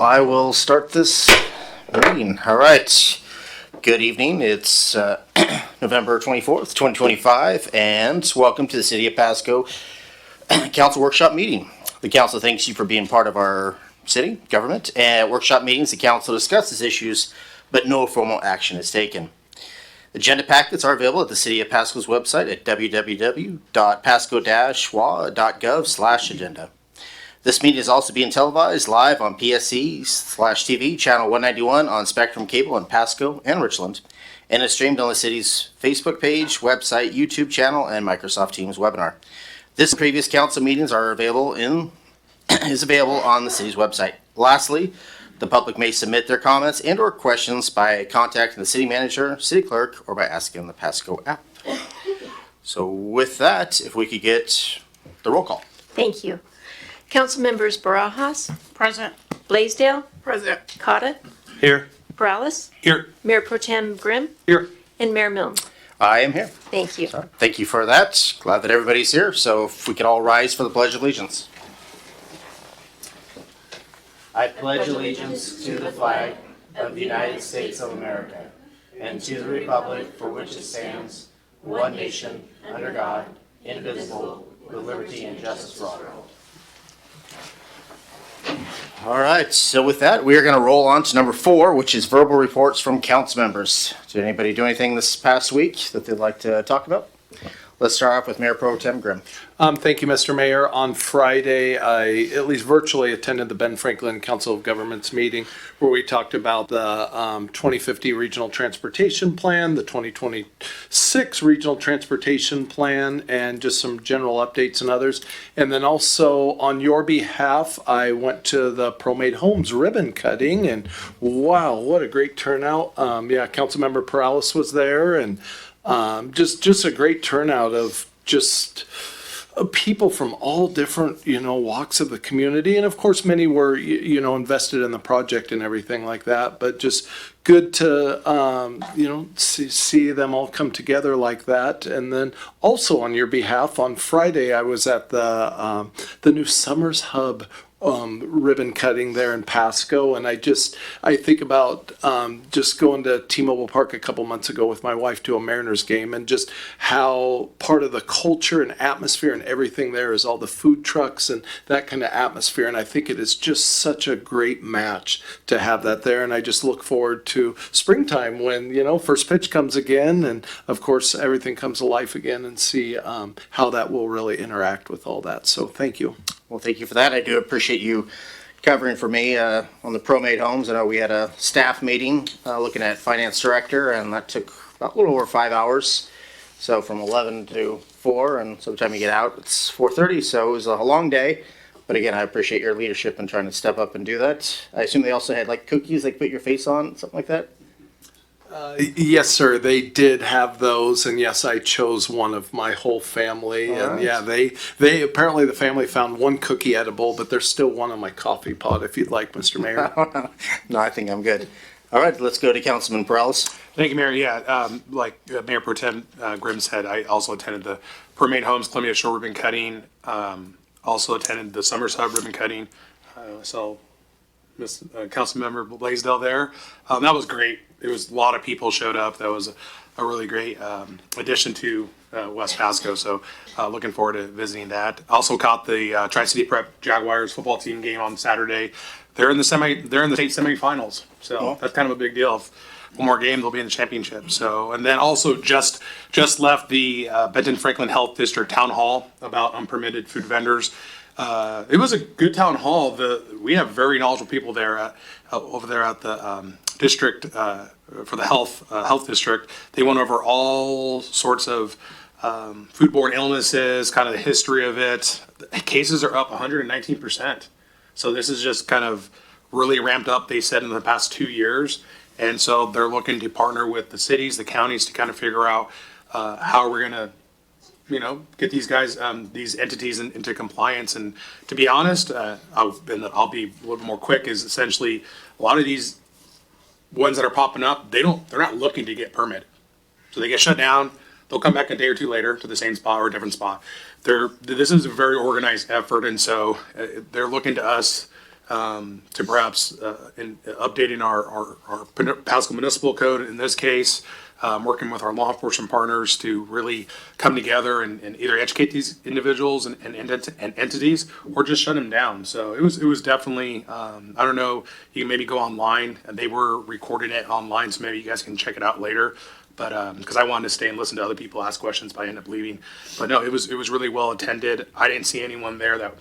I will start this meeting. All right. Good evening. It's November 24th, 2025, and welcome to the City of Pasco Council Workshop Meeting. The council thanks you for being part of our city government. At workshop meetings, the council discusses issues, but no formal action is taken. Agenda packets are available at the City of Pasco's website at www.pasco-wa.gov/agenda. This meeting is also being televised live on PSC-TV channel 191 on Spectrum Cable in Pasco and Richland, and is streamed on the city's Facebook page, website, YouTube channel, and Microsoft Teams webinar. This and previous council meetings are available on the city's website. Lastly, the public may submit their comments and/or questions by contacting the city manager, city clerk, or by asking the Pasco app. So with that, if we could get the roll call. Thank you. Council members Barajas, Present. Blaisdell, Present. Cotta, Here. Morales, Here. Mayor Pro Tem Grimm, Here. and Mayor Milne. I am here. Thank you. Thank you for that. Glad that everybody's here. So if we could all rise for the Pledge of Allegiance. I pledge allegiance to the flag of the United States of America and to the republic for which it stands, one nation, under God, indivisible, with liberty and justice for all. All right, so with that, we are going to roll on to number 4, which is verbal reports from council members. Did anybody do anything this past week that they'd like to talk about? Let's start off with Mayor Pro Tem Grimm. Thank you, Mr. Mayor. On Friday, I at least virtually attended the Ben Franklin Council of Governments meeting where we talked about the 2050 Regional Transportation Plan, the 2026 Regional Transportation Plan, and just some general updates and others. And then also on your behalf, I went to the ProMade Homes ribbon cutting, and wow, what a great turnout. Councilmember Perales was there, and just a great turnout of just people from all different, walks of the community. And of course, many were, invested in the project and everything like that, but just good to, see them all come together like that. And then also on your behalf, on Friday, I was at the new Summers Hub ribbon cutting there in Pasco, and I think about just going to T-Mobile Park a couple months ago with my wife to a Mariners game, and just how part of the culture and atmosphere and everything there is all the food trucks and that kind of atmosphere. And I think it is just such a great match to have that there. And I just look forward to springtime when first pitch comes again, and of course everything comes to life again, and see how that will really interact with all that. So thank you. Well, thank you for that. I do appreciate you covering for me on the ProMade Homes. I know we had a staff meeting looking at finance director, and that took about a little over 5 hours. So from 11 to 4, and so by the time you get out, it's 4:30. So it was a long day. But again, I appreciate your leadership in trying to step up and do that. I assume they also had like cookies, like put your face on, something like that? Yes, sir. They did have those, and yes, I chose one of my whole family. All And right. yeah, they apparently the family found one cookie edible, but there's still one on my coffee pot if you'd like, Mr. Mayor. No, I think I'm good. All right, let's go to Councilman Perales. Thank you, Mayor. Yeah, like Mayor Pro Tem Grimm said, I also attended the ProMade Homes Columbia Shore ribbon cutting. Also attended the Summers Hub ribbon cutting. I saw Councilmember Blaisdell there. That was great. There was a lot of people showed up. That was a really great addition to West Pasco. So looking forward to visiting that. Also caught the Tri-City Prep Jaguars football team game on Saturday. They're in the state semifinals. So that's kind of a big deal. If one more game, they'll be in the championship. So, and then also just left the Benton Franklin Health District Town Hall about unpermitted food vendors. It was a good town hall. We have very knowledgeable people there over there at the district for the health district. They went over all sorts of foodborne illnesses, kind of the history of it. The cases are up 119%. So this is just kind of really ramped up, they said, in the past 2 years. And so they're looking to partner with the cities, the counties, to kind of figure out how we're going to get these guys, these entities into compliance. And to be honest, I'll be a little more quick, is essentially a lot of these ones that are popping up, they're not looking to get permitted. So they get shut down, they'll come back a day or two later to the same spot or a different spot. This is a very organized effort, and so they're looking to us to perhaps in updating our Pasco Municipal Code in this case, working with our law enforcement partners to really come together and either educate these individuals and entities or just shut them down. So it was definitely, I don't know, you can maybe go online. They were recording it online, so maybe you guys can check it out later. But because I wanted to stay and listen to other people ask questions, but I ended up leaving. But no, it was really well attended. I didn't see anyone there that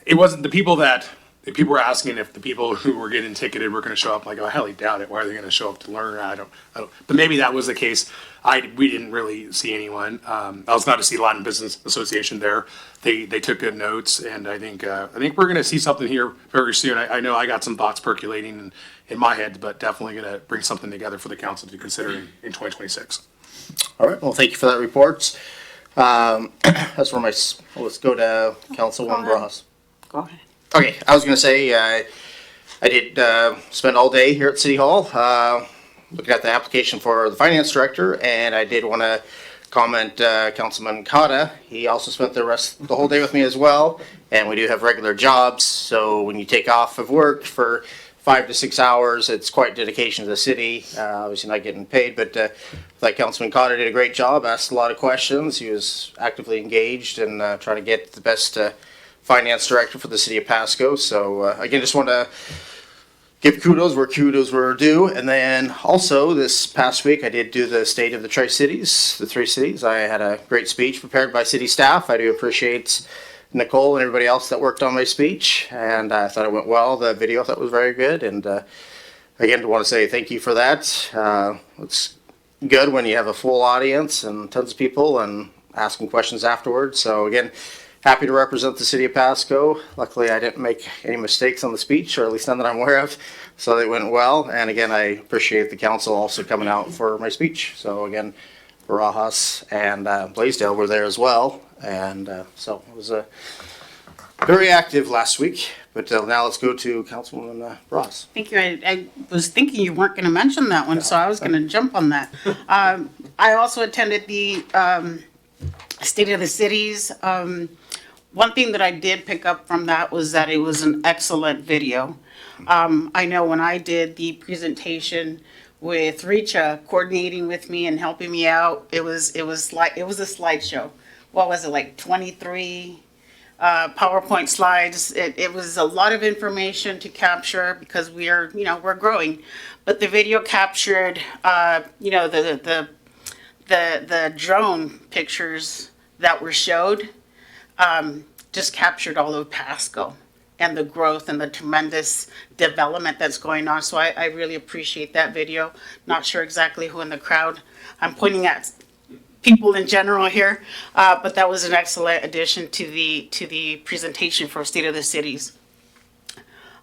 it wasn't the people were asking if the people who were getting ticketed were going to show up. Like, I highly doubt it. Why are they going to show up to learn? I don't. But maybe that was the case. We didn't really see anyone. I was glad to see Latin Business Association there. They took good notes, and I think we're going to see something here very soon. I know I got some thoughts percolating in my head, but definitely going to bring something together for the council to consider in 2026. All right, well, thank you for that report. That's where let's go to Councilwoman Bras. Go ahead. Okay, I was gonna say, I did spend all day here at City Hall looking at the application for the finance director, and I did want to comment Councilman Kata. He also spent the whole day with me as well, and we do have regular jobs, so when you take off of work for 5 to 6 hours, it's quite dedication to the city. Obviously not getting paid, but like Councilman Kata did a great job, asked a lot of questions. He was actively engaged and trying to get the best finance director for the city of Pasco. So again, just want to give kudos where kudos were due. And then also this past week, I did do the state of the Tri-Cities, the 3 cities. I had a great speech prepared by city staff. I do appreciate Nicole and everybody else that worked on my speech. And I thought it went well. The video I thought was very good. And again, I want to say thank you for that. It's good when you have a full audience and tons of people and asking questions afterwards. So again, happy to represent the city of Pasco. Luckily, I didn't make any mistakes on the speech, or at least none that I'm aware of. So it went well. And again, I appreciate the council also coming out for my speech. So again, Barajas and Blaisdell were there as well. And so it was very active last week. But now let's go to Councilwoman Ross. Thank you. I was thinking you weren't going to mention that one, so I was going to jump on that. I also attended the State of the Cities. One thing that I did pick up from that was that it was an excellent video. I know when I did the presentation with Richa coordinating with me and helping me out, it was a slideshow. What was it, like 23 PowerPoint slides? It was a lot of information to capture because we're growing. But the video captured, the drone pictures that were showed. Just captured all of Pasco and the growth and the tremendous development that's going on. So I really appreciate that video. Not sure exactly who in the crowd. I'm pointing at people in general here, but that was an excellent addition to the presentation for State of the Cities.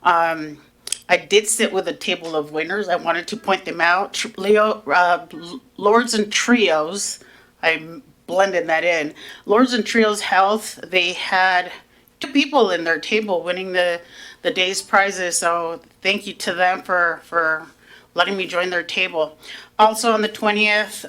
I did sit with a table of winners. I wanted to point them out. Lords and Trios. I blended that in. Lords and Trios Health, they had 2 people in their table winning the day's prizes. So thank you to them for letting me join their table. Also on the 20th,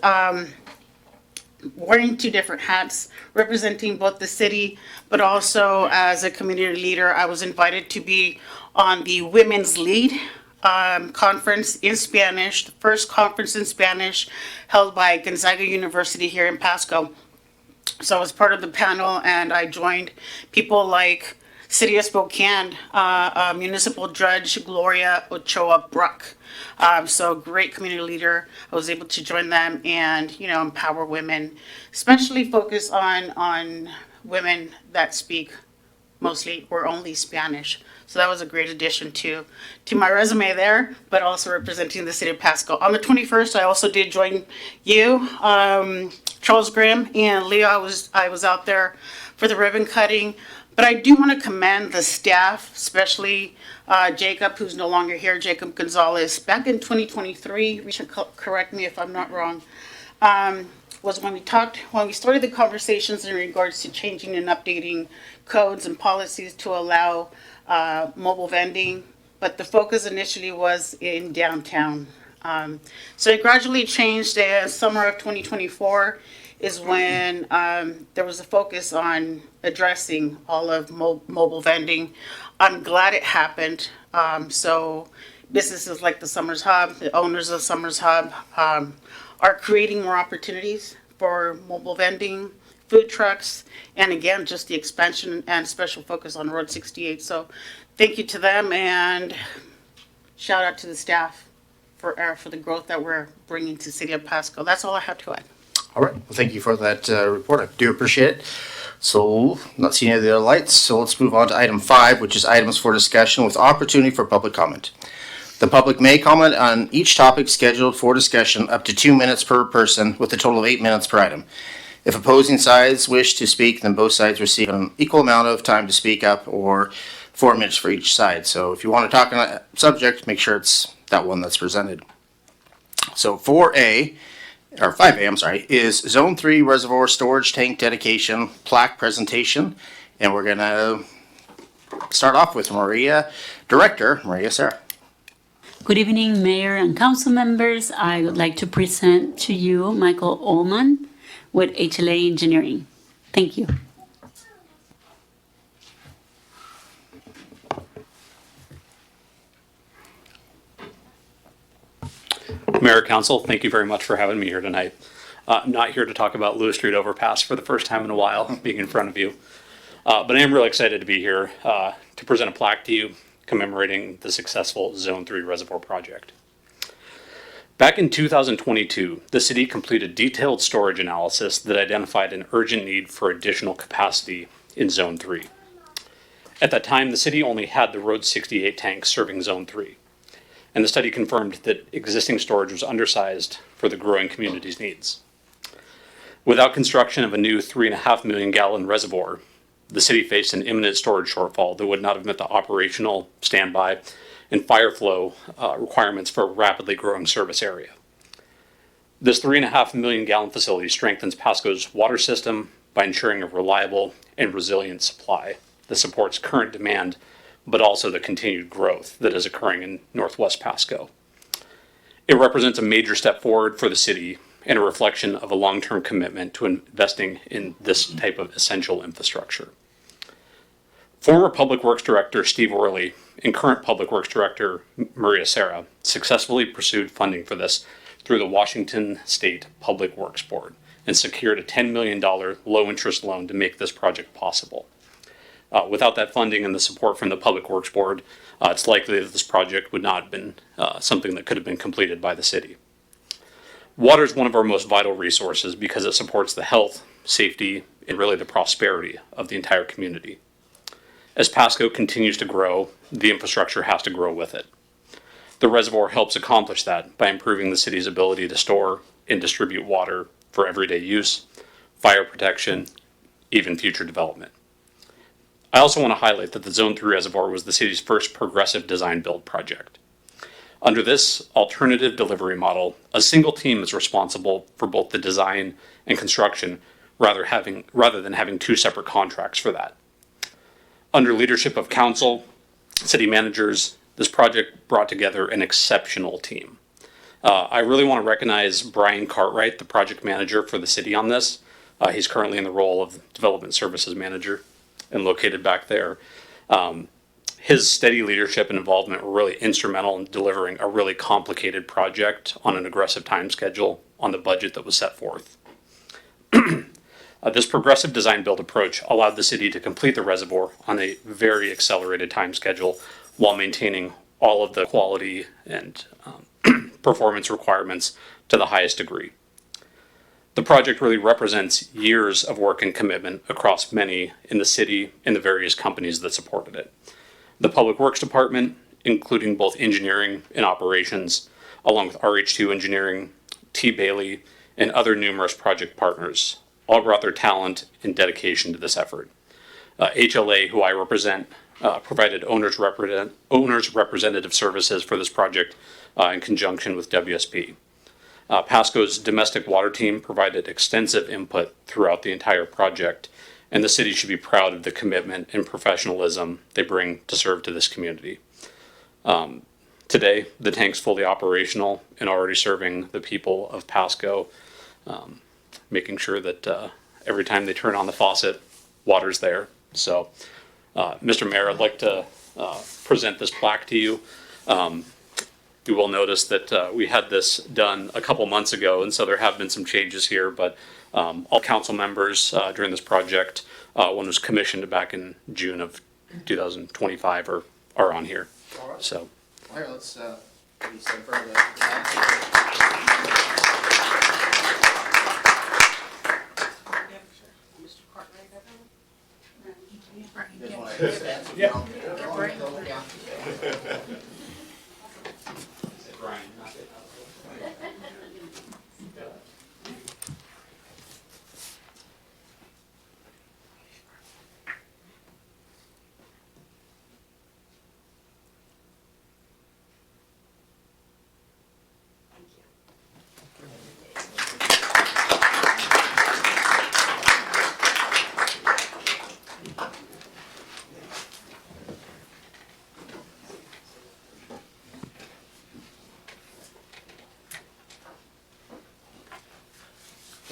wearing 2 different hats, representing both the city, but also as a community leader, I was invited to be on the Women's Lead conference in Spanish, the first conference in Spanish held by Gonzaga University here in Pasco. So I was part of the panel, and I joined people like City of Spokane, Municipal Judge Gloria Ochoa Bruck. So great community leader. I was able to join them and, empower women, especially focus on women that speak mostly or only Spanish. So that was a great addition to my resume there, but also representing the city of Pasco. On the 21st, I also did join you, Charles Grimm and Leo. I was out there for the ribbon cutting, but I do want to commend the staff, especially Jacob, who's no longer here, Jacob Gonzalez. Back in 2023, Risha, correct me if I'm not wrong, was when we started the conversations in regards to changing and updating codes and policies to allow mobile vending, but the focus initially was in downtown. So it gradually changed in summer of 2024. is when there was a focus on addressing all of mobile vending. I'm glad it happened. So businesses like the Summers Hub, the owners of Summers Hub, are creating more opportunities for mobile vending, food trucks, and again, just the expansion and special focus on Road 68. So thank you to them, and shout out to the staff for the growth that we're bringing to City of Pasco. That's all I have to add. All right. Well, thank you for that report. I do appreciate it. So, not seeing any of the other lights. So let's move on to item 5, which is items for discussion with opportunity for public comment. The public may comment on each topic scheduled for discussion up to 2 minutes per person, with a total of 8 minutes per item. If opposing sides wish to speak, then both sides receive an equal amount of time to speak up, or 4 minutes for each side. So if you want to talk on a subject, make sure it's that one that's presented. So 4A, or 5A, I'm sorry, is Zone 3 Reservoir Storage Tank Dedication Plaque Presentation. And we're going to start off with Director Maria Serra. Good evening, Mayor and Council members. I would like to present to you Michael Ullman with HLA Engineering. Thank you. Mayor, Council, thank you very much for having me here tonight. I'm not here to talk about Lewis Street Overpass for the first time in a while, being in front of you. But I am really excited to be here to present a plaque to you commemorating the successful Zone 3 Reservoir project. Back in 2022, the city completed detailed storage analysis that identified an urgent need for additional capacity in Zone 3. At that time, the city only had the Road 68 tanks serving Zone 3. And the study confirmed that existing storage was undersized for the growing community's needs. Without construction of a new 3.5 million gallon reservoir, the city faced an imminent storage shortfall that would not have met the operational, standby, and fire flow requirements for a rapidly growing service area. This 3.5 million gallon facility strengthens Pasco's water system by ensuring a reliable and resilient supply that supports current demand, but also the continued growth that is occurring in Northwest Pasco. It represents a major step forward for the city and a reflection of a long-term commitment to investing in this type of essential infrastructure. Former Public Works Director Steve Worley and current Public Works Director Maria Serra successfully pursued funding for this through the Washington State Public Works Board and secured a $10 million low-interest loan to make this project possible. Without that funding and the support from the Public Works Board, it's likely that this project would not have been something that could have been completed by the city. Water is one of our most vital resources because it supports the health, safety, and really the prosperity of the entire community. As Pasco continues to grow, the infrastructure has to grow with it. The reservoir helps accomplish that by improving the city's ability to store and distribute water for everyday use, fire protection, even future development. I also want to highlight that the Zone 3 reservoir was the city's first progressive design build project. Under this alternative delivery model, a single team is responsible for both the design and construction rather than having two separate contracts for that. Under leadership of council, city managers, this project brought together an exceptional team. I really want to recognize Brian Cartwright, the project manager for the city on this. He's currently in the role of development services manager and located back there. His steady leadership and involvement were really instrumental in delivering a really complicated project on an aggressive time schedule on the budget that was set forth. This progressive design build approach allowed the city to complete the reservoir on a very accelerated time schedule while maintaining all of the quality and performance requirements to the highest degree. The project really represents years of work and commitment across many in the city and the various companies that supported it. The Public Works Department, including both engineering and operations, along with RH2 Engineering, T. Bailey, and other numerous project partners, all brought their talent and dedication to this effort. HLA, who I represent, provided owners representative services for this project in conjunction with WSP. Pasco's domestic water team provided extensive input throughout the entire project, and the city should be proud of the commitment and professionalism they bring to serve to this community. Today, the tank's fully operational and already serving the people of Pasco. making sure that every time they turn on the faucet, water's there. So, Mr. Mayor, I'd like to present this plaque to you. You will notice that we had this done a couple months ago, and so there have been some changes here, but all council members during this project, one was commissioned back in June of 2025 are on here. So. Here, let's maybe step further.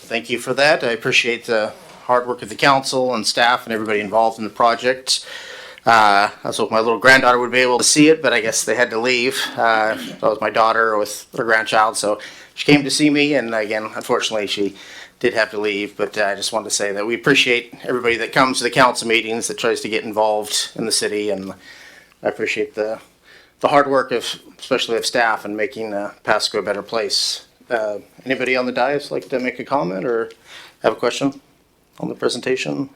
Thank you for that. I appreciate the hard work of the council and staff and everybody involved in the project. I was hoping my little granddaughter would be able to see it, but I guess they had to leave. That was my daughter with her grandchild, so she came to see me, and again, unfortunately, she did have to leave. But I just wanted to say that we appreciate everybody that comes to the council meetings, that tries to get involved in the city, and I appreciate the hard work of, especially of staff, in making Pasco a better place. Anybody on the dais like to make a comment or have a question on the presentation?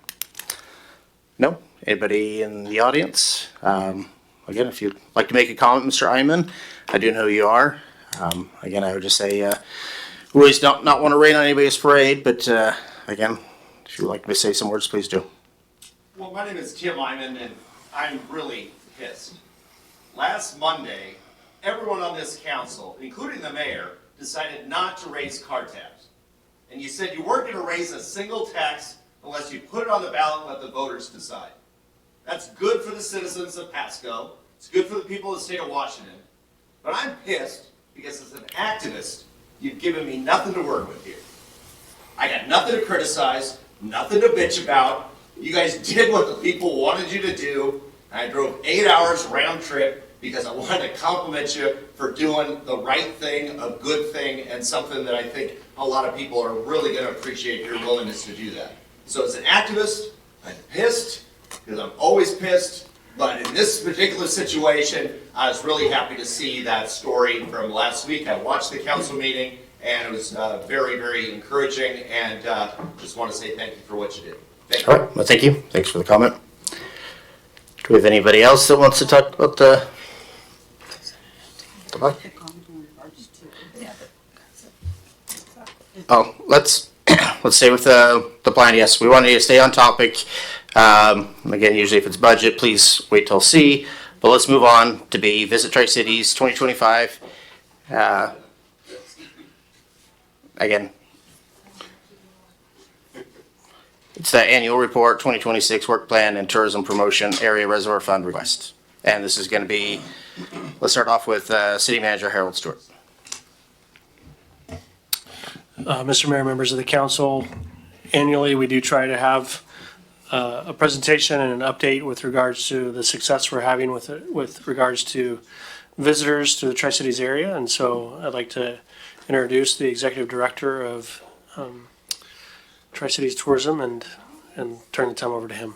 No? Anybody in the audience? Again, if you'd like to make a comment, Mr. Iman, I do know who you are. Again, I would just say, we always don't not want to rain on anybody's parade, but again, if you'd like me to say some words, please do. Well, my name is Tim Iman, and I'm really pissed. Last Monday, everyone on this council, including the mayor, decided not to raise car tax. And you said you weren't going to raise a single tax unless you put it on the ballot and let the voters decide. That's good for the citizens of Pasco. It's good for the people of the state of Washington. But I'm pissed because as an activist, you've given me nothing to work with here. I got nothing to criticize, nothing to bitch about. You guys did what the people wanted you to do. I drove 8 hours round trip because I wanted to compliment you for doing the right thing, a good thing, and something that I think a lot of people are really going to appreciate your willingness to do that. So as an activist, I'm pissed because I'm always pissed, but in this particular situation, I was really happy to see that story from last week. I watched the council meeting, and it was very, very encouraging, and just want to say thank you for what you did. Thank you. All right, well, thank you. Thanks for the comment. Do we have anybody else that wants to talk about the Oh, let's stay with the plan. Yes, we want to stay on topic. Again, usually if it's budget, please wait till C. But let's move on to B, Visit Tri-Cities 2025. Again, it's the annual report, 2026 work plan and tourism promotion area reservoir fund request. And this is going to be, let's start off with City Manager Harold Stewart. Mr. Mayor, members of the council, annually we do try to have a presentation and an update with regards to the success we're having with regards to visitors to the Tri-Cities area. And so I'd like to introduce the Executive Director of Tri-Cities Tourism and turn the time over to him.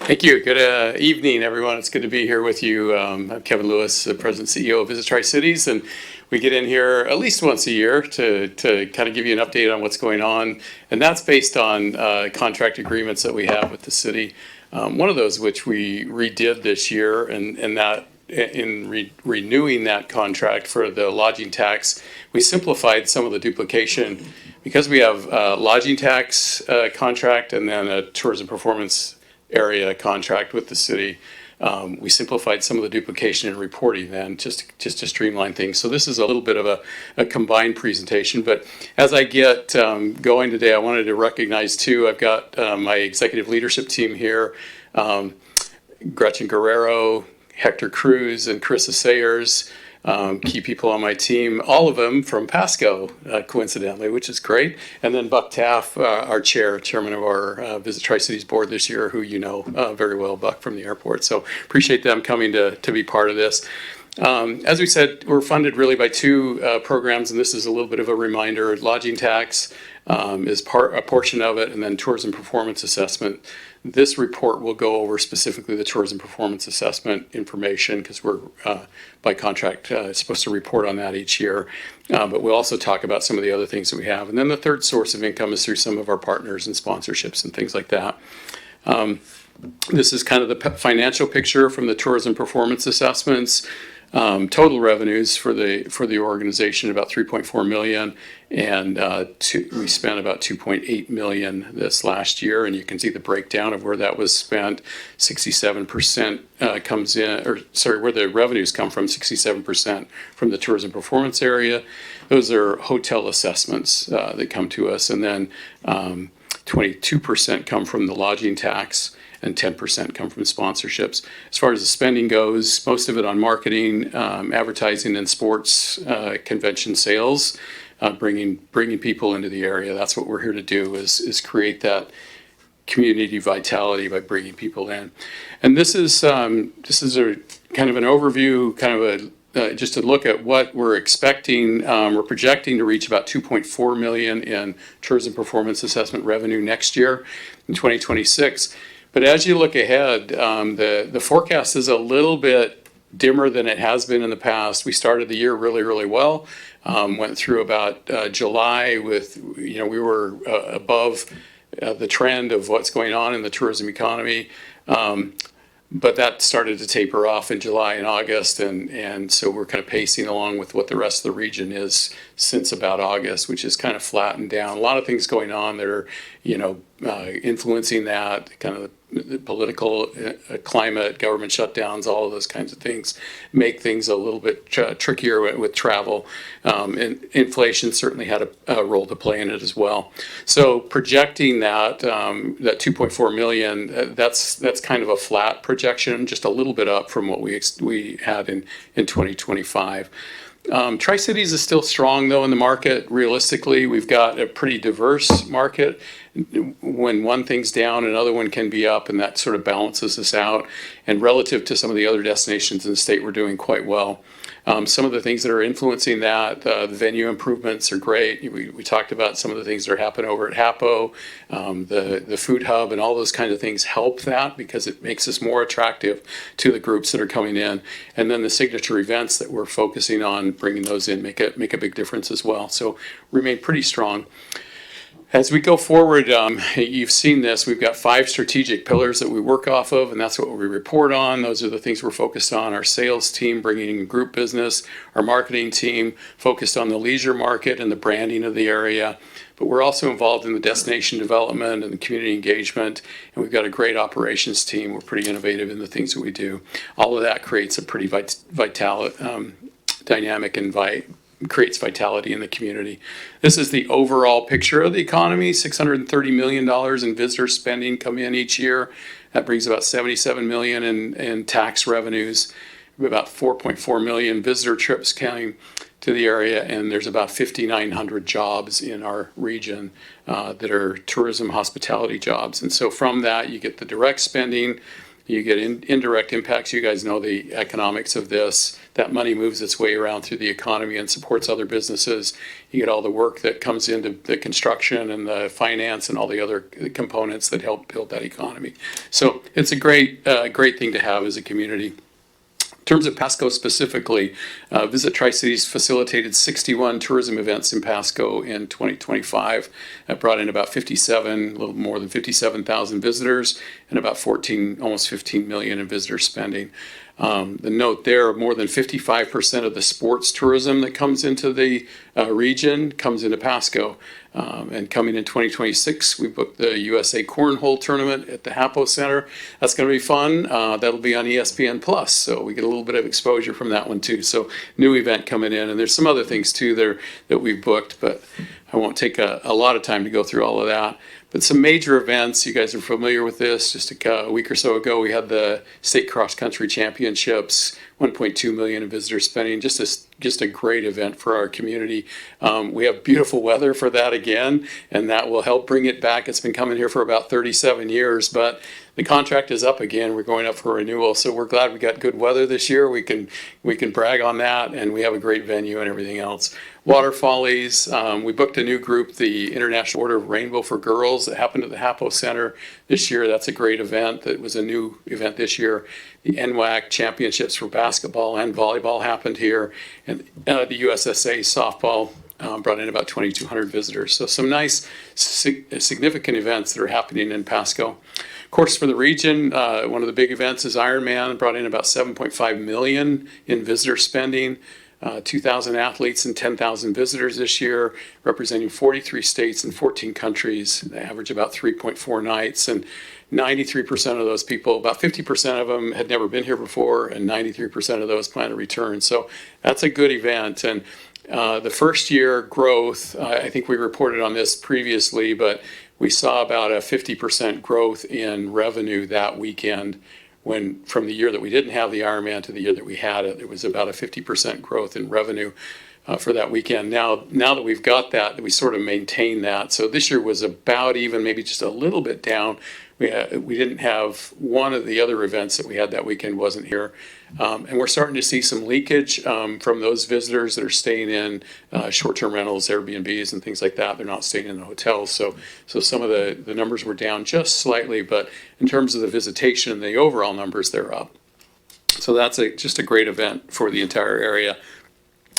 Thank you. Good evening, everyone. It's good to be here with you. I'm Kevin Lewis, the President and CEO of Visit Tri-Cities, and we get in here at least once a year to kind of give you an update on what's going on, and that's based on contract agreements that we have with the city. One of those which we redid this year, and that in renewing that contract for the lodging tax, we simplified some of the duplication because we have a lodging tax contract and then a tourism performance area contract with the city. We simplified some of the duplication in reporting then just to streamline things. So this is a little bit of a combined presentation. But as I get going today, I wanted to recognize too, I've got my executive leadership team here, Gretchen Guerrero, Hector Cruz, and Carissa Sayers. key people on my team, all of them from Pasco, coincidentally, which is great. And then Buck Taff, our chairman of our Visit Tri-Cities board this year, who you know very well, Buck, from the airport. So appreciate them coming to be part of this. As we said, we're funded really by two programs, and this is a little bit of a reminder. Lodging tax is a portion of it, and then tourism performance assessment. This report will go over specifically the tourism performance assessment information because we're, by contract, supposed to report on that each year. But we'll also talk about some of the other things that we have. And then the third source of income is through some of our partners and sponsorships and things like that. This is kind of the financial picture from the tourism performance assessments. Total revenues for the organization about 3.4 million, and we spent about 2.8 million this last year, and you can see the breakdown of where that was spent. 67% comes in, or sorry, where the revenues come from. 67% from the tourism performance area. Those are hotel assessments that come to us, and then 22% come from the lodging tax, and 10% come from sponsorships. As far as the spending goes, most of it on marketing, advertising, and sports convention sales, bringing people into the area. That's what we're here to do, is create that community vitality by bringing people in. And this is a kind of an overview, kind of just to look at what we're expecting. We're projecting to reach about 2.4 million in tourism performance assessment revenue next year in 2026. But as you look ahead, the forecast is a little bit dimmer than it has been in the past. We started the year really, really well. Went through about July with, we were above the trend of what's going on in the tourism economy. But that started to taper off in July and August, and so we're kind of pacing along with what the rest of the region is since about August, which is kind of flattened down. A lot of things going on that are, influencing that, kind of the political climate, government shutdowns, all of those kinds of things make things a little bit trickier with travel. And inflation certainly had a role to play in it as well. So projecting that 2.4 million, that's kind of a flat projection, just a little bit up from what we had in 2025. Tri-Cities is still strong, though, in the market. Realistically, we've got a pretty diverse market. When one thing's down, another one can be up, and that sort of balances us out. And relative to some of the other destinations in the state, we're doing quite well. Some of the things that are influencing that, the venue improvements are great. We talked about some of the things that are happening over at HAPO. The food hub and all those kinds of things help that because it makes us more attractive to the groups that are coming in. And then the signature events that we're focusing on, bringing those in, make a big difference as well. So remain pretty strong. As we go forward, you've seen this. We've got 5 strategic pillars that we work off of, and that's what we report on. Those are the things we're focused on. Our sales team bringing in group business, our marketing team focused on the leisure market and the branding of the area. But we're also involved in the destination development and the community engagement, and we've got a great operations team. We're pretty innovative in the things that we do. All of that creates a pretty dynamic and creates vitality in the community. This is the overall picture of the economy. $630 million in visitor spending come in each year. That brings about $77 million in tax revenues. About 4.4 million visitor trips came to the area, and there's about 5,900 jobs in our region that are tourism hospitality jobs. And so from that, you get the direct spending, you get indirect impacts. You guys know the economics of this. That money moves its way around through the economy and supports other businesses. You get all the work that comes into the construction and the finance and all the other components that help build that economy. So it's a great thing to have as a community. In terms of Pasco specifically, Visit Tri-Cities facilitated 61 tourism events in Pasco in 2025. That brought in about a little more than 57,000 visitors and about almost 15 million in visitor spending. The note there, more than 55% of the sports tourism that comes into the region comes into Pasco. And coming in 2026, we booked the USA Cornhole Tournament at the HAPO Center. That's going to be fun. That'll be on ESPN Plus, so we get a little bit of exposure from that one too. So new event coming in, and there's some other things too there that we've booked, but I won't take a lot of time to go through all of that. But some major events, you guys are familiar with this. Just a week or so ago, we had the state cross country championships, 1.2 million in visitor spending. Just a great event for our community. We have beautiful weather for that again, and that will help bring it back. It's been coming here for about 37 years, but the contract is up again. We're going up for renewal, so we're glad we got good weather this year. We can brag on that, and we have a great venue and everything else. Water Follies, we booked a new group, the International Order of Rainbow for Girls, that happened at the Hapo Center this year. That's a great event. That was a new event this year. The NWAC championships for basketball and volleyball happened here, and the USSA softball brought in about 2,200 visitors. So some nice, significant events that are happening in Pasco. Of course, for the region, one of the big events is Ironman, brought in about 7.5 million in visitor spending. 2,000 athletes and 10,000 visitors this year, representing 43 states and 14 countries. They average about 3.4 nights, and 93% of those people, about 50% of them had never been here before, and 93% of those plan to return. So that's a good event. And the first year growth, I think we reported on this previously, but we saw about a 50% growth in revenue that weekend. When from the year that we didn't have the Ironman to the year that we had it, it was about a 50% growth in revenue for that weekend. Now that we've got that, we sort of maintain that. So this year was about even, maybe just a little bit down. We didn't have one of the other events that we had that weekend wasn't here. And we're starting to see some leakage from those visitors that are staying in short-term rentals, Airbnbs and things like that. They're not staying in the hotels. So some of the numbers were down just slightly, but in terms of the visitation and the overall numbers, they're up. So that's just a great event for the entire area.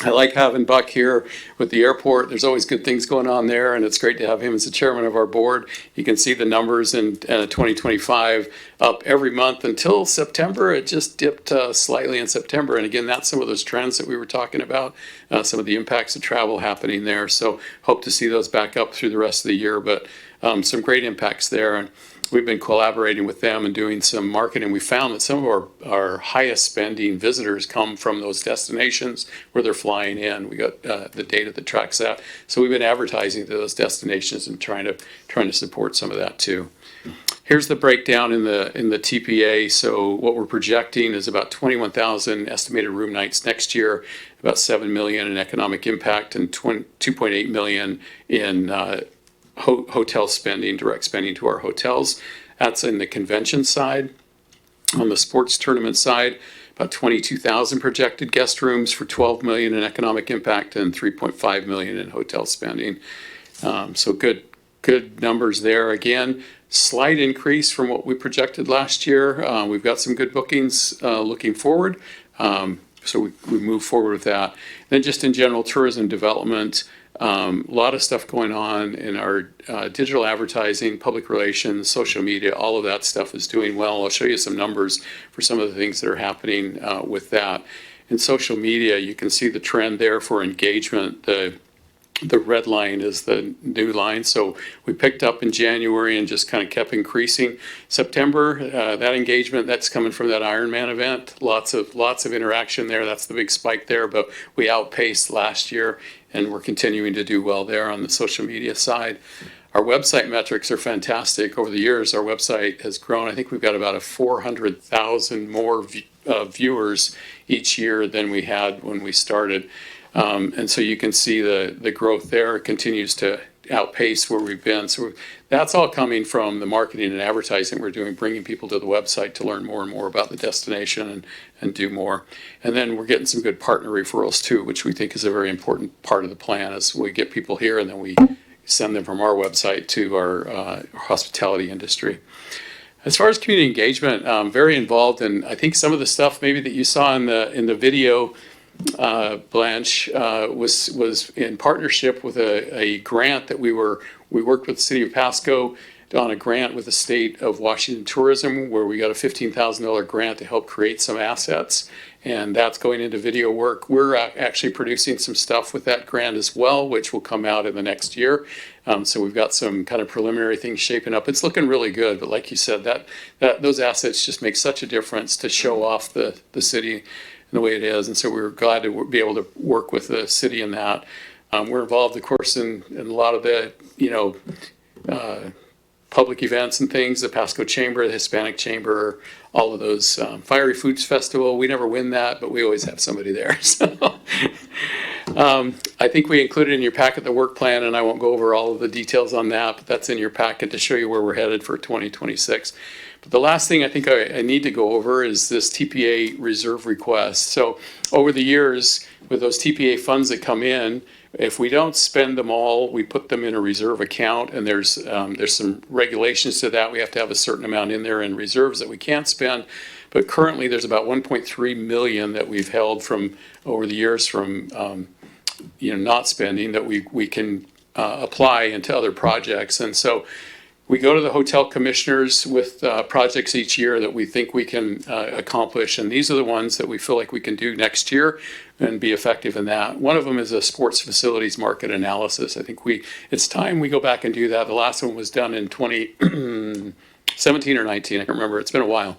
I like having Buck here with the airport. There's always good things going on there, and it's great to have him as the chairman of our board. You can see the numbers in 2025 up every month until September. It just dipped slightly in September. And again, that's some of those trends that we were talking about, some of the impacts of travel happening there. So hope to see those back up through the rest of the year, but some great impacts there. And we've been collaborating with them and doing some marketing. We found that some of our highest spending visitors come from those destinations where they're flying in. We got the data that tracks that. So we've been advertising to those destinations and trying to support some of that too. Here's the breakdown in the TPA. So what we're projecting is about 21,000 estimated room nights next year, about 7 million in economic impact, and 2.8 million in hotel spending, direct spending to our hotels. That's in the convention side. On the sports tournament side, about 22,000 projected guest rooms for 12 million in economic impact and 3.5 million in hotel spending. So good numbers there. Again, slight increase from what we projected last year. We've got some good bookings looking forward. So we move forward with that. Then just in general tourism development, a lot of stuff going on in our digital advertising, public relations, social media, all of that stuff is doing well. I'll show you some numbers for some of the things that are happening with that. In social media, you can see the trend there for engagement. The red line is the new line. So we picked up in January and just kind of kept increasing. September, that engagement, that's coming from that Ironman event. Lots of interaction there. That's the big spike there, but we outpaced last year and we're continuing to do well there on the social media side. Our website metrics are fantastic. Over the years, our website has grown. I think we've got about 400,000 more viewers each year than we had when we started. And so you can see the growth there continues to outpace where we've been. So that's all coming from the marketing and advertising we're doing, bringing people to the website to learn more and more about the destination and do more. And then we're getting some good partner referrals too, which we think is a very important part of the plan as we get people here and then we send them from our website to our hospitality industry. As far as community engagement, very involved in, I think some of the stuff maybe that you saw in the video, Blanche, was in partnership with a grant that we worked with the city of Pasco on a grant with the state of Washington Tourism, where we got a $15,000 grant to help create some assets, and that's going into video work. We're actually producing some stuff with that grant as well, which will come out in the next year. So we've got some kind of preliminary things shaping up. It's looking really good, but like you said, that those assets just make such a difference to show off the city the way it is, and so we were glad to be able to work with the city in that. We're involved, of course, in a lot of the, public events and things, the Pasco Chamber, the Hispanic Chamber, all of those. Fiery Foods Festival, we never win that, but we always have somebody there. So I think we included in your packet the work plan, and I won't go over all of the details on that, but that's in your packet to show you where we're headed for 2026. But the last thing I think I need to go over is this TPA reserve request. So over the years, with those TPA funds that come in, if we don't spend them all, we put them in a reserve account, and there's some regulations to that. We have to have a certain amount in there in reserves that we can't spend. But currently, there's about 1.3 million that we've held from over the years from not spending that we can apply into other projects. And so we go to the hotel commissioners with projects each year that we think we can accomplish, and these are the ones that we feel like we can do next year and be effective in that. One of them is a sports facilities market analysis. I think it's time we go back and do that. The last one was done in 2017 or 19. I can't remember. It's been a while.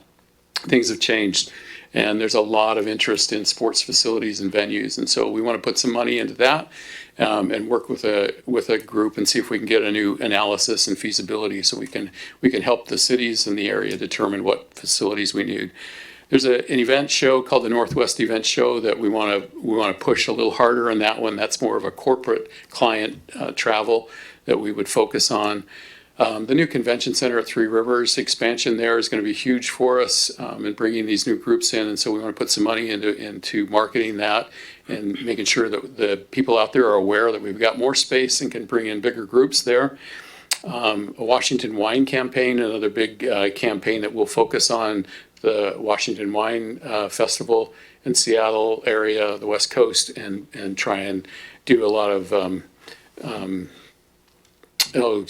Things have changed, and there's a lot of interest in sports facilities and venues, and so we want to put some money into that. And work with a group and see if we can get a new analysis and feasibility so we can help the cities in the area determine what facilities we need. There's an event show called the Northwest Event Show that we want to push a little harder on that one. That's more of a corporate client travel that we would focus on. The new convention center at Three Rivers expansion there is going to be huge for us in bringing these new groups in, and so we want to put some money into marketing that and making sure that the people out there are aware that we've got more space and can bring in bigger groups there. A Washington Wine Campaign, another big campaign that will focus on the Washington Wine Festival in Seattle area, the West Coast, and try and do a lot of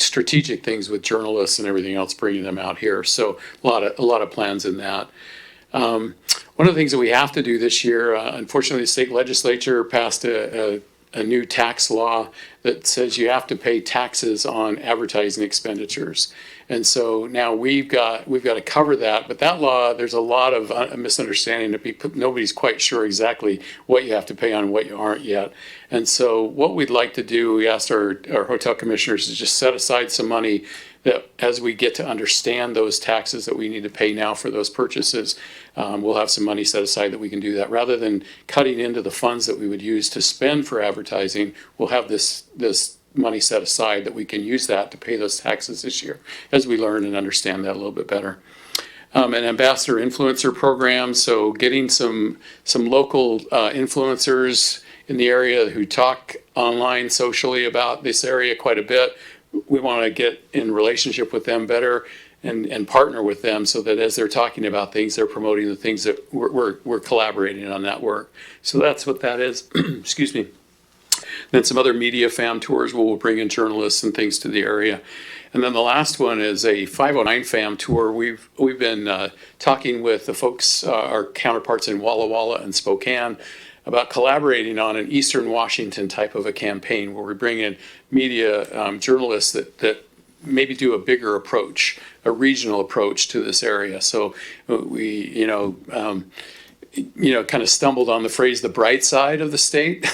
strategic things with journalists and everything else, bringing them out here. So a lot of plans in that. One of the things that we have to do this year, unfortunately, the state legislature passed a new tax law that says you have to pay taxes on advertising expenditures. And so now we've got to cover that. But that law, there's a lot of misunderstanding. Nobody's quite sure exactly what you have to pay on and what you aren't yet. And so what we'd like to do, we asked our hotel commissioners to just set aside some money that as we get to understand those taxes that we need to pay now for those purchases, we'll have some money set aside that we can do that. Rather than cutting into the funds that we would use to spend for advertising, we'll have this money set aside that we can use that to pay those taxes this year as we learn and understand that a little bit better. An ambassador influencer program, so getting some local influencers in the area who talk online socially about this area quite a bit. We want to get in relationship with them better and partner with them so that as they're talking about things, they're promoting the things that we're collaborating on that work. So that's what that is. Excuse me. Then some other media fam tours where we'll bring in journalists and things to the area. And then the last one is a 509 fam tour. We've been talking with the folks, our counterparts in Walla Walla and Spokane, about collaborating on an Eastern Washington type of a campaign where we bring in media journalists that maybe do a bigger approach, a regional approach to this area. So we, kind of stumbled on the phrase, the bright side of the state.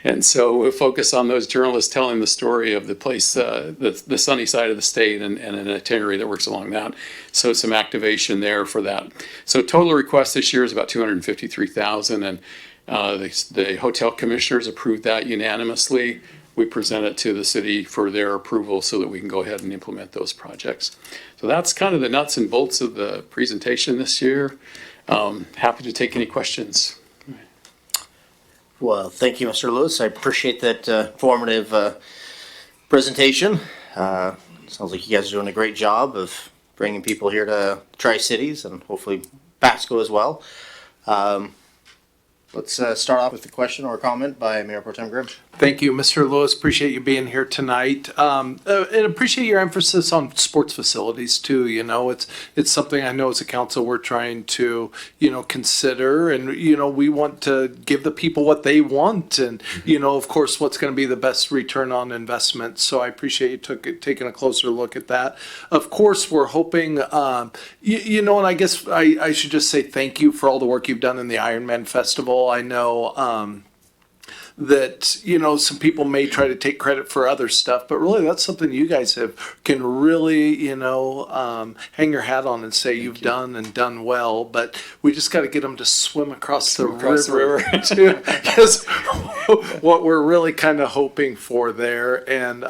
And so we'll focus on those journalists telling the story of the place, the sunny side of the state and an itinerary that works along that. So some activation there for that. So total request this year is about $253,000, and the hotel commissioners approved that unanimously. We present it to the city for their approval so that we can go ahead and implement those projects. So that's kind of the nuts and bolts of the presentation this year. Happy to take any questions. Well, thank you, Mr. Lewis. I appreciate that informative presentation. Sounds like you guys are doing a great job of bringing people here to Tri-Cities and hopefully Pasco as well. Let's start off with a question or a comment by Mayor Pro Tem Grimm. Thank you, Mr. Lewis. Appreciate you being here tonight. And appreciate your emphasis on sports facilities too. It's something I know as a council we're trying to, consider, and, we want to give the people what they want and, of course, what's going to be the best return on investment. So I appreciate you taking a closer look at that. Of course, we're hoping, and I guess I should just say thank you for all the work you've done in the Ironman Festival. I know, that, you know, some people may try to take credit for other stuff, but really that's something you guys can really, you know, hang your hat on and say you've done and done well, but we just got to get them to swim across the river too, because what we're really kind of hoping for there. And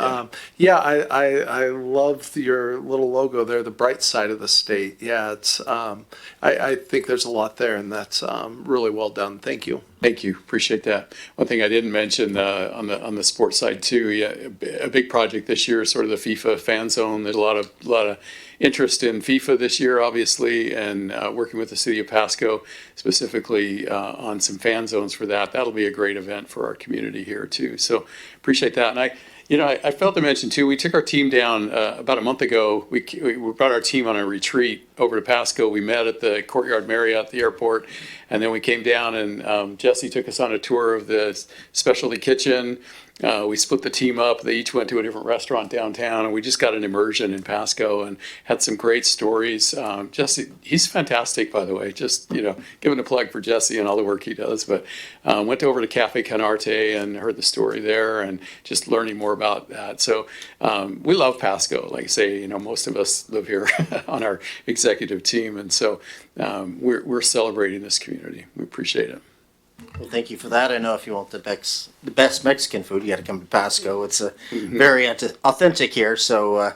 yeah, I love your little logo there, the bright side of the state. Yeah, it's I think there's a lot there, and that's really well done. Thank you. Thank you. Appreciate that. One thing I didn't mention on the sports side too, yeah, a big project this year is sort of the FIFA fan zone. There's a lot of interest in FIFA this year, obviously, and working with the city of Pasco specifically on some fan zones for that. That'll be a great event for our community here too. So appreciate that. And I felt to mention too, we took our team down about a month ago. We brought our team on a retreat over to Pasco. We met at the Courtyard Marriott at the airport, and then we came down and Jesse took us on a tour of the specialty kitchen. We split the team up. They each went to a different restaurant downtown, and we just got an immersion in Pasco and had some great stories. Jesse, he's fantastic, by the way. Just, you know, giving a plug for Jesse and all the work he does. But went over to Cafe Canarte and heard the story there and just learning more about that. So we love Pasco. Like I say, you know, most of us live here on our executive team, and so we're celebrating this community. We appreciate it. Well, thank you for that. I know if you want the best Mexican food, you got to come to Pasco. It's very authentic here. So,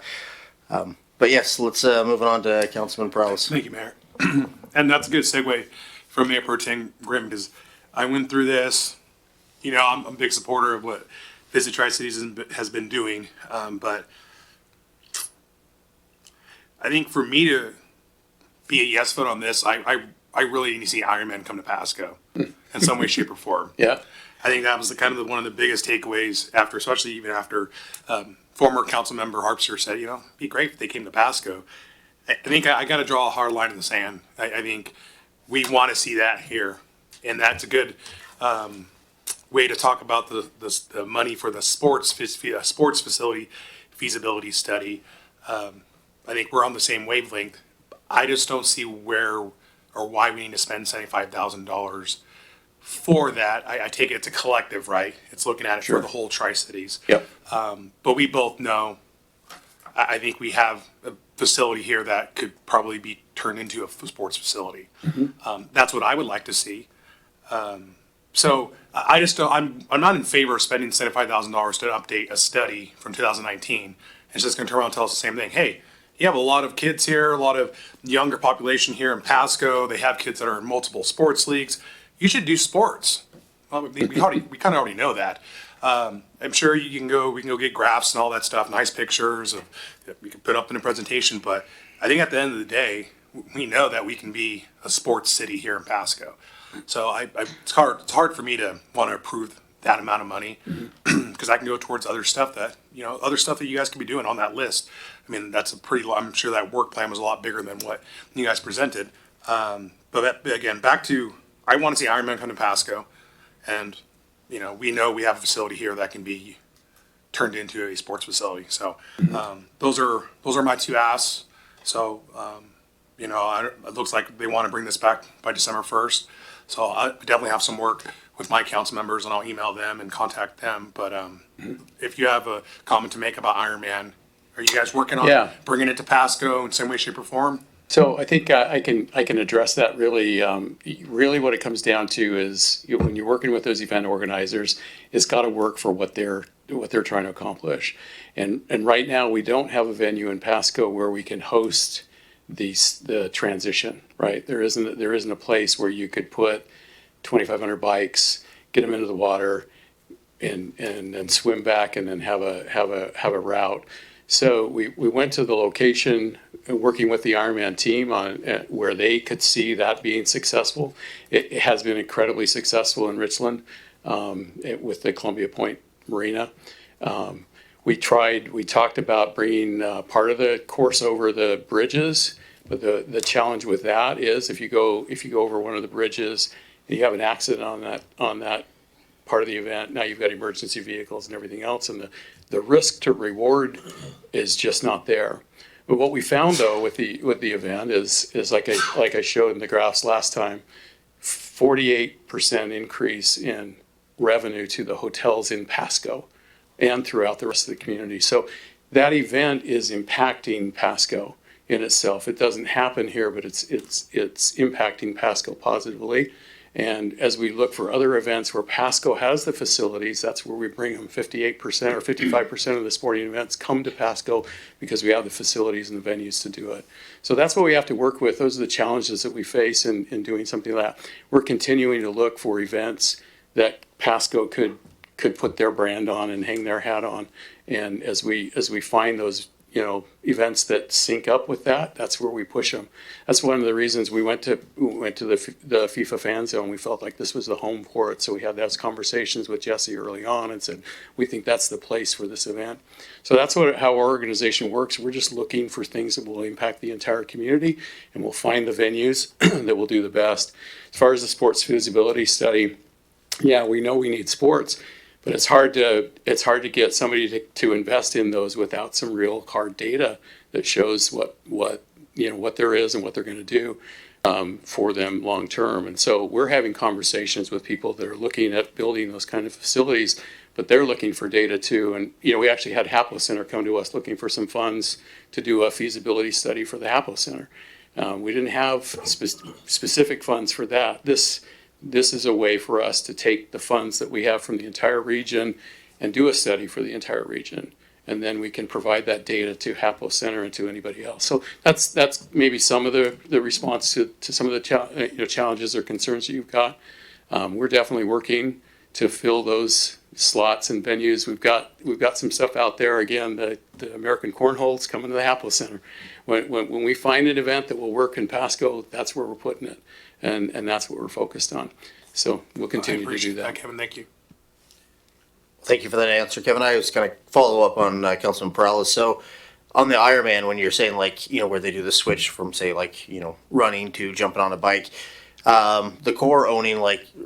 but yes, let's move on to Councilman Prowse. Thank you, Mayor. And that's a good segue from Mayor Pro Tem Grimm, because I went through this. You know, I'm a big supporter of what Visit Tri-Cities has been doing, but I think for me to be a yes vote on this, I really need to see Ironman come to Pasco in some way, shape, or form. Yeah. I think that was one of the biggest takeaways after, especially even after former council member Harpster said, you know, it'd be great if they came to Pasco. I think I got to draw a hard line in the sand. I think we want to see that here, and that's a good way to talk about the money for the sports facility feasibility study. I think we're on the same wavelength. I just don't see where or why we need to spend $75,000 for that. I take it it's a collective, right? It's looking at it for the whole Tri-Cities. Yep. But we both know, I think we have a facility here that could probably be turned into a sports facility. That's what I would like to see. So I just don't, I'm not in favor of spending $75,000 to update a study from 2019. It's just going to turn around and tell us the same thing. Hey, you have a lot of kids here, a lot of younger population here in Pasco. They have kids that are in multiple sports leagues. You should do sports. Well, we kind of already know that. I'm sure we can go get graphs and all that stuff, nice pictures that we can put up in a presentation. But I think at the end of the day, we know that we can be a sports city here in Pasco. So it's hard for me to want to approve that amount of money because I can go towards other stuff that you guys can be doing on that list. I mean, that's I'm sure that work plan was a lot bigger than what you guys presented. But again, back to, I want to see Ironman come to Pasco, and we know we have a facility here that can be turned into a sports facility. So those are my two asks. So it looks like they want to bring this back by December 1st. So I definitely have some work with my council members, and I'll email them and contact them. But if you have a comment to make about Ironman, are you guys working on bringing it to Pasco in some way, shape, or form? So I think I can address that really. Really, what it comes down to is when you're working with those event organizers, it's got to work for what they're trying to accomplish. And right now we don't have a venue in Pasco where we can host the transition. Right, there isn't a place where you could put 2,500 bikes, get them into the water, and then swim back, and then have a route. So we went to the location, working with the Ironman team on where they could see that being successful. It has been incredibly successful in Richland with the Columbia Point Marina. We talked about bringing part of the course over the bridges, but the challenge with that is if you go over one of the bridges and you have an accident on that part of the event, now you've got emergency vehicles and everything else, and the risk to reward is just not there. But what we found though with the event is like I showed in the graphs last time, 48% increase in revenue to the hotels in Pasco and throughout the rest of the community. So that event is impacting Pasco in itself. It doesn't happen here, but it's impacting Pasco positively. And as we look for other events where Pasco has the facilities, that's where we bring them. 58% or 55% of the sporting events come to Pasco because we have the facilities and the venues to do it. So that's what we have to work with. Those are the challenges that we face in doing something like that. We're continuing to look for events that Pasco could put their brand on and hang their hat on. And as we find those, events that sync up with that, that's where we push them. That's one of the reasons we went to the FIFA fan zone. We felt like this was the home for it. So we had those conversations with Jesse early on and said, we think that's the place for this event. So that's how our organization works. We're just looking for things that will impact the entire community, and we'll find the venues that will do the best. As far as the sports feasibility study, yeah, we know we need sports, but it's hard to get somebody to invest in those without some real hard data that shows what there is and what they're going to do for them long term. And so we're having conversations with people that are looking at building those kind of facilities, but they're looking for data too. And we actually had Hapo Center come to us looking for some funds to do a feasibility study for the Hapo Center. We didn't have specific funds for that. This is a way for us to take the funds that we have from the entire region and do a study for the entire region. And then we can provide that data to Hapo Center and to anybody else. So that's maybe some of the response to some of the challenges or concerns that you've got. We're definitely working to fill those slots and venues. We've got some stuff out there. Again, the American Cornhole's coming to the Hapo Center. When we find an event that will work in Pasco, that's where we're putting it. And that's what we're focused on. So we'll continue to do that. Kevin, thank you. Thank you for that answer, Kevin. I was going to follow up on Councilman Perales. So on the Ironman, when you're saying where they do the switch from say running to jumping on a bike, the core owning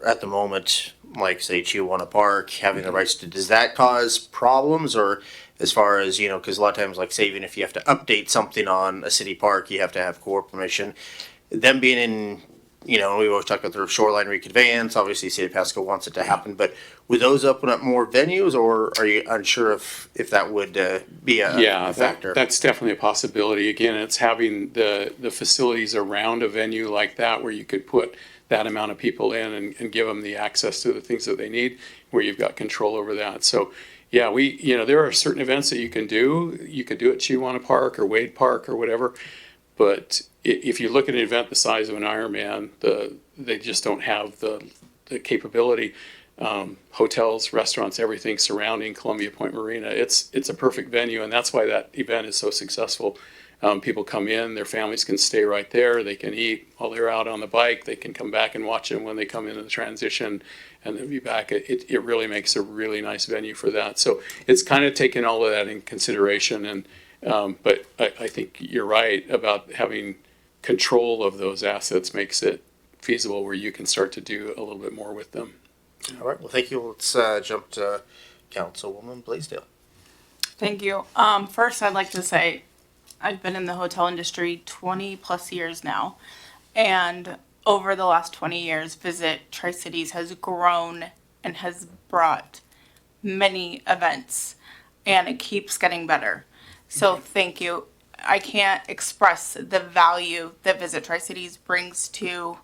at the moment, say Chihuahua Park, having the rights to, does that cause problems? Or as far as, because a lot of times say even if you have to update something on a city park, you have to have core permission. Them being in, we always talk about the shoreline reconveyance. Obviously, City of Pasco wants it to happen, but would those open up more venues, or are you unsure if that would be a factor? That's definitely a possibility. Again, it's having the facilities around a venue like that where you could put that amount of people in and give them the access to the things that they need, where you've got control over that. So, yeah, there are certain events that you can do. You could do it at Chihuahua Park or Wade Park or whatever, but if you look at an event the size of an Ironman, they just don't have the capability. Hotels, restaurants, everything surrounding Columbia Point Marina. It's a perfect venue, and that's why that event is so successful. People come in, their families can stay right there. They can eat while they're out on the bike. They can come back and watch them when they come into the transition, and then be back. It really makes a really nice venue for that. So it's kind of taking all of that in consideration. And but I think you're right about having control of those assets makes it feasible where you can start to do a little bit more with them. All right. Well, thank you. Let's jump to Councilwoman Blaisdell. Thank you. First, I'd like to say I've been in the hotel industry 20 plus years now. And over the last 20 years, Visit Tri-Cities has grown and has brought many events, and it keeps getting better. So thank you. I can't express the value that Visit Tri-Cities brings to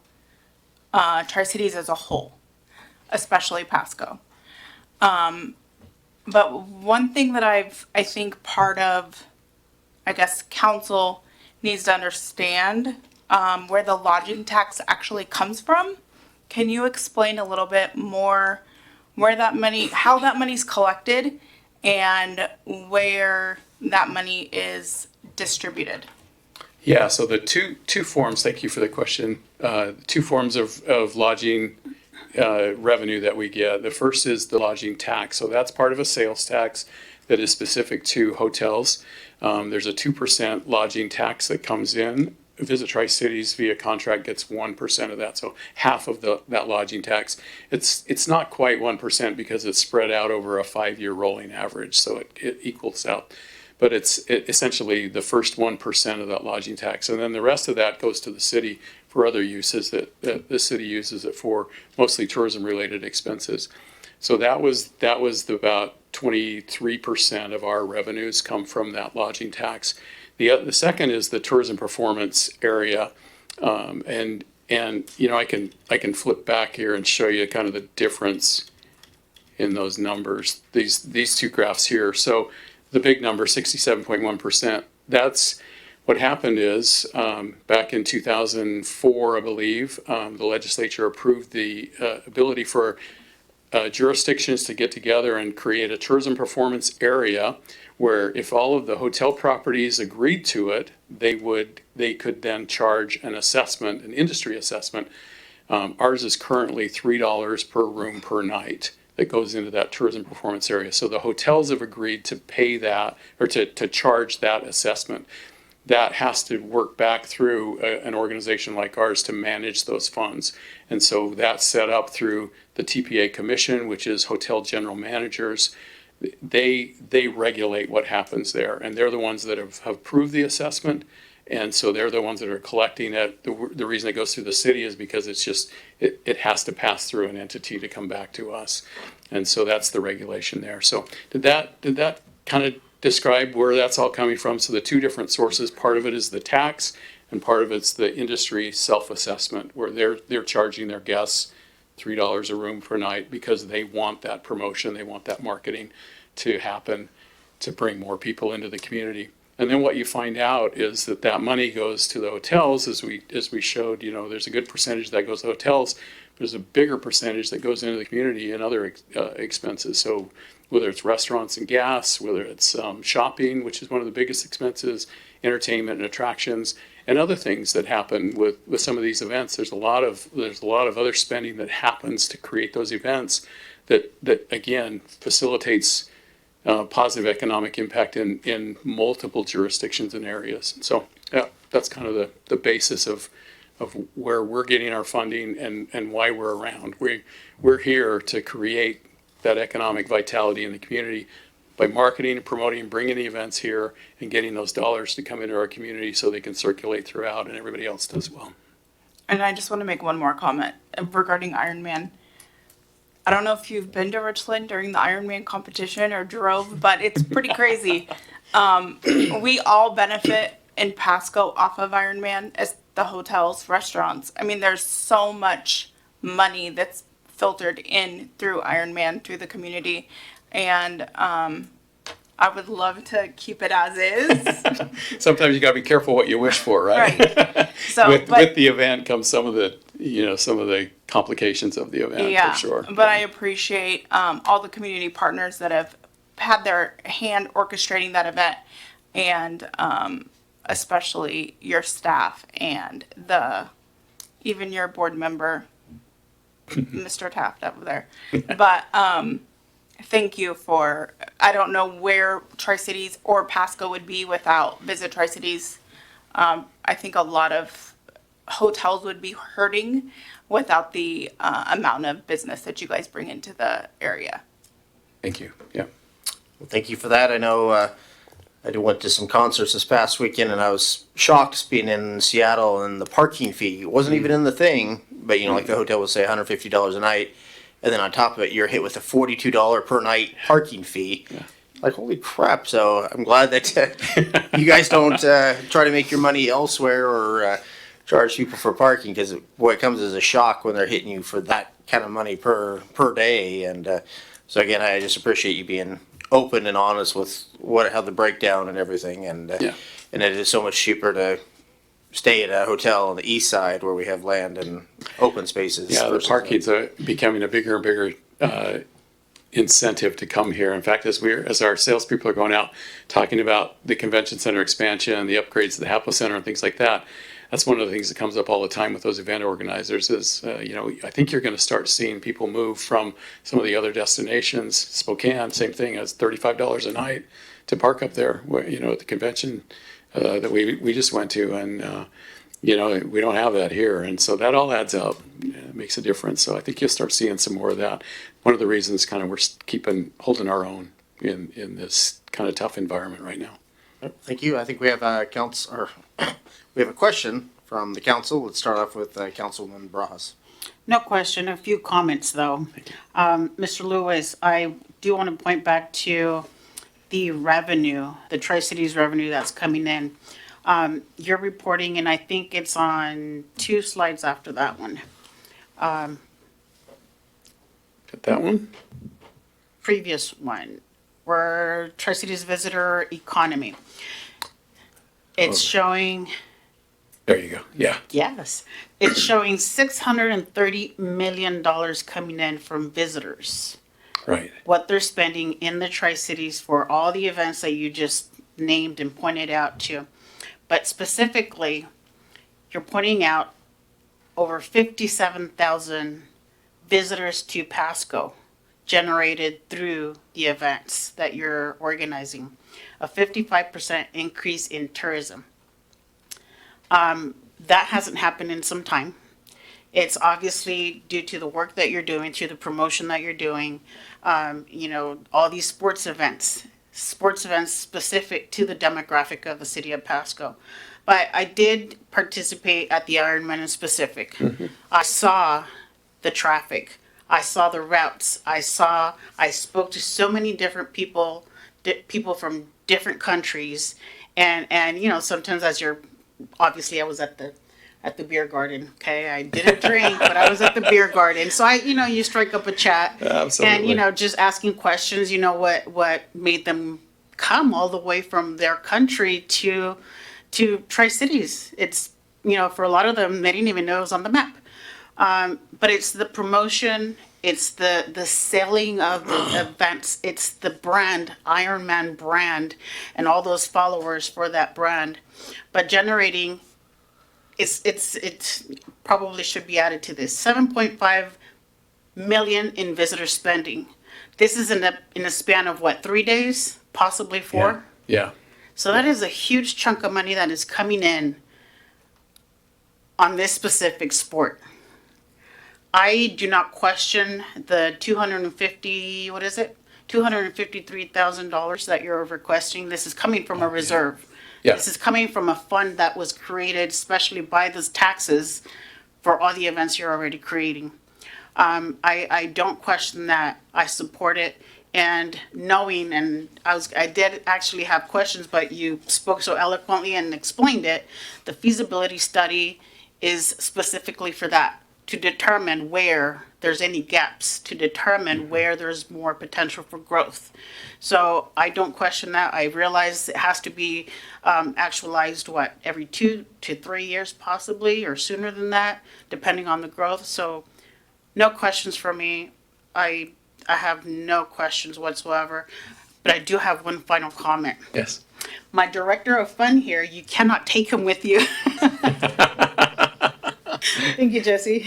Tri-Cities as a whole, especially Pasco. But one thing that I think part of, council needs to understand where the lodging tax actually comes from. Can you explain a little bit more how that money's collected and where that money is distributed? Yeah, so the two forms, thank you for the question, two forms of lodging revenue that we get. The first is the lodging tax. So that's part of a sales tax that is specific to hotels. There's a 2% lodging tax that comes in. Visit Tri-Cities via contract gets 1% of that, so half of that lodging tax. It's not quite 1% because it's spread out over a 5-year rolling average, so it equals out. But it's essentially the first 1% of that lodging tax, and then the rest of that goes to the city for other uses that the city uses it for, mostly tourism-related expenses. So that was about 23% of our revenues come from that lodging tax. The second is the tourism performance area. And you know, I can flip back here and show you kind of the difference in those numbers, these two graphs here. So the big number, 67.1%, that's what happened is back in 2004, I believe, the legislature approved the ability for jurisdictions to get together and create a tourism performance area where if all of the hotel properties agreed to it, they could then charge an assessment, an industry assessment. Ours is currently $3 per room per night that goes into that tourism performance area. So the hotels have agreed to pay that or to charge that assessment. That has to work back through an organization like ours to manage those funds. And so that's set up through the TPA Commission, which is hotel general managers. They regulate what happens there, and they're the ones that have approved the assessment. And so they're the ones that are collecting it. The reason it goes through the city is because it's just, it has to pass through an entity to come back to us. And so that's the regulation there. So did that kind of describe where that's all coming from? So the two different sources, part of it is the tax and part of it's the industry self-assessment where they're charging their guests $3 a room per night because they want that promotion, they want that marketing to happen to bring more people into the community. And then what you find out is that money goes to the hotels, as we showed. You know, there's a good percentage that goes to hotels. There's a bigger percentage that goes into the community and other expenses. So whether it's restaurants and gas, whether it's shopping, which is one of the biggest expenses, entertainment and attractions, and other things that happen with some of these events. There's a lot of other spending that happens to create those events that again facilitates positive economic impact in multiple jurisdictions and areas. And so yeah, that's kind of the basis of where we're getting our funding and why we're around. We're here to create that economic vitality in the community by marketing and promoting, bringing the events here and getting those dollars to come into our community so they can circulate throughout and everybody else does well. And I just want to make one more comment regarding Ironman. I don't know if you've been to Richland during the Ironman competition or drove, but it's pretty crazy. We all benefit in Pasco off of Ironman as the hotels, restaurants. I mean, there's so much money that's filtered in through Ironman, through the community. And I would love to keep it as is. Sometimes you gotta be careful what you wish for, right? Right. So, with the event comes some of the complications of the event, yeah, for sure. But I appreciate all the community partners that have had their hand orchestrating that event, and especially your staff and even your board member, Mr. Taft over there. But thank you for, I don't know where Tri-Cities or Pasco would be without Visit Tri-Cities. I think a lot of hotels would be hurting without the amount of business that you guys bring into the area. Thank you, yeah. Well, thank you for that. I know I went to some concerts this past weekend, and I was shocked being in Seattle, and the parking fee wasn't even in the thing, but you know, like the hotel would say $150 a night, and then on top of it, you're hit with a $42 per night parking fee. Yeah. Like, holy crap. So I'm glad that you guys don't try to make your money elsewhere or charge people for parking, because boy, it comes as a shock when they're hitting you for that kind of money per day. And so again, I just appreciate you being open and honest with how the breakdown and everything. And Yeah. and it is so much cheaper to stay at a hotel on the east side where we have land and open spaces. Yeah, the versus- parking's becoming a bigger and bigger incentive to come here. In fact, as our salespeople are going out talking about the convention center expansion, the upgrades to the Hapo Center and things like that, that's one of the things that comes up all the time with those event organizers is, I think you're going to start seeing people move from some of the other destinations. Spokane, same thing, as $35 a night to park up there, at the convention that we just went to. And, we don't have that here. And so that all adds up. It makes a difference. So I think you'll start seeing some more of that. One of the reasons kind of we're holding our own in this kind of tough environment right now. Thank you. I think we have we have a question from the council. Let's start off with Councilwoman Barajas. No question, a few comments though. Mr. Lewis, I do want to point back to the revenue, the Tri-Cities revenue that's coming in. You're reporting, and I think it's on 2 slides after that one. Got that one? Previous one, where Tri-Cities visitor economy. It's showing, There you go. Yeah. yes, it's showing $630 million coming in from visitors. Right. What they're spending in the Tri-Cities for all the events that you just named and pointed out to. But specifically, you're pointing out over 57,000 visitors to Pasco generated through the events that you're organizing. A 55% increase in tourism. That hasn't happened in some time. It's obviously due to the work that you're doing, to the promotion that you're doing, all these sports events specific to the demographic of the city of Pasco. But I did participate at the Ironman in specific. I saw the traffic. I saw the routes. I spoke to so many different people from different countries. And sometimes as you're, obviously I was at the beer garden, okay? I didn't drink, but I was at the beer garden. So you strike up a chat. Absolutely. And, just asking questions, what made them come all the way from their country to Tri-Cities. It's, for a lot of them, they didn't even know it was on the map. But it's the promotion, it's the selling of the events, it's the brand, Ironman brand, and all those followers for that brand. But generating, it's probably should be added to this, 7.5 million in visitor spending. This is in a span of what, 3 days, possibly 4? Yeah. So that is a huge chunk of money that is coming in on this specific sport. I do not question the $253,000 that you're requesting. This is coming from a reserve. Yeah. This is coming from a fund that was created especially by those taxes for all the events you're already creating. I don't question that. I support it. And knowing, and I did actually have questions, but you spoke so eloquently and explained it. The feasibility study is specifically for that, to determine where there's any gaps, to determine where there's more potential for growth. So I don't question that. I realize it has to be actualized, every 2 to 3 years possibly, or sooner than that, depending on the growth. So no questions for me. I have no questions whatsoever, but I do have one final comment. Yes. My director of fun here, you cannot take him with you. Thank you, Jesse.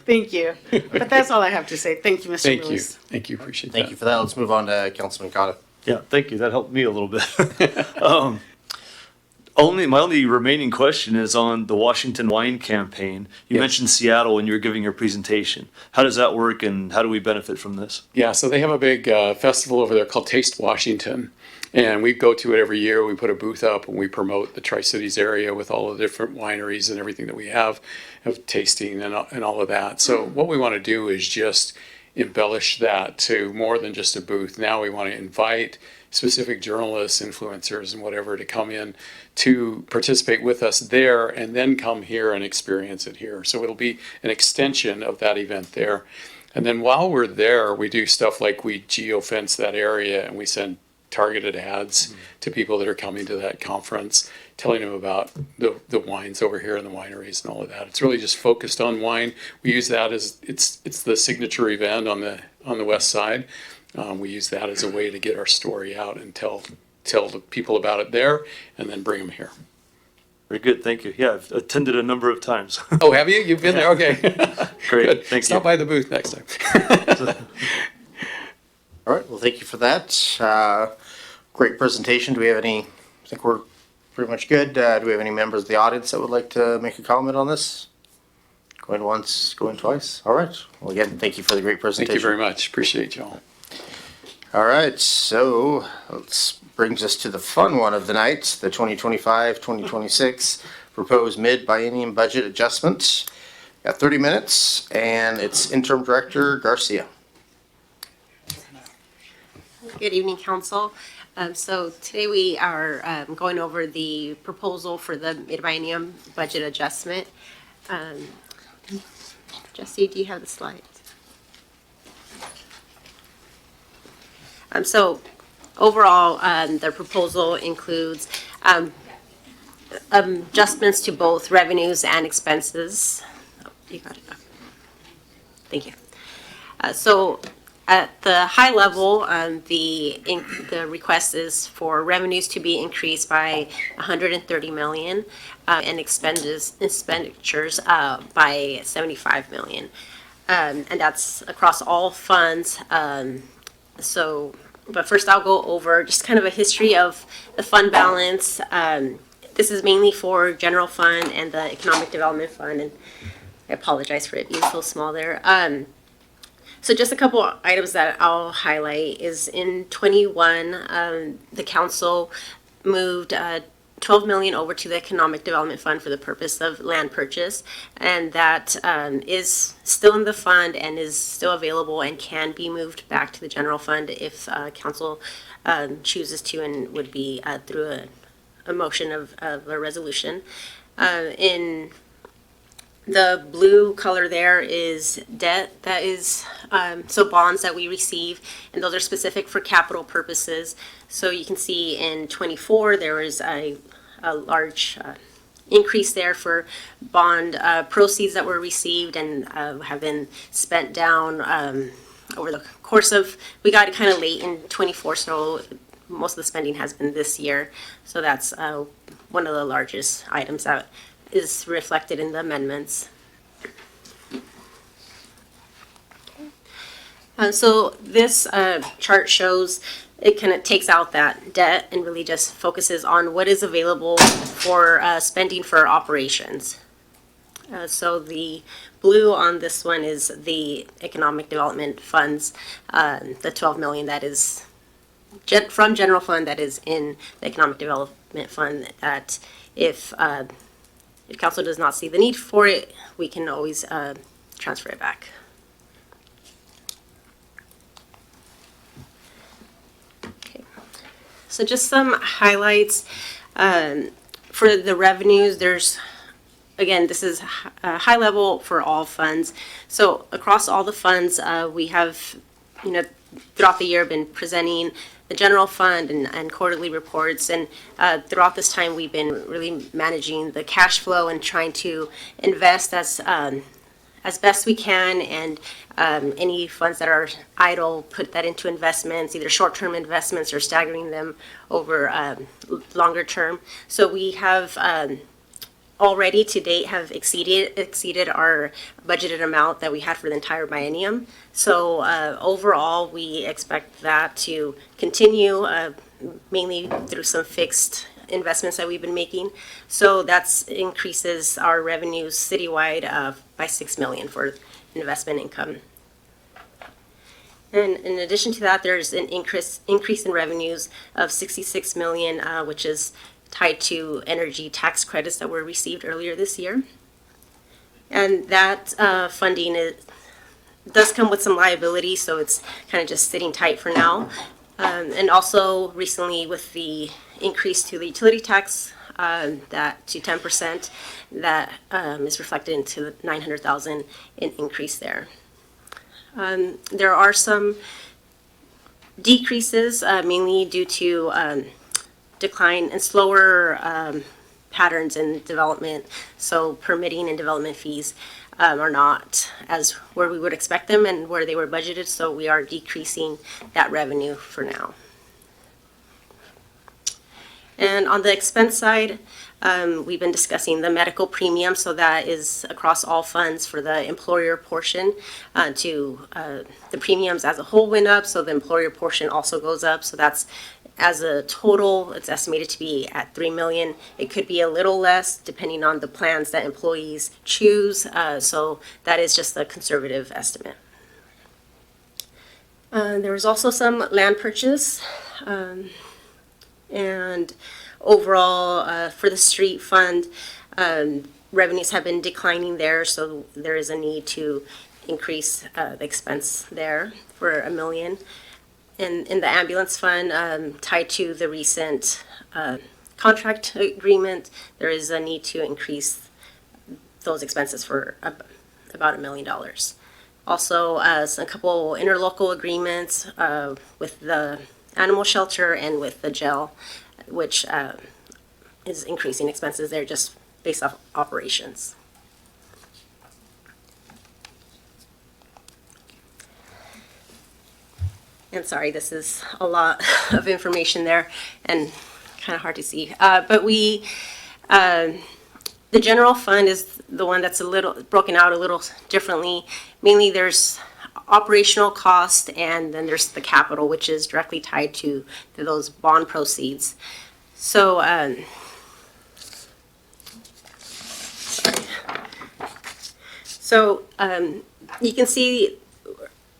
Thank you. But that's all I have to say. Thank you, Mr. Thank you. Lewis. Thank you. Appreciate Thank that. you for that. Let's move on to Councilman Cotta. Yeah, thank you. That helped me a little bit. My only remaining question is on the Washington wine campaign. You mentioned Seattle when you were giving your presentation. How does that work and how do we benefit from this? Yeah, so they have a big festival over there called Taste Washington. And we go to it every year. We put a booth up and we promote the Tri-Cities area with all the different wineries and everything that we have of tasting and all of that. So what we want to do is just embellish that to more than just a booth. Now we want to invite specific journalists, influencers, and whatever to come in to participate with us there and then come here and experience it here. So it'll be an extension of that event there. And then while we're there, we do stuff like we geofence that area and we send targeted ads to people that are coming to that conference, telling them about the wines over here and the wineries and all of that. It's really just focused on wine. We use that as it's the signature event on the west side. We use that as a way to get our story out and tell the people about it there and then bring them here. Very good, thank you. Yeah, I've attended a number of times. Oh, have you? You've been there? Okay. Great, Good. thank Stop you. by the booth next time. All right, well, thank you for that. Great presentation. Do we have I think we're pretty much good. Do we have any members of the audience that would like to make a comment on this? Going once, going twice? All right. Well, again, thank you for the great presentation. Thank you very much. Appreciate y'all. All right, so brings us to the fun one of the night, the 2025-2026 proposed mid-biennium budget adjustment. Got 30 minutes, and it's interim director Garcia. Good evening, council. So today we are going over the proposal for the mid-biennium budget adjustment. Jesse, do you have the slides? So overall, the proposal includes adjustments to both revenues and expenses. Oh, you got it. Thank you. So at the high level, the request is for revenues to be increased by 130 million and expenditures by 75 million. And that's across all funds. But first I'll go over just kind of a history of the fund balance. This is mainly for general fund and the economic development fund, and I apologize for it being so small there. So just a couple of items that I'll highlight is in 21, the council moved 12 million over to the economic development fund for the purpose of land purchase, and that is still in the fund and is still available and can be moved back to the general fund if council chooses to, and would be through a motion of a resolution. In the blue color there is debt that is, so bonds that we receive, and those are specific for capital purposes. So you can see in 24, there was a large increase there for bond proceeds that were received and have been spent down over the course of, we got it kind of late in 24, so most of the spending has been this year. So that's one of the largest items that is reflected in the amendments. So this chart shows, it kind of takes out that debt and really just focuses on what is available for spending for operations. So the blue on this one is the economic development funds, the 12 million that is from general fund that is in the economic development fund, that if council does not see the need for it, we can always transfer it back. Okay. So just some highlights for the revenues. There's, again, this is high level for all funds. So across all the funds, we have, throughout the year been presenting the general fund and quarterly reports, and throughout this time we've been really managing the cash flow and trying to invest as best we can, and any funds that are idle, put that into investments, either short-term investments or staggering them over longer term. So we have already to date have exceeded our budgeted amount that we had for the entire biennium. So overall, we expect that to continue, mainly through some fixed investments that we've been making. So that's increases our revenues citywide by 6 million for investment income. And in addition to that, there's an increase in revenues of 66 million, which is tied to energy tax credits that were received earlier this year. And that funding does come with some liability, so it's kind of just sitting tight for now. And also recently with the increase to the utility tax, that to 10%, that is reflected into the 900,000 in increase there. There are some decreases, mainly due to decline and slower patterns in development. So permitting and development fees are not as where we would expect them and where they were budgeted. So we are decreasing that revenue for now. And on the expense side, we've been discussing the medical premium. So that is across all funds for the employer portion. The premiums as a whole went up, so the employer portion also goes up. So that's, as a total, it's estimated to be at 3 million. It could be a little less depending on the plans that employees choose. So that is just a conservative estimate. There was also some land purchase. And overall, for the street fund, Revenues have been declining there, so there is a need to increase the expense there for $1 million. In the ambulance fund, tied to the recent contract agreement, there is a need to increase those expenses for about $1 million. Also, a couple interlocal agreements with the animal shelter and with the jail, which is increasing expenses there just based off operations. And sorry, this is a lot of information there and kind of hard to see. But the general fund is the one that's a little broken out a little differently. Mainly there's operational cost and then there's the capital, which is directly tied to those bond proceeds. So, you can see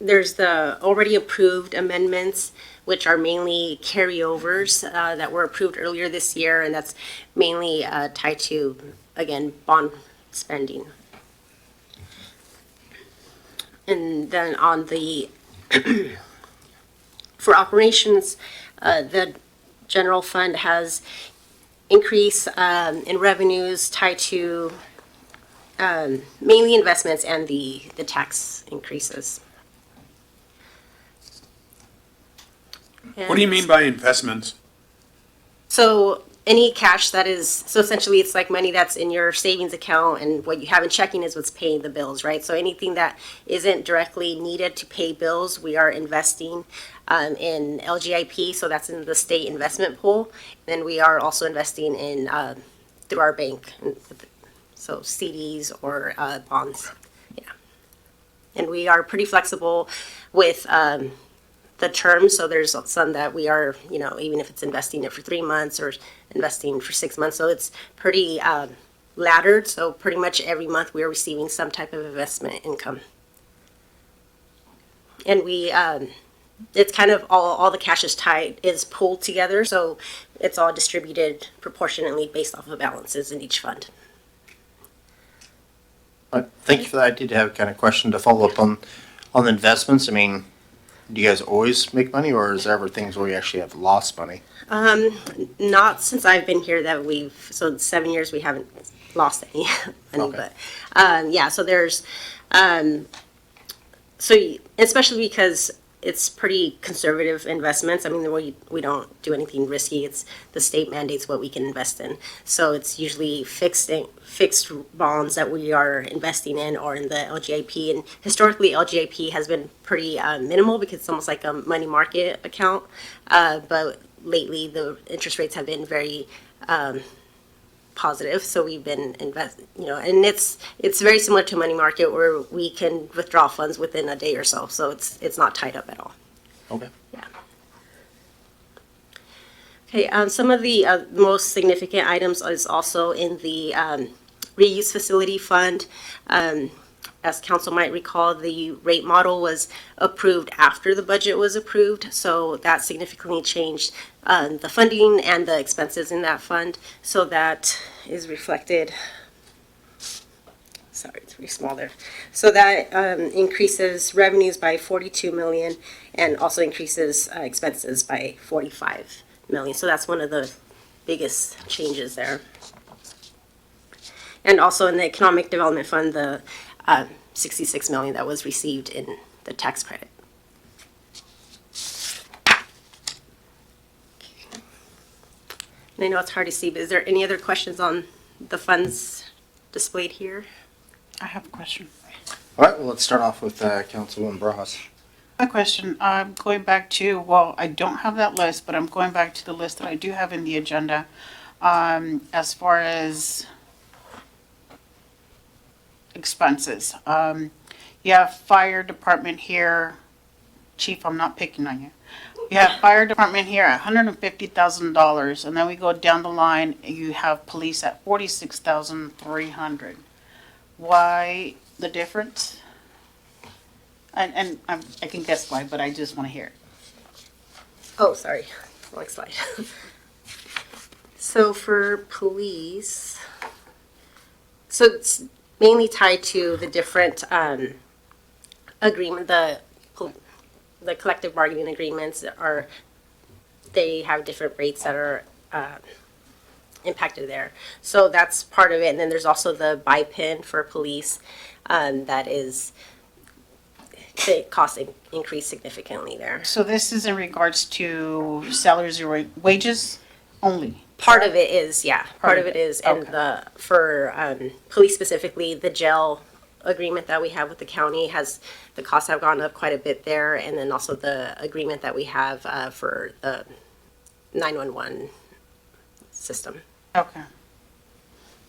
there's the already approved amendments, which are mainly carryovers that were approved earlier this year, and that's mainly tied to, again, bond spending. And then on the, for operations, the general fund has increase in revenues tied to mainly investments and the tax increases. What do you mean by investments? So any cash that is, so essentially it's like money that's in your savings account, and what you have in checking is what's paying the bills, right? So anything that isn't directly needed to pay bills, we are investing in LGIP, so that's in the state investment pool. Then we are also investing in through our bank, so CDs or bonds, yeah. And we are pretty flexible with the terms, so there's some that we are, even if it's investing it for 3 months or investing for 6 months, so it's pretty laddered, so pretty much every month we are receiving some type of investment income. And we, it's kind of all the cash is pooled together, so it's all distributed proportionately based off of balances in each fund. Thank you for that. I did have a kind of question to follow up on the investments. I mean, do you guys always make money, or is there ever things where you actually have lost money? Not since I've been here that so in 7 years we haven't lost any money, Okay. but yeah, so there's, so especially because it's pretty conservative investments. I mean, we don't do anything risky. It's the state mandates what we can invest in. So it's usually fixed bonds that we are investing in, or in the LGIP. And historically, LGIP has been pretty minimal because it's almost like a money market account. But lately, the interest rates have been very positive. So we've been and it's very similar to money market where we can withdraw funds within a day or so. So it's not tied up at all. Okay. Yeah. Okay. Some of the most significant items is also in the reuse facility fund. As council might recall, the rate model was approved after the budget was approved, so that significantly changed the funding and the expenses in that fund. So that is reflected. Sorry, it's pretty small there. So that increases revenues by 42 million and also increases expenses by 45 million. So that's one of the biggest changes there. And also in the Economic Development Fund, the 66 million that was received in the tax credit. And I know it's hard to see, but is there any other questions on the funds displayed here? I have a question. All right, well, let's start off with Councilwoman Barajas. A question, I'm going back to, well, I don't have that list, but I'm going back to the list that I do have in the agenda. As far as expenses, you have fire department here. Chief, I'm not picking on you. You have fire department here at $150,000, and then we go down the line, you have police at $46,300. Why the difference? And I can guess why, but I just want to hear it. Oh, sorry, wrong slide. So for police, So it's mainly tied to the different agreement, the collective bargaining agreements are, they have different rates that are impacted there. So that's part of it. And then there's also the buy pin for police that is, the cost increased significantly there. So this is in regards to salaries or wages only? Part of it is, yeah, part of it is, and Okay. for police specifically, the jail agreement that we have with the county has, the costs have gone up quite a bit there, and then also the agreement that we have for the 911 system. Okay.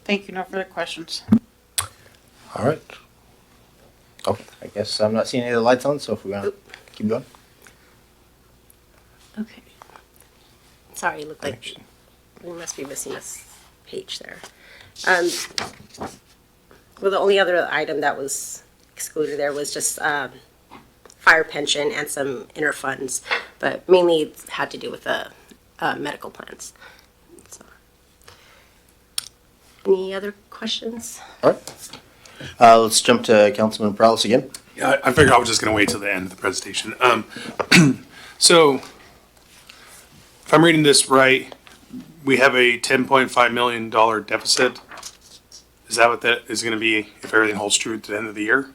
Thank you. No further questions. All right. Oh, I guess I'm not seeing any of the lights on, so if we want to keep going. Okay. Sorry, it looked like we must be missing this page there. Well, the only other item that was excluded there was just fire pension and some interfunds, but mainly it had to do with the medical plans. So. Any other questions? All right. Let's jump to Councilman Morales again. Yeah, I figured I was just gonna wait till the end of the presentation. So, if I'm reading this right, we have a $10.5 million deficit. Is that what that is gonna be if everything holds true at the end of the year?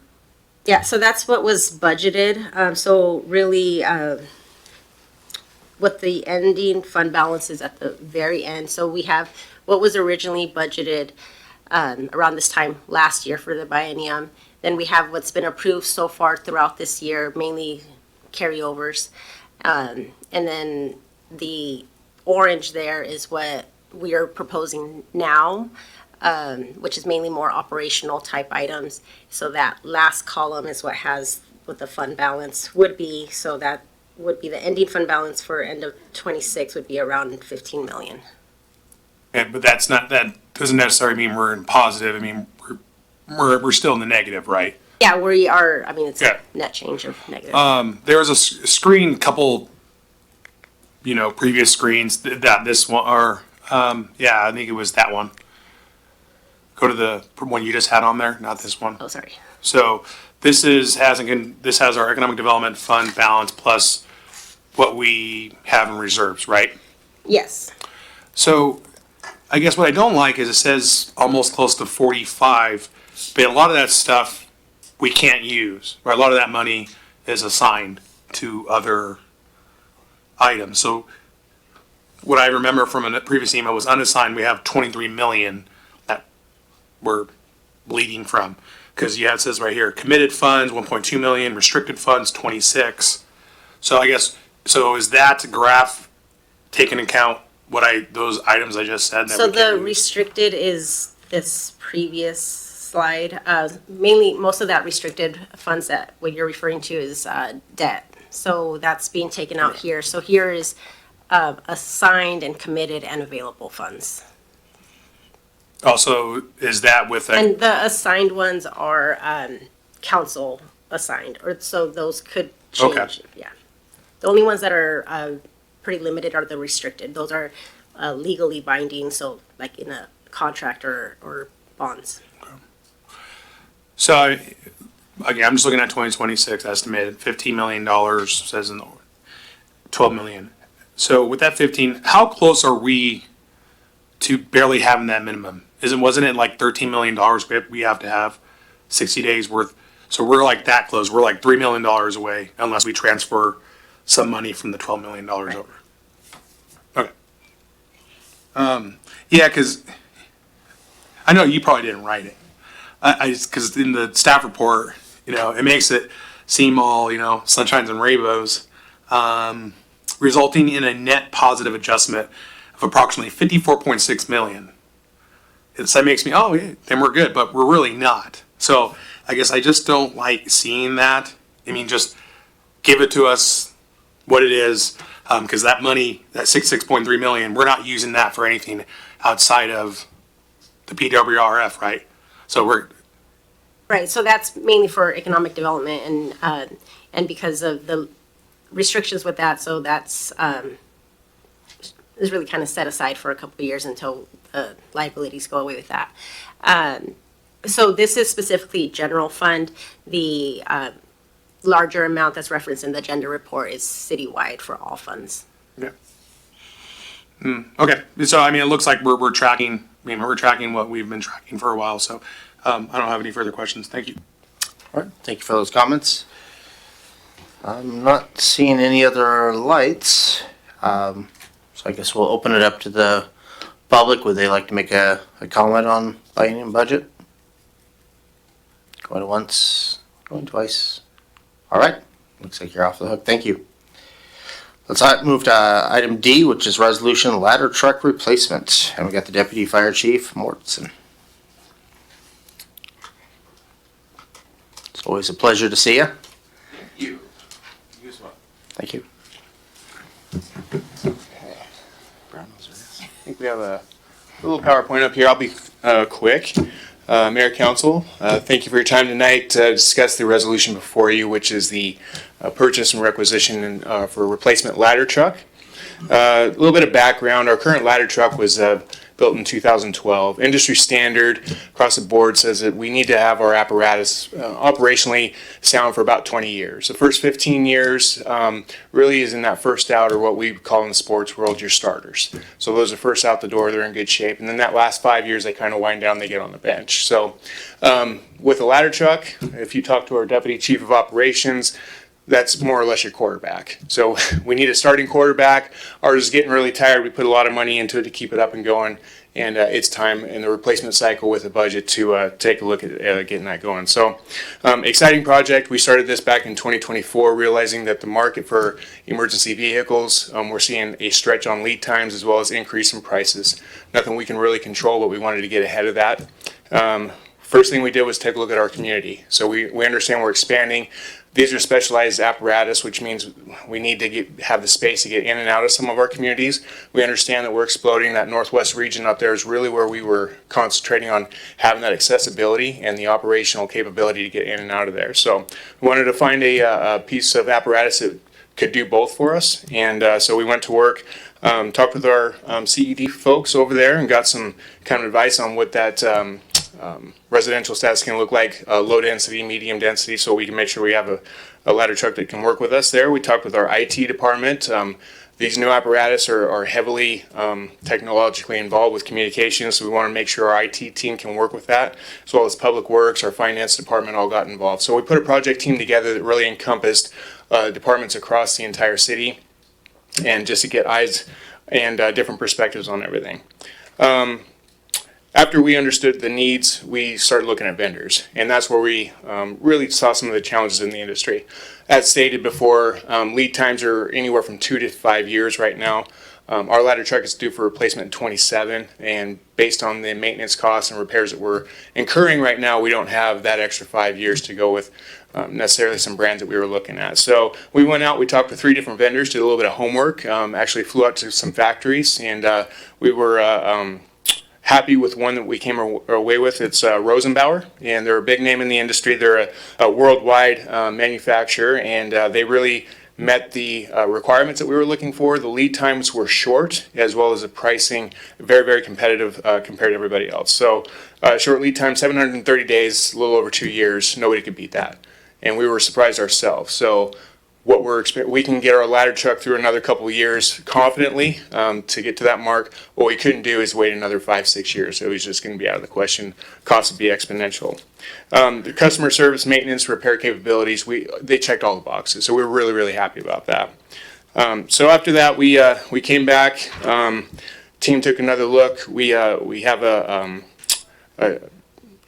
Yeah, so that's what was budgeted. So really, what the ending fund balance is at the very end. So we have what was originally budgeted around this time last year for the biennium. Then we have what's been approved so far throughout this year, mainly carryovers. And then the orange there is what we are proposing now, which is mainly more operational type items. So that last column is what has what the fund balance would be. So that would be the ending fund balance for end of 26 would be around 15 million. And, but that's not, that doesn't necessarily mean we're in positive. I mean, we're still in the negative, right? Yeah, we are, I mean, it's Yeah. a net change of negative. There was a screen, couple, previous screens that this one, or, yeah, I think it was that one. Go to the one you just had on there, not this one. Oh, sorry. So this has our economic development fund balance plus what we have in reserves, right? Yes. So I guess what I don't like is it says almost close to 45, but a lot of that stuff we can't use, right? A lot of that money is assigned to other items. So what I remember from a previous email was unassigned, we have 23 million that we're bleeding from. Because it says right here, committed funds, 1.2 million, restricted funds, 26. So I guess, so is that graph taking into account those items I just said? That So we can't the use? restricted is this previous slide. Mainly, most of that restricted funds that what you're referring to is debt. So that's being taken out here. So here is assigned and committed and available funds. Also, is that with And the assigned ones are council assigned, or so those could change. Okay. Yeah. The only ones that are pretty limited are the restricted. Those are legally binding, so like in a contract or bonds. So, again, I'm just looking at 2026 estimated, $15 million, says in the 12 million. So with that 15, how close are we to barely having that minimum? Wasn't it like $13 million we have to have 60 days worth? So we're like that close. We're like $3 million away unless we transfer some money from the $12 million over. Okay. Yeah, because I know you probably didn't write it. Because in the staff report, it makes it seem all, sunshines and rainbows, resulting in a net positive adjustment of approximately 54.6 million. That makes me, oh, yeah, then we're good, but we're really not. So I guess I just don't like seeing that. I mean, just give it to us what it is, because that money, that 66.3 million, we're not using that for anything outside of the PWRF, right? So we're Right, so that's mainly for economic development and because of the restrictions with that, so that's is really kind of set aside for a couple of years until the liabilities go away with that. So this is specifically general fund. The larger amount that's referenced in the agenda report is citywide for all funds. Okay, so I mean, it looks like we're tracking, I mean, we're tracking what we've been tracking for a while, so I don't have any further questions. Thank you. All right, thank you for those comments. I'm not seeing any other lights. So I guess we'll open it up to the public. Would they like to make a comment on biennium budget? Going once, going twice. All right, looks like you're off the hook. Thank you. Let's move to item D, which is resolution ladder truck replacement. And we got the Deputy Fire Chief, Mortensen. It's always a pleasure to see you. You as well. Thank you. I think we have a little PowerPoint up here. I'll be quick. Mayor, Council, thank you for your time tonight to discuss the resolution before you, which is the purchase and requisition for a replacement ladder truck. A little bit of background. Our current ladder truck was built in 2012. Industry standard across the board says that we need to have our apparatus operationally sound for about 20 years. The first 15 years really is in that first out, or what we call in the sports world your starters. So those are first out the door, they're in good shape. And then that last 5 years, they kind of wind down, they get on the bench. So with a ladder truck, if you talk to our Deputy Chief of Operations, that's more or less your quarterback. So we need a starting quarterback. Ours is getting really tired. We put a lot of money into it to keep it up and going. And it's time in the replacement cycle with a budget to take a look at getting that going. So exciting project. We started this back in 2024, realizing that the market for emergency vehicles, we're seeing a stretch on lead times as well as increase in prices. Nothing we can really control, but we wanted to get ahead of that. First thing we did was take a look at our community. So we understand we're expanding. These are specialized apparatus, which means we need to have the space to get in and out of some of our communities. We understand that we're exploding. That northwest region up there is really where we were concentrating on having that accessibility and the operational capability to get in and out of there. So we wanted to find a piece of apparatus that could do both for us. And so we went to work, talked with our CED folks over there and got some kind of advice on what that residential status can look like, low density, medium density, so we can make sure we have a ladder truck that can work with us there. We talked with our IT department. These new apparatus are heavily technologically involved with communications, so we want to make sure our IT team can work with that, as well as Public Works, our finance department all got involved. So we put a project team together that really encompassed departments across the entire city, and just to get eyes and different perspectives on everything. After we understood the needs, we started looking at vendors, and that's where we really saw some of the challenges in the industry. As stated before, lead times are anywhere from 2 to 5 years right now. Our ladder truck is due for replacement in 27, and based on the maintenance costs and repairs that we're incurring right now, we don't have that extra 5 years to go with necessarily some brands that we were looking at. So we went out, we talked to 3 different vendors, did a little bit of homework, actually flew out to some factories, and we were happy with one that we came away with. It's Rosenbauer, and they're a big name in the industry. They're a worldwide manufacturer, and they really met the requirements that we were looking for. The lead times were short, as well as the pricing very, very competitive compared to everybody else. So short lead time, 730 days, a little over 2 years. Nobody could beat that, and we were surprised ourselves. So what we can get our ladder truck through another couple of years confidently to get to that mark. What we couldn't do is wait another 5-6 years. It was just going to be out of the question. Cost would be exponential. The customer service, maintenance, repair capabilities, they checked all the boxes. So we were really, really happy about that. So after that, we came back. Team took another look. We have a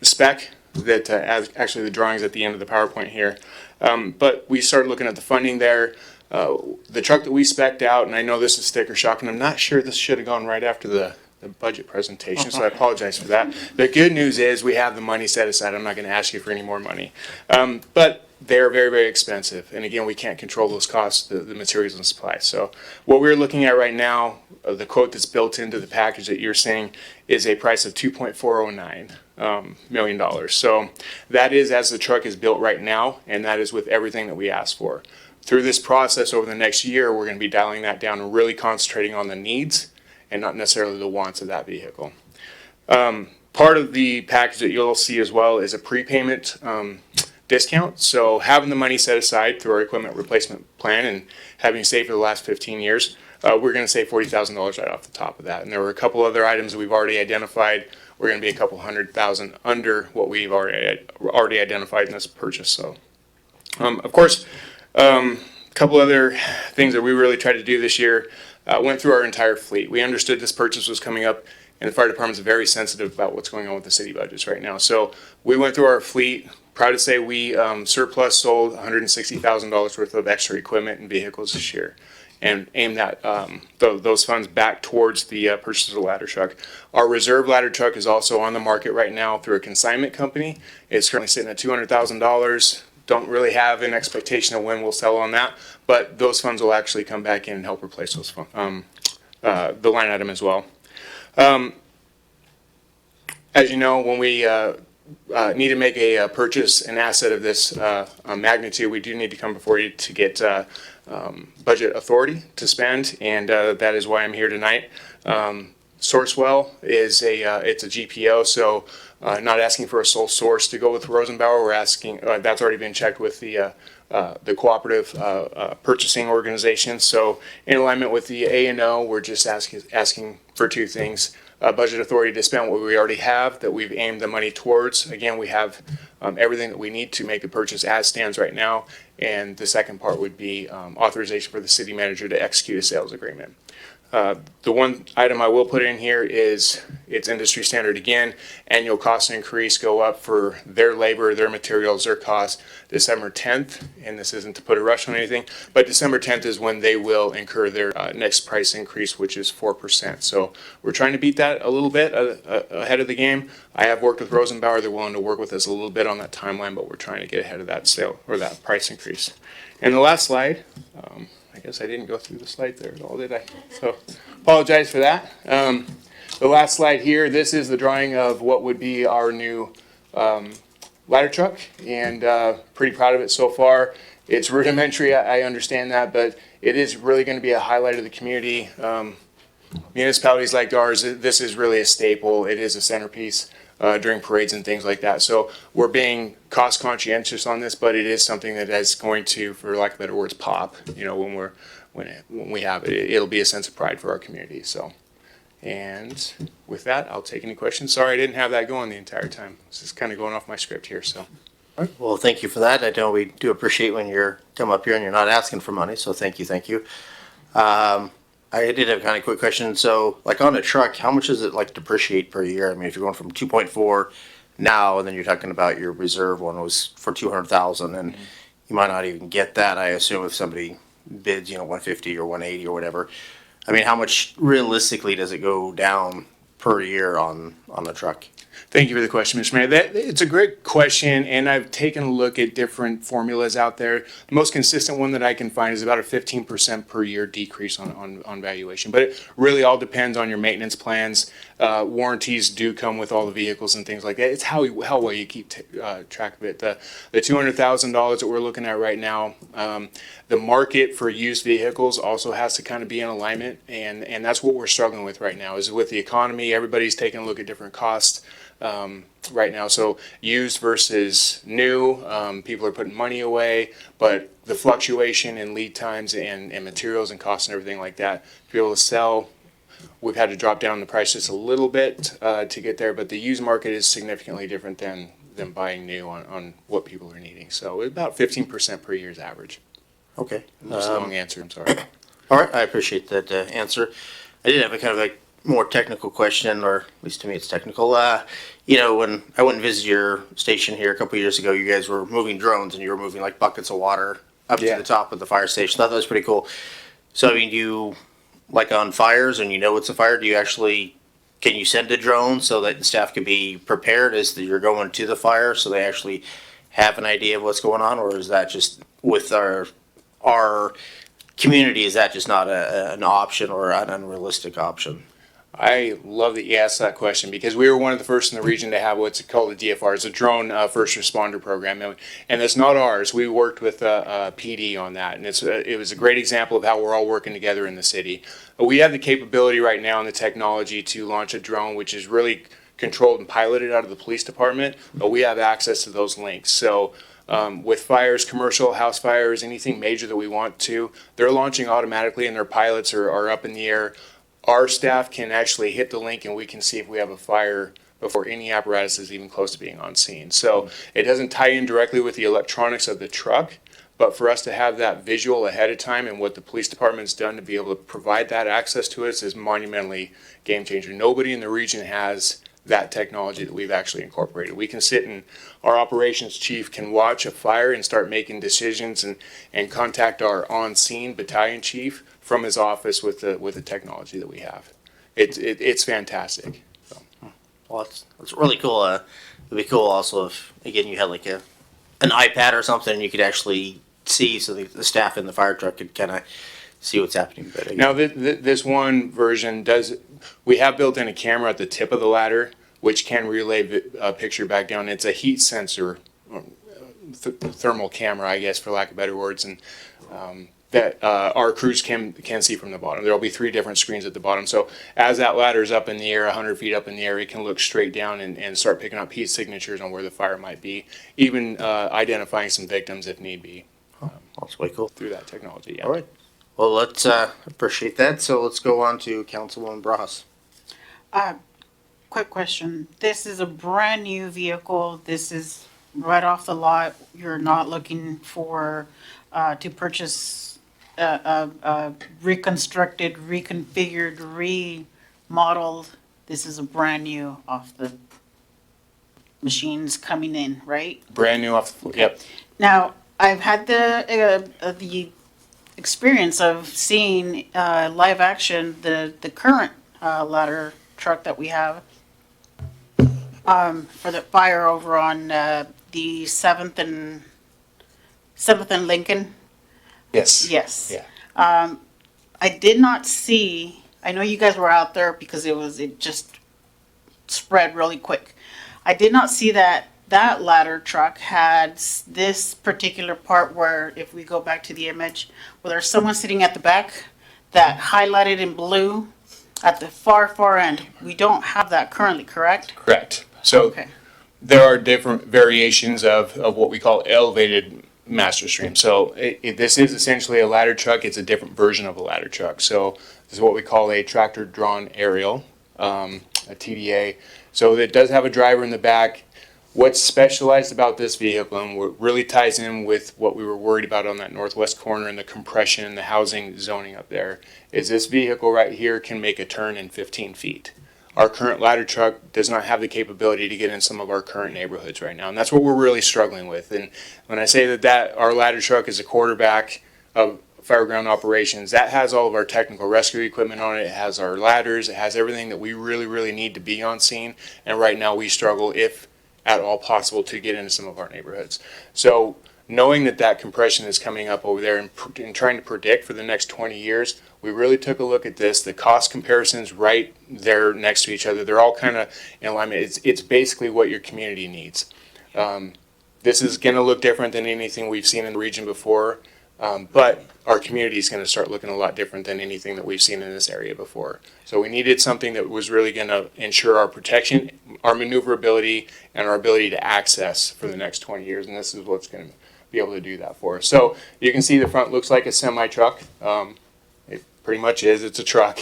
spec that actually the drawings at the end of the PowerPoint here. But we started looking at the funding there. The truck that we spec'd out, and I know this is sticker shock, and I'm not sure this should have gone right after the budget presentation, so I apologize for that. The good news is we have the money set aside. I'm not going to ask you for any more money. But they're very, very expensive. And again, we can't control those costs, the materials and supplies. So what we're looking at right now, the quote that's built into the package that you're seeing is a price of $2.409 million. So that is as the truck is built right now, and that is with everything that we asked for. Through this process over the next year, we're going to be dialing that down and really concentrating on the needs and not necessarily the wants of that vehicle. part of the package that you'll see as well is a prepayment discount. So having the money set aside through our equipment replacement plan and having saved for the last 15 years, we're going to save $40,000 right off the top of that. And there were a couple other items that we've already identified. We're going to be a couple $100,000 under what we've already identified in this purchase. So, of course, a couple other things that we really tried to do this year, went through our entire fleet. We understood this purchase was coming up, and the fire department is very sensitive about what's going on with the city budgets right now. So we went through our fleet. Proud to say we surplus sold $160,000 worth of extra equipment and vehicles this year, and aimed that those funds back towards the purchase of the ladder truck. Our reserve ladder truck is also on the market right now through a consignment company. It's currently sitting at $200,000. Don't really have an expectation of when we'll sell on that, but those funds will actually come back in and help replace those funds, the line item as well. As you know, when we need to make a purchase, an asset of this magnitude, we do need to come before you to get budget authority to spend, and that is why I'm here tonight. Sourcewell is it's a GPO, so not asking for a sole source to go with Rosenbauer. We're asking that's already been checked with the cooperative purchasing organization. So in alignment with the A&O, we're just asking for two things. Budget authority to spend what we already have that we've aimed the money towards. Again, we have everything that we need to make the purchase as stands right now. And the second part would be authorization for the city manager to execute a sales agreement. The one item I will put in here is it's industry standard again. Annual cost increase go up for their labor, their materials, their costs December 10th. And this isn't to put a rush on anything, but December 10th is when they will incur their next price increase, which is 4%. So we're trying to beat that a little bit ahead of the game. I have worked with Rosenbauer. They're willing to work with us a little bit on that timeline, but we're trying to get ahead of that sale or that price increase. And the last slide, I guess I didn't go through the slide there at all, did I? So apologize for that. The last slide here, this is the drawing of what would be our new ladder truck, and pretty proud of it so far. It's rudimentary, I understand that, but it is really going to be a highlight of the community. Municipalities like ours, this is really a staple. It is a centerpiece during parades and things like that. So we're being cost conscientious on this, but it is something that is going to, for lack of better words, pop. You know, when we have it, it'll be a sense of pride for our community. So, and with that, I'll take any questions. Sorry, I didn't have that going the entire time. This is kind of going off my script here. So, Well, thank you for that. I know we do appreciate when you're come up here and you're not asking for money. So thank you. I did have a kind of quick question. So, like on a truck, how much does it like depreciate per year? I mean, if you're going from 2.4 now, and then you're talking about your reserve one was for 200,000, and you might not even get that. I assume if somebody bids, 150 or 180 or whatever. I mean, how much realistically does it go down per year on the truck? thank you for the question, Mr. Mayor. It's a great question, and I've taken a look at different formulas out there. The most consistent one that I can find is about a 15% per year decrease on valuation. But it really all depends on your maintenance plans. Warranties do come with all the vehicles and things like that. It's how well you keep track of it. The $200,000 that we're looking at right now, the market for used vehicles also has to kind of be in alignment, and that's what we're struggling with right now. Is with the economy, everybody's taking a look at different costs right now. So used versus new, people are putting money away, but the fluctuation in lead times and materials and costs and everything like that, to be able to sell, we've had to drop down the price just a little bit to get there, but the used market is significantly different than buying new on what people are needing. So about 15% per year's average. Okay. That's a long answer, I'm sorry. All right, I appreciate that answer. I did have a kind of like more technical question, or at least to me it's technical. When I went and visited your station here a couple of years ago, you guys were moving drones and you were moving like buckets of water up to the top of the fire station. I thought that was pretty cool. So, I mean, do you, like on fires and it's a fire, can you send a drone so that the staff can be prepared as you're going to the fire so they actually have an idea of what's going on? Or is that just with our community, is that just not an option or an unrealistic option? I love that you asked that question because we were one of the first in the region to have what's called a DFR. It's a drone first responder program, and it's not ours. We worked with PD on that, and it was a great example of how we're all working together in the city. We have the capability right now and the technology to launch a drone, which is really controlled and piloted out of the police department, but we have access to those links. So with fires, commercial, house fires, anything major that we want to, they're launching automatically and their pilots are up in the air. Our staff can actually hit the link and we can see if we have a fire before any apparatus is even close to being on scene. So it doesn't tie in directly with the electronics of the truck, but for us to have that visual ahead of time and what the police department's done to be able to provide that access to us is monumentally game changer. Nobody in the region has that technology that we've actually incorporated. We can sit and our operations chief can watch a fire and start making decisions and contact our on-scene battalion chief from his office with the technology that we have. It's fantastic. So. Well, it's really cool. It'd be cool also if, again, you had like an iPad or something and you could actually see, so the staff in the fire truck could kind of see what's happening. But now this one version we have built in a camera at the tip of the ladder, which can relay a picture back down. It's a heat sensor, thermal camera, I guess, for lack of better words, and that our crews can see from the bottom. There'll be 3 different screens at the bottom. So as that ladder's up in the air, 100 feet up in the air, it can look straight down and start picking up heat signatures on where the fire might be, even identifying some victims if need be. That's way cool. Through that technology, yeah. All right. Well, let's appreciate that. So let's go on to Councilwoman Bras. Quick question. This is a brand new vehicle. This is right off the lot. You're not looking for, to purchase a reconstructed, reconfigured, remodeled. This is a brand new off the machines coming in, right? Brand new off the floor, yep. Now, I've had the experience of seeing live action the current ladder truck that we have for the fire over on the 7th and Lincoln. Yes. Yes. Yeah. I did not see. I know you guys were out there because it just spread really quick. I did not see that ladder truck had this particular part where, if we go back to the image, where there's someone sitting at the back that highlighted in blue at the far end. We don't have that currently, correct? Correct. So Okay. there are different variations of what we call elevated master stream. So this is essentially a ladder truck. It's a different version of a ladder truck. So this is what we call a tractor drawn aerial, a TDA. So it does have a driver in the back. What's specialized about this vehicle, and what really ties in with what we were worried about on that northwest corner and the compression and the housing zoning up there, is this vehicle right here can make a turn in 15 feet. Our current ladder truck does not have the capability to get in some of our current neighborhoods right now, and that's what we're really struggling with. And when I say that our ladder truck is a quarterback of fireground operations, that has all of our technical rescue equipment on it. It has our ladders. It has everything that we really, really need to be on scene. And right now we struggle, if at all possible, to get into some of our neighborhoods. So knowing that compression is coming up over there and trying to predict for the next 20 years, we really took a look at this. The cost comparisons right there next to each other, they're all kind of in alignment. It's basically what your community needs. This is going to look different than anything we've seen in the region before, but our community is going to start looking a lot different than anything that we've seen in this area before. So we needed something that was really going to ensure our protection, our maneuverability, and our ability to access for the next 20 years, and this is what's going to be able to do that for us. So you can see the front looks like a semi-truck. It pretty much is. It's a truck.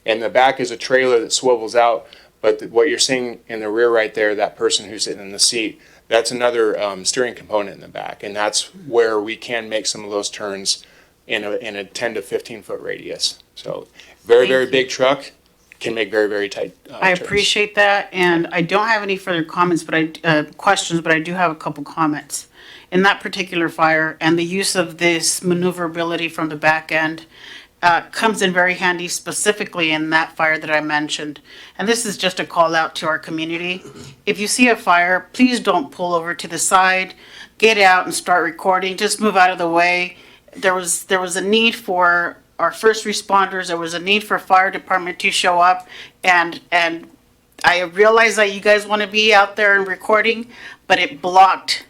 And the back is a trailer that swivels out, but what you're seeing in the rear right there, that person who's sitting in the seat, that's another steering component in the back, and that's where we can make some of those turns in a 10 to 15 foot radius. So very, very big truck can make very, very tight I turns. appreciate that, and I don't have any further comments, but questions, but I do have a couple comments. In that particular fire, and the use of this maneuverability from the back end comes in very handy, specifically in that fire that I mentioned. And this is just a call out to our community. If you see a fire, please don't pull over to the side, get out and start recording, just move out of the way. There was a need for our first responders, there was a need for fire department to show up, and I realize that you guys want to be out there and recording, but it blocked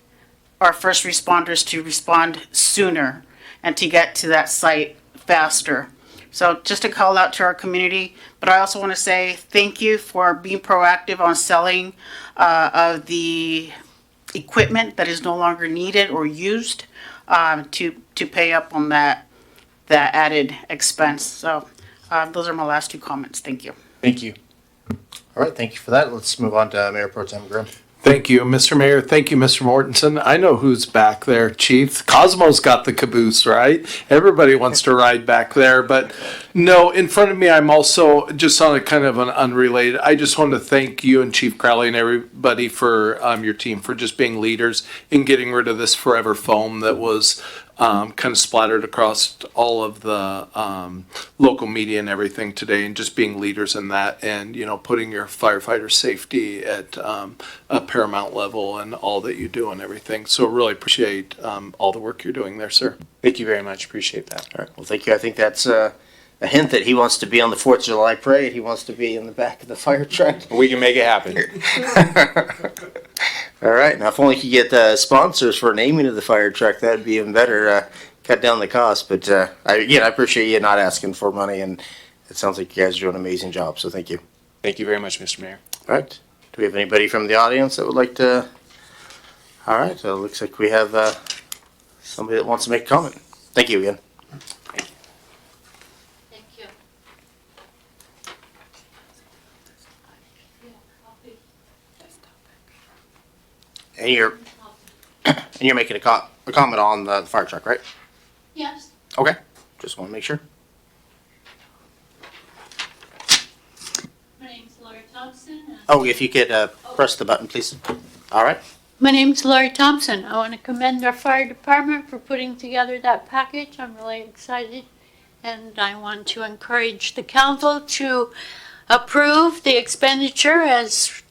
our first responders to respond sooner and to get to that site faster. So just a call out to our community, but I also want to say thank you for being proactive on selling of the equipment that is no longer needed or used to pay up on that added expense. So those are my last two comments. Thank you. Thank you. All right, thank you for that. Let's move on to Mayor Pro Tem Grimm. Thank you, Mr. Mayor. Thank you, Mr. Mortensen. I know who's back there, Chief. Cosmo's got the caboose, right? Everybody wants to ride back there, but no, in front of me, I'm also just on a kind of an unrelated. I just want to thank you and Chief Crowley and everybody for your team for just being leaders in getting rid of this forever foam that was kind of splattered across all of the local media and everything today, and just being leaders in that, and putting your firefighter safety at a paramount level and all that you do and everything. So really appreciate all the work you're doing there, sir. Thank you very much. Appreciate that. All right, well, thank you. I think that's a hint that he wants to be on the 4th of July parade. He wants to be in the back of the fire truck. We can make it happen. All right, now if only he could get sponsors for naming of the fire truck, that'd be even better. Cut down the cost. But I appreciate you not asking for money, and it sounds like you guys are doing an amazing job. So thank you. Thank you very much, Mr. Mayor. All right. Do we have anybody from the audience that would like to? All right. So it looks like we have somebody that wants to make a comment. Thank you again. Thank you. And you're making a comment on the fire truck, right? Yes. Okay. Just want to make sure. My name's Lori Thompson. Oh, if you could press the button, please. All right. My name's Lori Thompson. I want to commend our fire department for putting together that package. I'm really excited. And I want to encourage the council to approve the expenditure as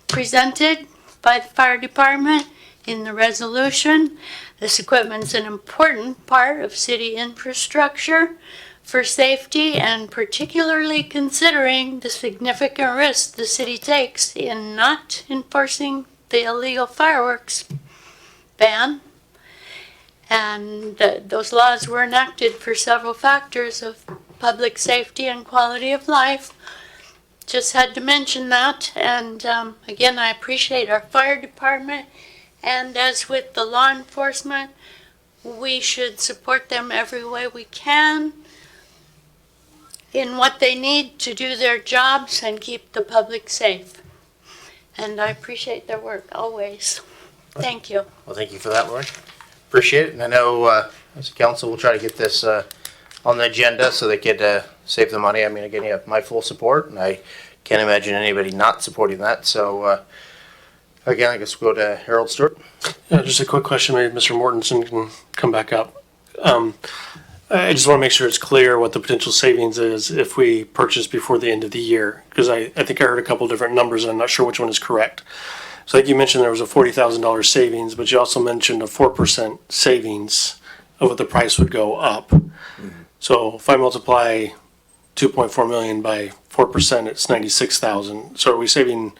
presented by the fire department in the resolution. This equipment's an important part of city infrastructure for safety, and particularly considering the significant risk the city takes in not enforcing the illegal fireworks ban. And those laws were enacted for several factors of public safety and quality of life. Just had to mention that. And again, I appreciate our fire department. And as with the law enforcement, we should support them every way we can in what they need to do their jobs and keep the public safe. And I appreciate their work always. Thank you. Well, thank you for that, Lori. Appreciate it. And I know as a council, we'll try to get this on the agenda so they could save the money. I mean, again, you have my full support, and I can't imagine anybody not supporting that. So, again, I guess we'll go to Harold Stewart. Yeah, just a quick question. Maybe Mr. Mortensen can come back up. I just want to make sure it's clear what the potential savings is if we purchase before the end of the year, because I think I heard a couple different numbers and I'm not sure which one is correct. So like you mentioned, there was a $40,000 savings, but you also mentioned a 4% savings of what the price would go up. Mm-hmm. So if I multiply 2.4 million by 4%, it's 96,000. So are we saving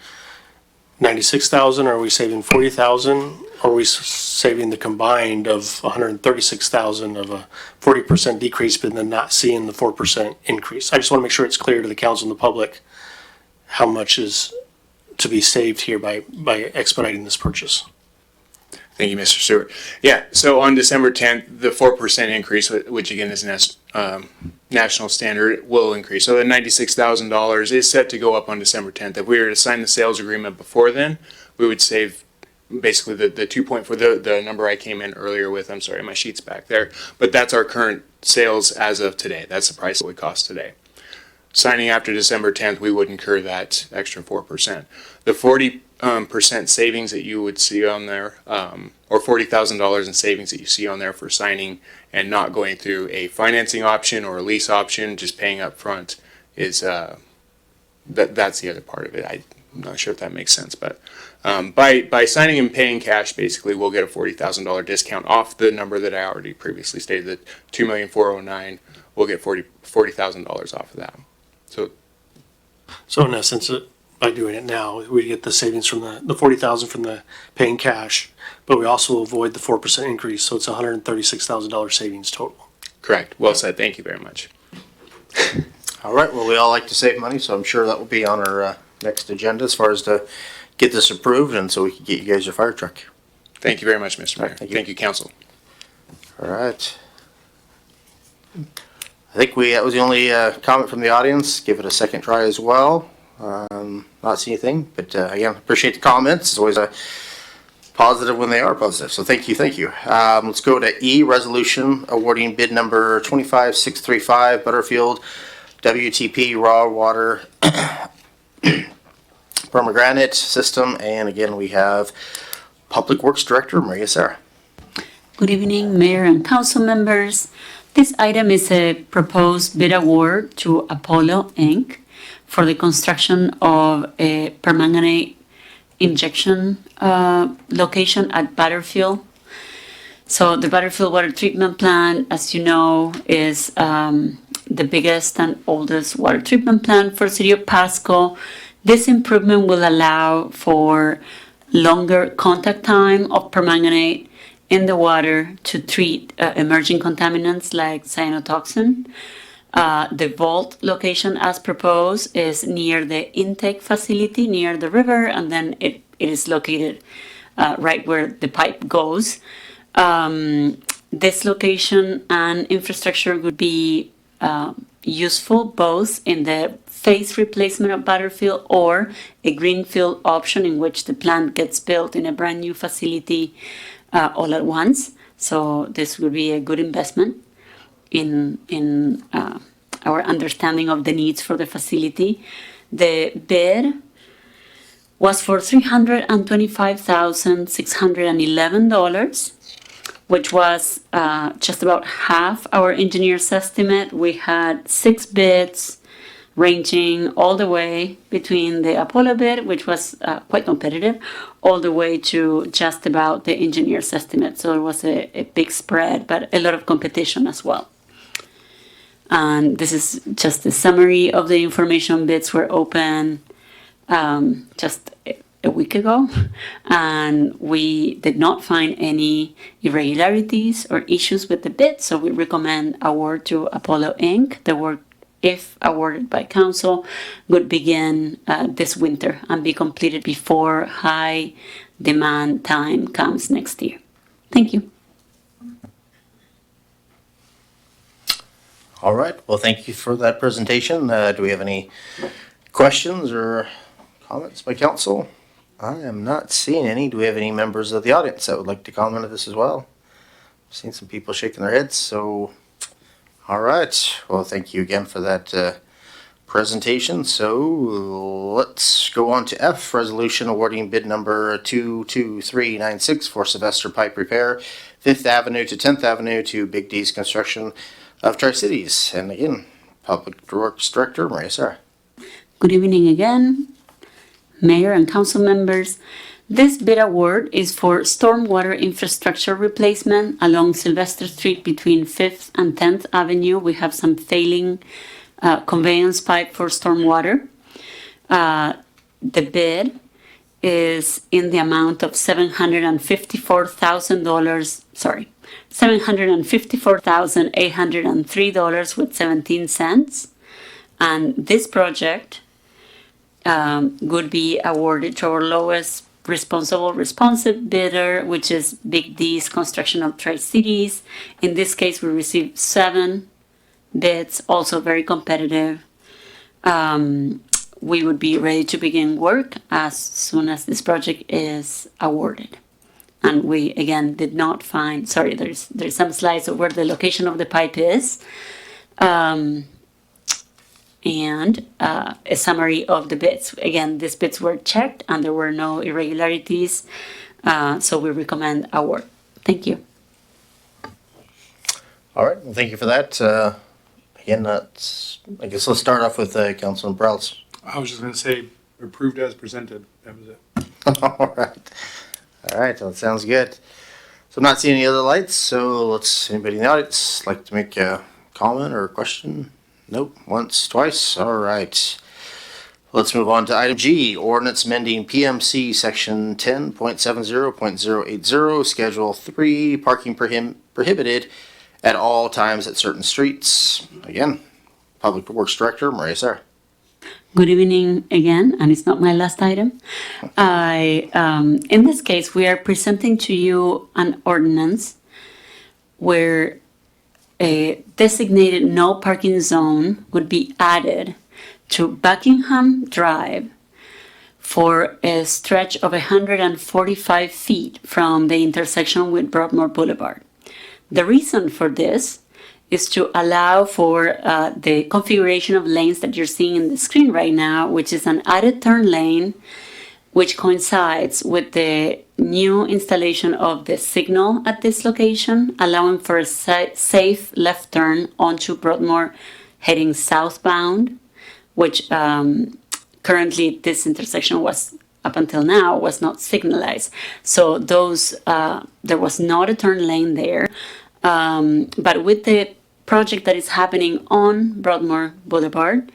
96,000? Are we saving 40,000? Or are we saving the combined of 136,000 of a 40% decrease, but then not seeing the 4% increase? I just want to make sure it's clear to the council and the public how much is to be saved here by expediting this purchase. Thank you, Mr. Stewart. Yeah, so on December 10th, the 4% increase, which again is national standard, will increase. So the $96,000 is set to go up on December 10th. If we were to sign the sales agreement before then, we would save basically the 2.4, the number I came in earlier with. I'm sorry, my sheet's back there. But that's our current sales as of today. That's the price it would cost today. Signing after December 10th, we would incur that extra 4%. The 40% savings that you would see on there, or $40,000 in savings that you see on there for signing and not going through a financing option or a lease option, just paying up front, is that's the other part of it. I'm not sure if that makes sense, but by signing and paying cash, basically we'll get a $40,000 discount off the number that I already previously stated, that $2,409,000. We'll get $40,000 off of that. So in essence, by doing it now, we get the savings from the $40,000 from the paying cash, but we also avoid the 4% increase. So it's $136,000 savings total. Correct. Well said. Thank you very much. All right, well, we all like to save money, so I'm sure that will be on our next agenda as far as to get this approved and so we can get you guys your fire truck. Thank you very much, Mr. Mayor. Thank you. Thank you, council. All right. I think that was the only comment from the audience. Give it a second try as well. Not see anything, but again, appreciate the comments. It's always a positive when they are positive. So thank you. Let's go to E, resolution awarding bid number 25635 Butterfield WTP raw water pomegranate system. And again, we have Public Works Director Maria Sarah. Good evening, Mayor and Council members. This item is a proposed bid award to Apollo Inc. for the construction of a permanganate injection location at Butterfield. So the Butterfield Water Treatment Plant, as you know, is the biggest and oldest water treatment plant for the city of Pasco. This improvement will allow for longer contact time of permanganate in the water to treat emerging contaminants like cyanotoxin. The vault location as proposed is near the intake facility, near the river, and then it is located right where the pipe goes. This location and infrastructure would be useful both in the phase replacement of Butterfield or a greenfield option in which the plant gets built in a brand new facility all at once. So this would be a good investment in our understanding of the needs for the facility. The bid was for $325,611, which was just about half our engineer's estimate. We had 6 bids ranging all the way between the Apollo bid, which was quite competitive, all the way to just about the engineer's estimate. So it was a big spread, but a lot of competition as well. And this is just a summary of the information. Bids were open just a week ago, and we did not find any irregularities or issues with the bid, so we recommend award to Apollo Inc. The work, if awarded by council, would begin this winter and be completed before high demand time comes next year. Thank you. All right, well, thank you for that presentation. Do we have any questions or comments by council? I am not seeing any. Do we have any members of the audience that would like to comment on this as well? I've seen some people shaking their heads, so, all right. Well, thank you again for that presentation. So let's go on to F, resolution awarding bid number 22396 for Sylvester Pipe Repair, 5th Avenue to 10th Avenue to Big D's Construction of Tri-Cities. And again, Public Works Director Maria Sarah. Good evening again, Mayor and council members. This bid award is for stormwater infrastructure replacement along Sylvester Street between 5th and 10th Avenue. We have some failing conveyance pipe for stormwater. The bid is in the amount of $754,803.17. And this project would be awarded to our lowest responsive bidder, which is Big D's Construction of Tri-Cities. In this case, we received 7 bids, also very competitive. We would be ready to begin work as soon as this project is awarded. And we, again, did not find, sorry, there's some slides of where the location of the pipe is. And a summary of the bids. Again, these bids were checked and there were no irregularities, so we recommend award. Thank you. All right, well, thank you for that. Again, that's, I guess let's start off with Councilman Prowse. I was just gonna say, approved as presented. That was it. All right, well, that sounds good. So I'm not seeing any other lights, so anybody in the audience like to make a comment or a question? Nope, once, twice, all right. Let's move on to item G, ordinance amending PMC section 10.70.080, schedule 3, parking prohibited at all times at certain streets. Again, Public Works Director, Maria Sarah. Good evening again, and it's not my last item. In this case, we are presenting to you an ordinance where a designated no parking zone would be added to Buckingham Drive for a stretch of 145 feet from the intersection with Broadmoor Boulevard. The reason for this is to allow for the configuration of lanes that you're seeing in the screen right now, which is an added turn lane, which coincides with the new installation of the signal at this location, allowing for a safe left turn onto Broadmoor heading southbound, which currently this intersection was, up until now, was not signalized. So there was not a turn lane there. But with the project that is happening on Broadmoor Boulevard,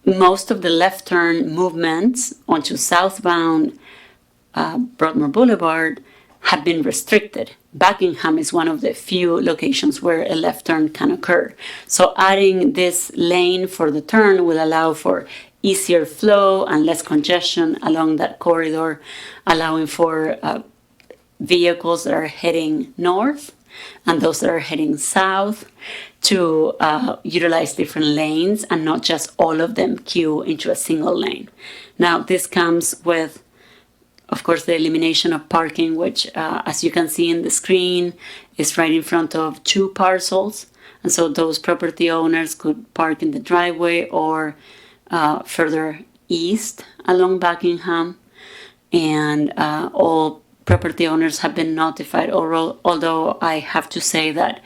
most of the left turn movements onto southbound Broadmoor Boulevard have been restricted. Buckingham is one of the few locations where a left turn can occur. So adding this lane for the turn will allow for easier flow and less congestion along that corridor, allowing for vehicles that are heading north and those that are heading south to utilize different lanes and not just all of them queue into a single lane. Now, this comes with, of course, the elimination of parking, which, as you can see in the screen, is right in front of two parcels. And so those property owners could park in the driveway or further east along Buckingham. And all property owners have been notified, although I have to say that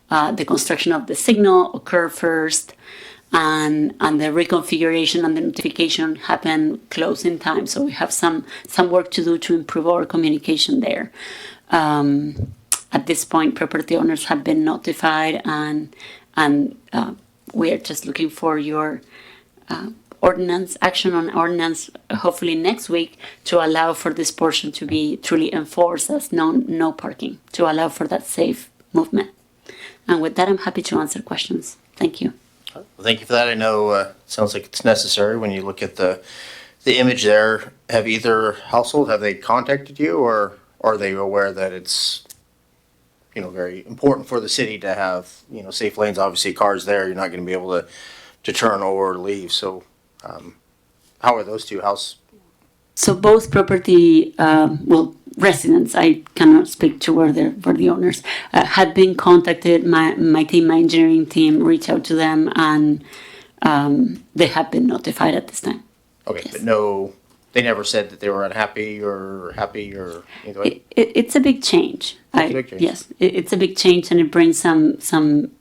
the construction of the signal occurred first, and the reconfiguration and the notification happened close in time. So we have some work to do to improve our communication there. At this point, property owners have been notified, and we are just looking for your action on ordinance, hopefully next week, to allow for this portion to be truly enforced as no parking, to allow for that safe movement. And with that, I'm happy to answer questions. Thank you. Well, thank you for that. I know it sounds like it's necessary when you look at the image there. Have either household, have they contacted you, or are they aware that it's, very important for the city to have, safe lanes? Obviously, cars there, you're not going to be able to turn or leave. So how are those two houses? So both property, residents, I cannot speak to where the owners, had been contacted. My team, my engineering team, reached out to them, and they have been notified at this time. Okay, Yes. but no, they never said that they were unhappy or happy or either way? It's a big change. It's a big change. Yes, it's a big change, and it brings some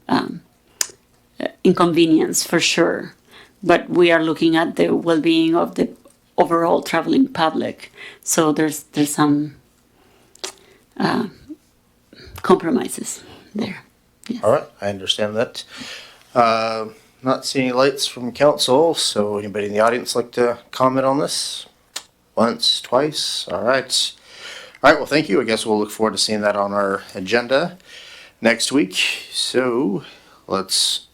inconvenience for sure. But we are looking at the well-being of the overall traveling public. So there's some compromises there. Yes. All right, I understand that. Not seeing any lights from council, so anybody in the audience like to comment on this? Once, twice, all right. All right, well, thank you. I guess we'll look forward to seeing that on our agenda next week. So let's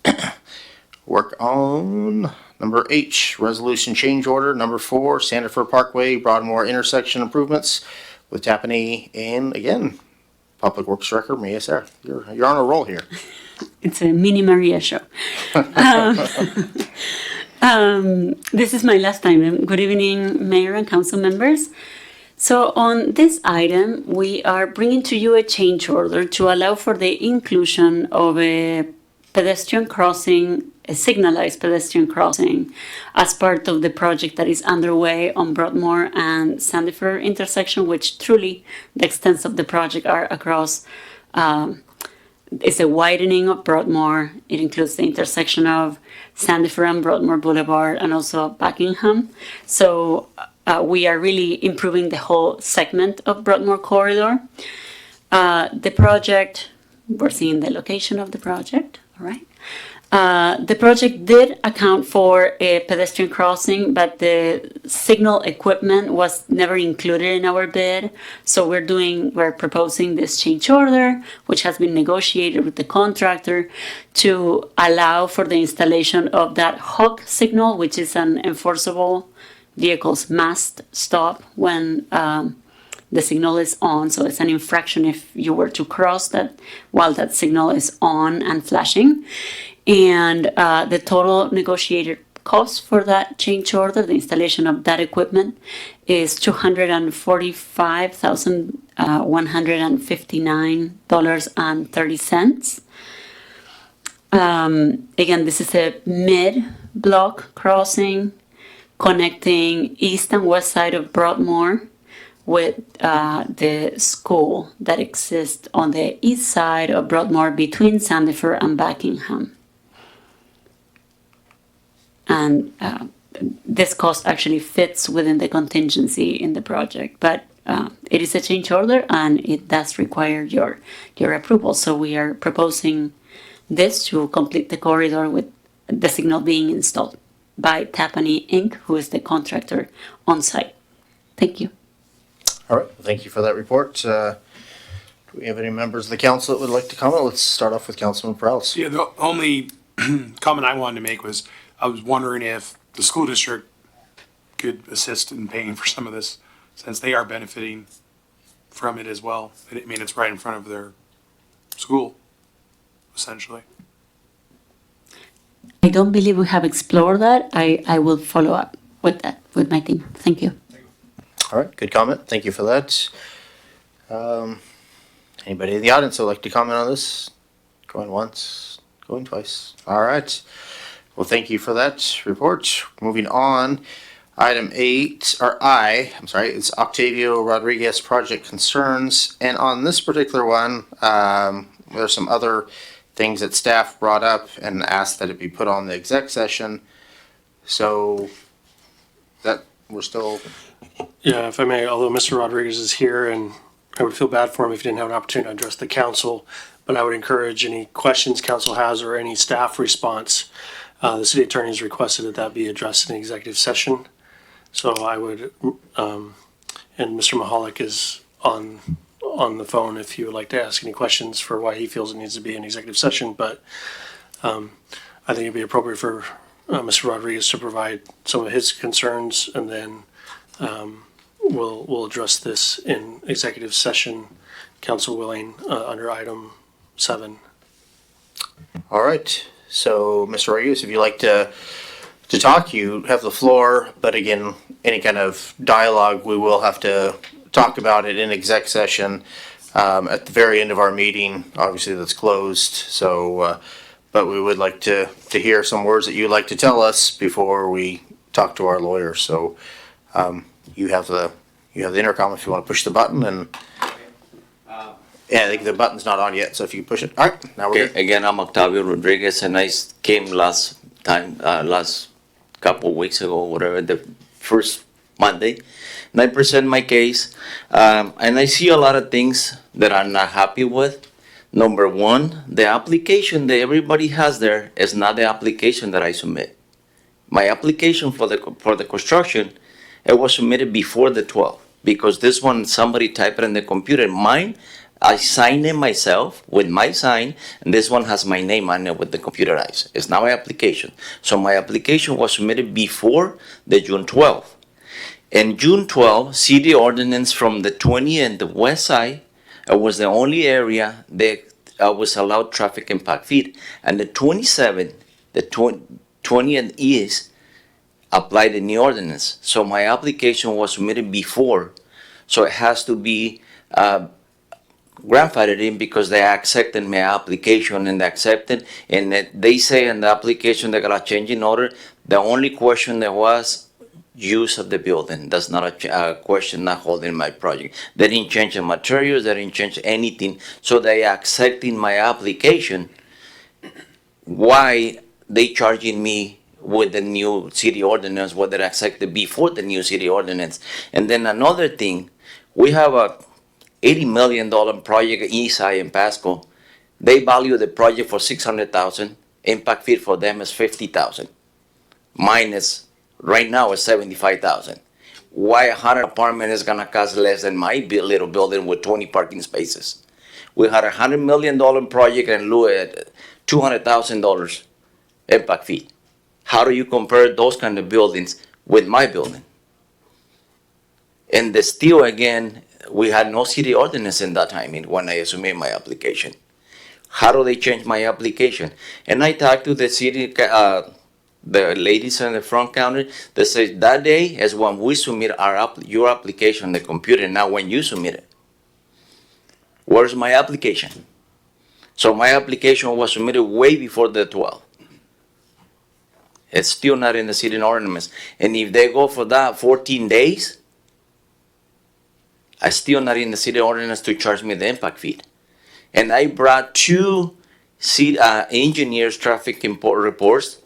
work on number H, resolution change order. Number 4, Sandifer Parkway, Broadmoor intersection improvements with Tappanee, and again, Public Works Director, Maria Sarah. You're on a roll here. It's a mini Maria show. This is my last time. Good evening, Mayor and Council members. So on this item, we are bringing to you a change order to allow for the inclusion of a pedestrian crossing, a signalized pedestrian crossing, as part of the project that is underway on Broadmoor and Sandifer intersection, which truly the extents of the project are across. It's a widening of Broadmoor. It includes the intersection of Sandifer and Broadmoor Boulevard, and also Buckingham. So we are really improving the whole segment of Broadmoor corridor. The project, we're seeing the location of the project. All right. The project did account for a pedestrian crossing, but the signal equipment was never included in our bid. So we're proposing this change order, which has been negotiated with the contractor to allow for the installation of that HOC signal, which is an enforceable vehicles must stop when the signal is on. So it's an infraction if you were to cross that while that signal is on and flashing. And the total negotiated cost for that change order, the installation of that equipment, is $245,159.30. Again, this is a mid-block crossing connecting east and west side of Broadmoor with the school that exists on the east side of Broadmoor between Sandifer and Buckingham. And this cost actually fits within the contingency in the project, but it is a change order and it does require your approval. So we are proposing this to complete the corridor with the signal being installed by Tapani Inc., who is the contractor on site. Thank you. All right, thank you for that report. Do we have any members of the council that would like to comment? Let's start off with Councilman Prowse. Yeah, the only comment I wanted to make was, I was wondering if the school district could assist in paying for some of this, since they are benefiting from it as well. I mean, it's right in front of their school, essentially. I don't believe we have explored that. I will follow up with that with my team. Thank you. All right, good comment. Thank you for that. Anybody in the audience would like to comment on this? Going once, going twice. All right. Well, thank you for that report. Moving on, item it's Octavio Rodriguez project concerns. And on this particular one, there's some other things that staff brought up and asked that it be put on the exec session. So that we're still. Yeah, if I may, although Mr. Rodriguez is here, and I would feel bad for him if he didn't have an opportunity to address the council, but I would encourage any questions council has or any staff response. The city attorney has requested that be addressed in the executive session. So I would, and Mr. Mahalik is on the phone if you would like to ask any questions for why he feels it needs to be an executive session. But I think it'd be appropriate for Mr. Rodriguez to provide some of his concerns, and then we'll address this in executive session, council willing, under item 7. All right. So, Mr. Rodriguez, if you'd like to talk, you have the floor. But again, any kind of dialogue, we will have to talk about it in exec session at the very end of our meeting. Obviously, that's closed. So, but we would like to hear some words that you'd like to tell us before we talk to our lawyer. So, you have the intercom if you want to push the button. And yeah, I think the button's not on yet. So if you push it. All right, now we're good. Again, I'm Octavio Rodriguez, and I came last couple of weeks ago, whatever, the first Monday, and I present my case, and I see a lot of things that I'm not happy with. Number one, the application that everybody has there is not the application that I submit. My application for the construction, it was submitted before the 12th, because this one, somebody typed it in the computer. Mine, I signed it myself with my sign, and this one has my name on it with the computerized. It's not my application. So my application was submitted before the June 12th. And June 12th, city ordinance from the 20 and the west side, it was the only area that was allowed traffic impact feed. And the 27, the 20 and east, applied the new ordinance. So my application was submitted before. So it has to be grandfathered in because they accepted my application and accepted, and they say in the application they're gonna change in order. The only question there was use of the building. That's not a question not holding my project. They didn't change the materials, they didn't change anything. So they accepting my application. Why they charging me with the new city ordinance, what they accepted before the new city ordinance? And then another thing, we have a $80 million project east side in Pasco They value the project for 600,000. Impact fee for them is 50,000. Mine is right now is 75,000. Why 100 apartment is gonna cost less than my little building with 20 parking spaces? We had $100 million project and lieu at $200,000 impact fee. How do you compare those kind of buildings with my building? And the steel again, we had no city ordinance in that time when I submitted my application. How do they change my application? And I talked to the city, the ladies in the front counter. They say that day is when we submit your application on the computer, not when you submit it. Where's my application? So my application was submitted way before the 12th. It's still not in the city ordinance. And if they go for that 14 days, I still not in the city ordinance to charge me the impact fee. And I brought two engineers traffic reports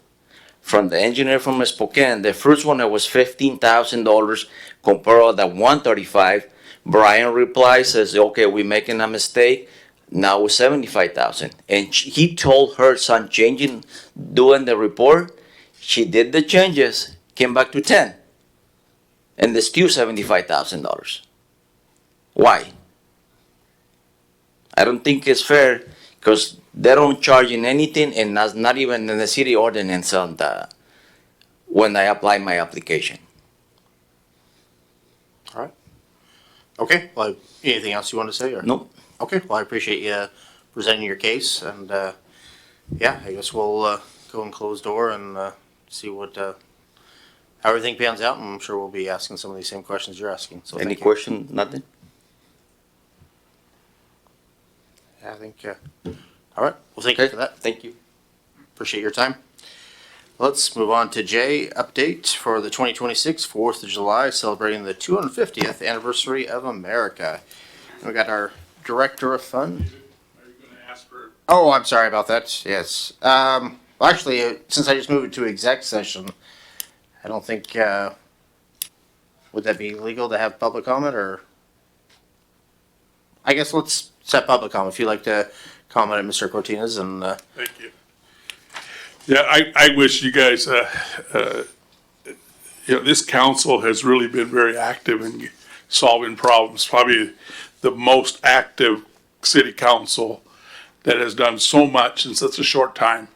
from the engineer from Spokane. The first one was $15,000 compared to the $135,000. Brian replies, says, okay, we're making a mistake. Now it's $75,000. And he told her son changing, doing the report. She did the changes, came back to 10. And there's still $75,000. Why? I don't think it's fair because they don't charge in anything and that's not even in the city ordinance on when I apply my application. All right. Okay, well, anything else you want to say? Or? Nope. Okay, well, I appreciate you presenting your case, and yeah, I guess we'll go and close door and see what how everything pans out, and I'm sure we'll be asking some of these same questions you're asking. So Any thank you. question? Nothing? Yeah, I think, all right, well, thank you for that. Thank you. Appreciate your time. Let's move on to J, update for the 2026 4th of July, celebrating the 250th anniversary of America. We got our Director of Fund. Oh, I'm sorry about that, yes. Well, actually, since I just moved it to exec session, I don't think, would that be legal to have public comment, or? I guess let's set public comment, if you'd like to comment at Mr. Cortines, and, Thank you. Yeah, I wish you guys, this council has really been very active in solving problems. Probably the most active city council that has done so much in such a short time.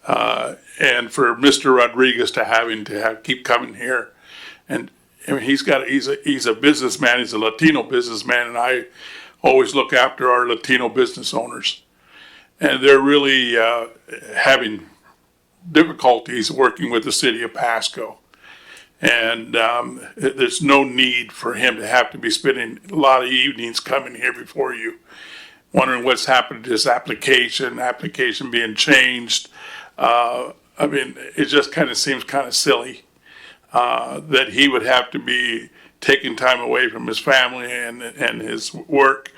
And for Mr. Rodriguez to keep coming here, and I mean he's a businessman. He's a Latino businessman, and I always look after our Latino business owners, and they're really having difficulties working with the city of Pasco. And there's no need for him to have to be spending a lot of evenings coming here before you, wondering what's happened to his application being changed. I mean, it just kind of seems kind of silly that he would have to be taking time away from his family and his work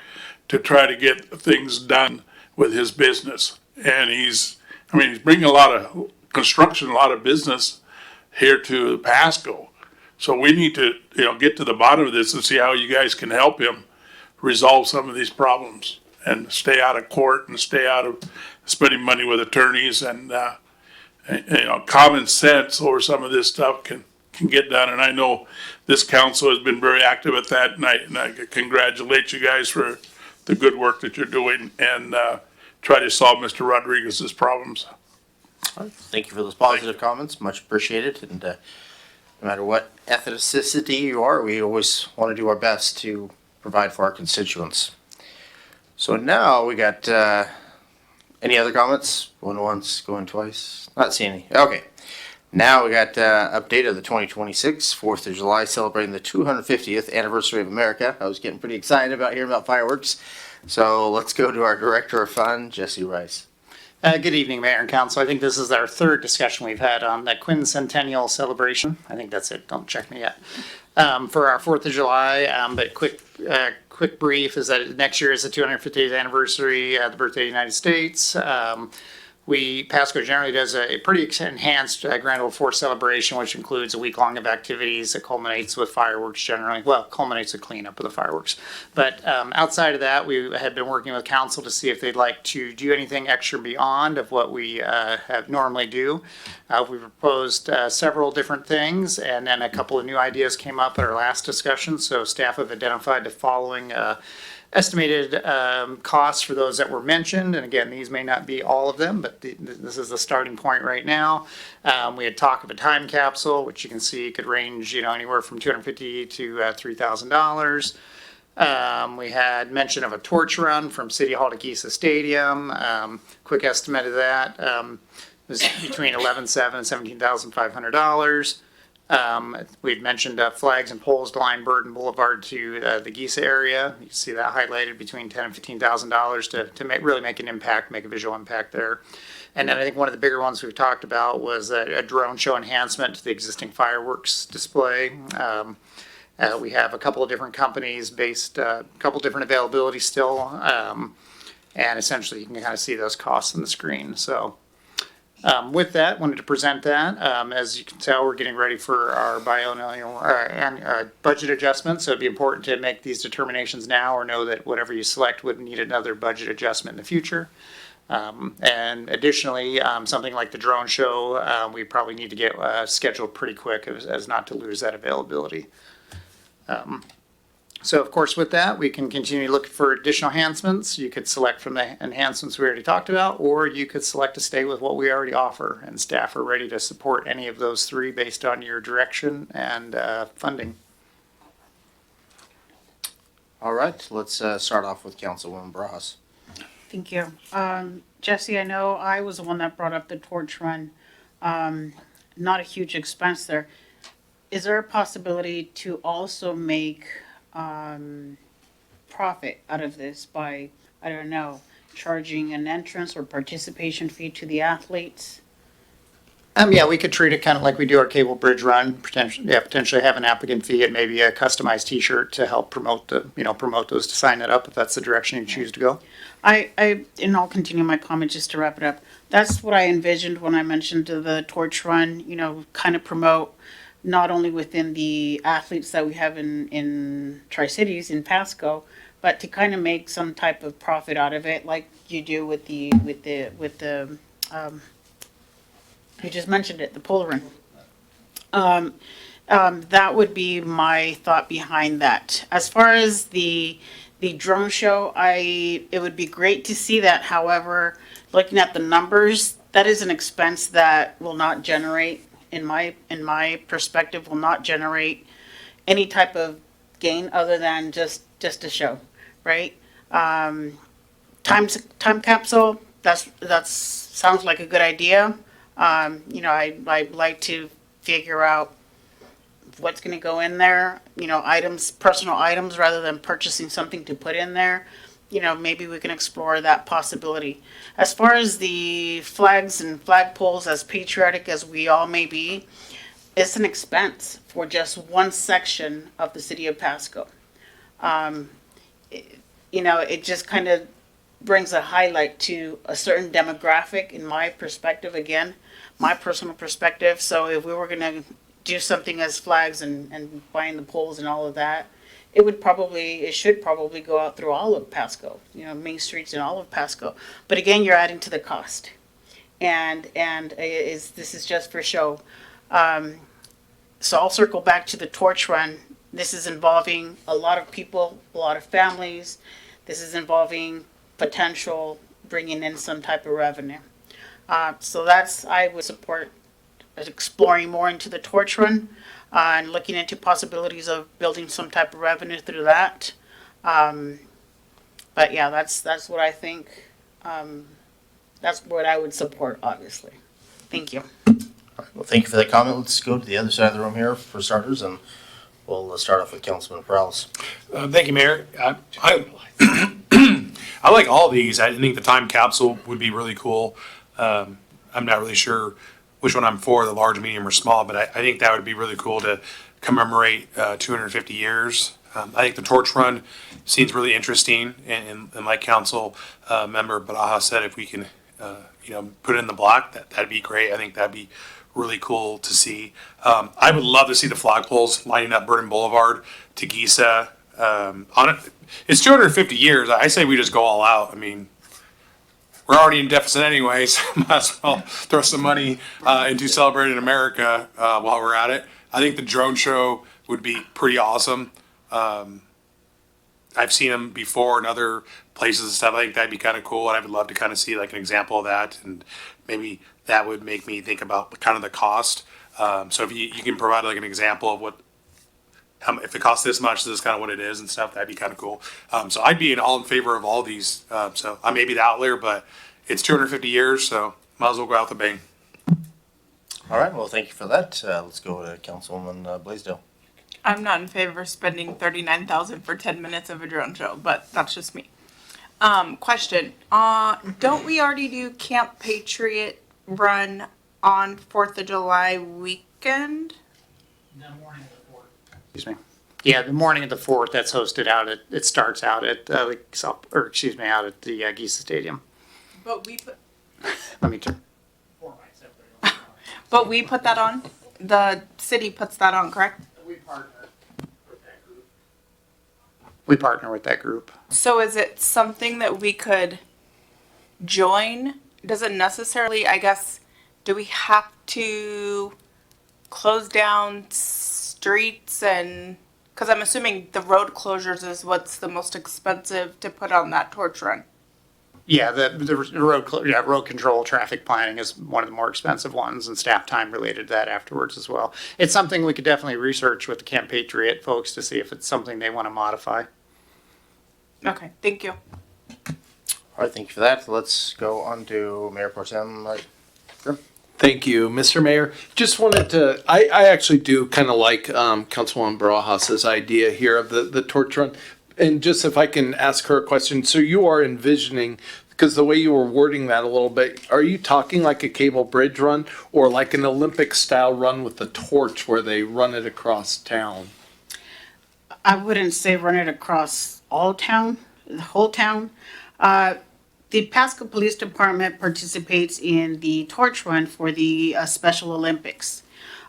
to try to get things done with his business. And he's bringing a lot of construction, a lot of business here to Pasco. So we need to, get to the bottom of this and see how you guys can help him resolve some of these problems and stay out of court and stay out of spending money with attorneys, and common sense over some of this stuff can get done. And I know this council has been very active at that, and I congratulate you guys for the good work that you're doing and try to solve Mr. Rodriguez's problems. thank you for those positive comments, much appreciated, and no matter what ethnicity you are, we always want to do our best to provide for our constituents. So now we got, any other comments? Going once, going twice? Not seeing any. Okay. Now we got update of the 2026 4th of July, celebrating the 250th anniversary of America. I was getting pretty excited about hearing about fireworks. So let's go to our Director of Fund, Jesse Rice. Good evening, Mayor and Council. I think this is our third discussion we've had on the quincentennial celebration. I think that's it. Don't check me yet. For our 4th of July, but quick brief is that next year is the 250th anniversary of the birthday of the United States. Pasco generally does a pretty enhanced Grand Old Fourth celebration, which includes a week long of activities that culminates with fireworks generally. Well, culminates with cleanup of the fireworks. But outside of that, we had been working with council to see if they'd like to do anything extra beyond of what we have normally do. We proposed several different things, and then a couple of new ideas came up at our last discussion. So staff have identified the following estimated costs for those that were mentioned. And again, these may not be all of them, but this is the starting point right now. We had talk of a time capsule, which you can see could range, anywhere from $250 to $3,000. We had mention of a torch run from City Hall to Giza Stadium. Quick estimate of that was between $11,700 and $17,500. We'd mentioned flags and poles to line Burton Boulevard to the Giza area. You can see that highlighted between $10,000 and $15,000 to really make an impact, make a visual impact there. And then I think one of the bigger ones we've talked about was a drone show enhancement to the existing fireworks display. We have a couple of different companies based, a couple different availabilities still. And essentially you can kind of see those costs on the screen. So with that, wanted to present that. As you can tell, we're getting ready for our biennial and budget adjustments. So it'd be important to make these determinations now or know that whatever you select would need another budget adjustment in the future. And additionally, something like the drone show, we probably need to get scheduled pretty quick as not to lose that availability. So of course, with that, we can continue to look for additional enhancements. You could select from the enhancements we already talked about, or you could select to stay with what we already offer, and staff are ready to support any of those three based on your direction and funding. All right, let's start off with Councilwoman Bras. Thank you. Jesse, I know I was the one that brought up the torch run. Not a huge expense there. Is there a possibility to also make profit out of this by, I don't know, charging an entrance or participation fee to the athletes? Yeah, we could treat it kind of like we do our cable bridge run, potentially have an applicant fee and maybe a customized T-shirt to help promote promote those to sign it up if that's the direction you choose to go. And I'll continue my comment just to wrap it up. That's what I envisioned when I mentioned the torch run, kind of promote not only within the athletes that we have in Tri-Cities, in Pasco, but to kind of make some type of profit out of it, like you do with the you just mentioned it, the pole run. That would be my thought behind that. As far as the drone show, it would be great to see that. However, looking at the numbers, that is an expense that will not generate, in my perspective, will not generate any type of gain other than just a show, right? Time capsule, that sounds like a good idea. I'd like to figure out what's going to go in there, items, personal items, rather than purchasing something to put in there. Maybe we can explore that possibility. As far as the flags and flagpoles, as patriotic as we all may be, it's an expense for just one section of the city of Pasco. It just kind of brings a highlight to a certain demographic, in my perspective, again, my personal perspective. So if we were going to do something as flags and buying the poles and all of that, it should probably go out through all of Pasco, main streets in all of Pasco. But again, you're adding to the cost, and this is just for show. So I'll circle back to the torch run. This is involving a lot of people, a lot of families. This is involving potential bringing in some type of revenue. So I would support exploring more into the torch run. And looking into possibilities of building some type of revenue through that. But yeah, that's what I think. That's what I would support, obviously. Thank you. All right, well, thank you for that comment. Let's go to the other side of the room here for starters, and we'll start off with Councilman Prowse. Thank you, Mayor. I like all these. I think the time capsule would be really cool. I'm not really sure which one I'm for, the large, medium, or small, but I think that would be really cool to commemorate 250 years. I think the torch run seems really interesting, and like Council Member Baraja said, if we can put it in the block, that'd be great. I think that'd be really cool to see. I would love to see the flagpoles lining up Burton Boulevard to Giza. It's 250 years. I say we just go all out. I mean, we're already in deficit anyways. Might as well throw some money into celebrating America while we're at it. I think the drone show would be pretty awesome. I've seen them before in other places and stuff. I think that'd be kind of cool, and I would love to kind of see like an example of that, and maybe that would make me think about kind of the cost. So if you can provide like an example of what, if it costs this much, this is kind of what it is and stuff, that'd be kind of cool. So I'd be all in favor of all these. So I may be the outlier, but it's 250 years, so might as well go out the bang. All right, well, thank you for that. Let's go to Councilwoman Blaisdell. I'm not in favor of spending $39,000 for 10 minutes of a drone show, but that's just me. Question, don't we already do Camp Patriot Run on 4th of July weekend? Excuse me. Yeah, the morning of the 4th, that's hosted out at, it starts out at, out at the Giza Stadium. But we put, Let me turn. but we put that on? The city puts that on, correct? We partner with that group. So is it something that we could join? Does it necessarily, I guess, do we have to close down streets and, because I'm assuming the road closures is what's the most expensive to put on that torch run? Yeah, the road control, traffic planning is one of the more expensive ones, and staff time related to that afterwards as well. It's something we could definitely research with the Camp Patriot folks to see if it's something they want to modify. Okay, thank you. All right, thank you for that. Let's go on to Mayor Pro Tem Grimm. Thank you, Mr. Mayor. Just wanted to, I actually do kind of like Councilwoman Barahas's idea here of the torch run. And just if I can ask her a question, so you are envisioning, because the way you were wording that a little bit, are you talking like a cable bridge run or like an Olympic style run with the torch where they run it across town? I wouldn't say run it across all town, the whole town. The Pasco Police Department participates in the torch run for the Special Olympics.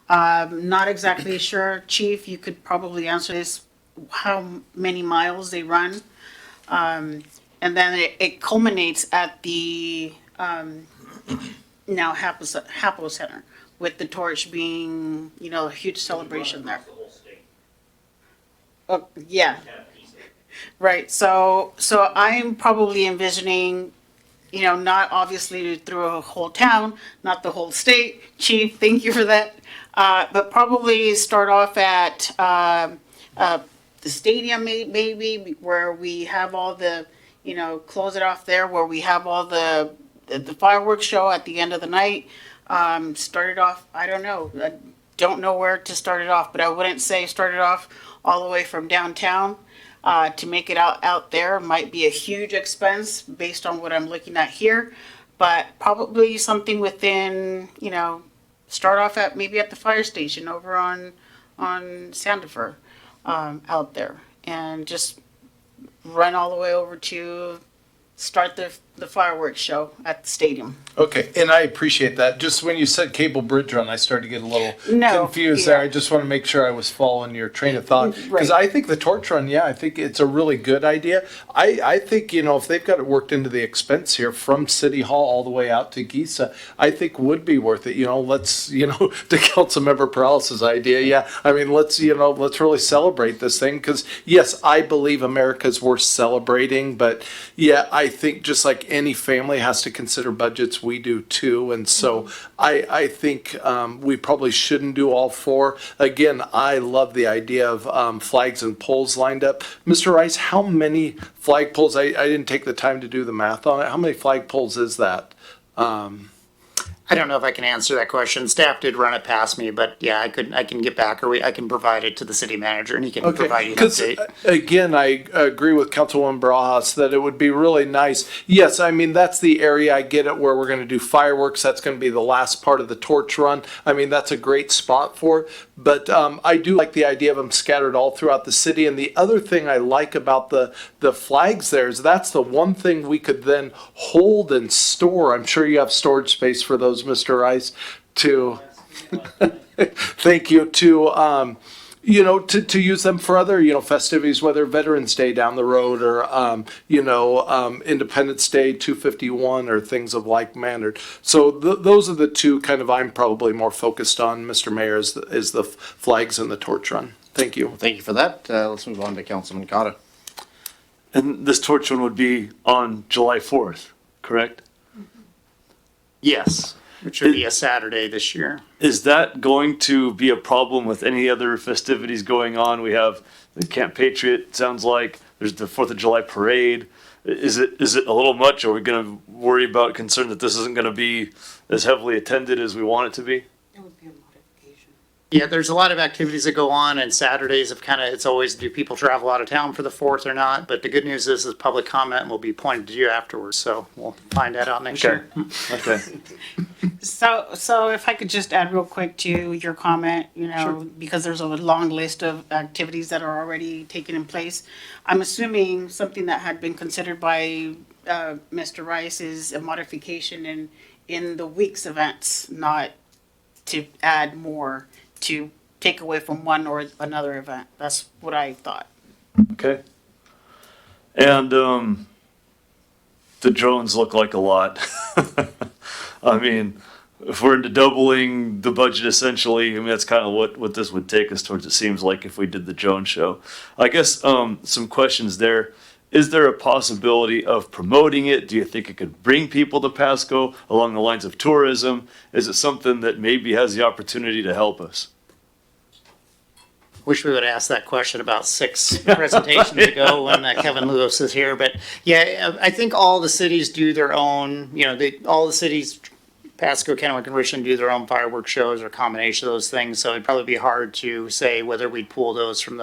Not exactly sure, Chief, you could probably answer this, how many miles they run. And then it culminates at the now Hapo Center with the torch being, a huge celebration there. Oh, yeah. Right, so I'm probably envisioning, not obviously through a whole town, not the whole state. Chief, thank you for that. But probably start off at the stadium maybe, where we have all the, close it off there, where we have all the fireworks show at the end of the night. Start it off, I don't know. I don't know where to start it off, but I wouldn't say start it off all the way from downtown. To make it out there might be a huge expense based on what I'm looking at here, but probably something within, start off at maybe at the fire station over on Sandifer, out there, and just run all the way over to start the fireworks show at the stadium. Okay, and I appreciate that. Just when you said cable bridge run, I started to get a little confused yeah. there. I just want to make sure I was following your train of thought. Because I think the torch run, I think it's a really good idea. I think, if they've got it worked into the expense here from City Hall all the way out to Giza, I think would be worth it. Let's, to Councilmember Peralez's idea, let's really celebrate this thing. Because, yes, I believe America's worth celebrating. But, I think just like any family has to consider budgets, we do too. And so I think we probably shouldn't do all four. Again, I love the idea of flags and poles lined up. Mr. Rice, how many flag poles? I didn't take the time to do the math on it. How many flag poles is that? I don't know if I can answer that question. Staff did run it past me, but yeah, I can get back, or I can provide it to the city manager and he can provide you an Because update. again, I agree with Councilwoman Barajas that it would be really nice. Yes, I mean, that's the area, I get it, where we're gonna do fireworks. That's gonna be the last part of the torch run. I mean, that's a great spot for it. But I do like the idea of them scattered all throughout the city. And the other thing I like about the flags there is that's the one thing we could then hold and store. I'm sure you have storage space for those, Mr. Rice, to, thank you, to, you know, to use them for other, you know, festivities, whether Veterans Day down the road or, Independence Day 251 or things of like manner. So those are the two kind of I'm probably more focused on, Mr. Mayor, is the flags and the torch run. Thank you. Thank you for that. Let's move on to Councilman Cotta. And this torch run would be on July 4th, correct? Yes, which would be a Saturday this year. Is that going to be a problem with any other festivities going on? We have the Camp Patriot, sounds like. There's the 4th of July parade. Is it a little much? Are we going to worry about concern that this isn't going to be as heavily attended as we want it to be? Yeah, there's a lot of activities that go on, and Saturdays have it's always, do people travel out of town for the 4th or not? But the good news is public comment will be pointed to you afterwards, so we'll find that out next year. Okay. So if I could just add real quick to your comment, you know, because there's a long list of activities that are already taken in place. I'm assuming something that had been considered by Mr. Rice is a modification in the week's events, not to add more, to take away from one or another event. That's what I thought. Okay. And the drones look like a lot. I mean, if we're into doubling the budget essentially, I mean, that's kind of what this would take us towards, it seems like, if we did the drone show. I guess some questions there. Is there a possibility of promoting it? Do you think it could bring people to Pasco along the lines of tourism? Is it something that maybe has the opportunity to help us? Wish we would ask that question about 6 presentations ago when Kevin Lewis is here. But yeah, I think all the cities do their own, all the cities, Pasco, Kennewick, and Richland do their own fireworks shows or a combination of those things. So it'd probably be hard to say whether we'd pull those from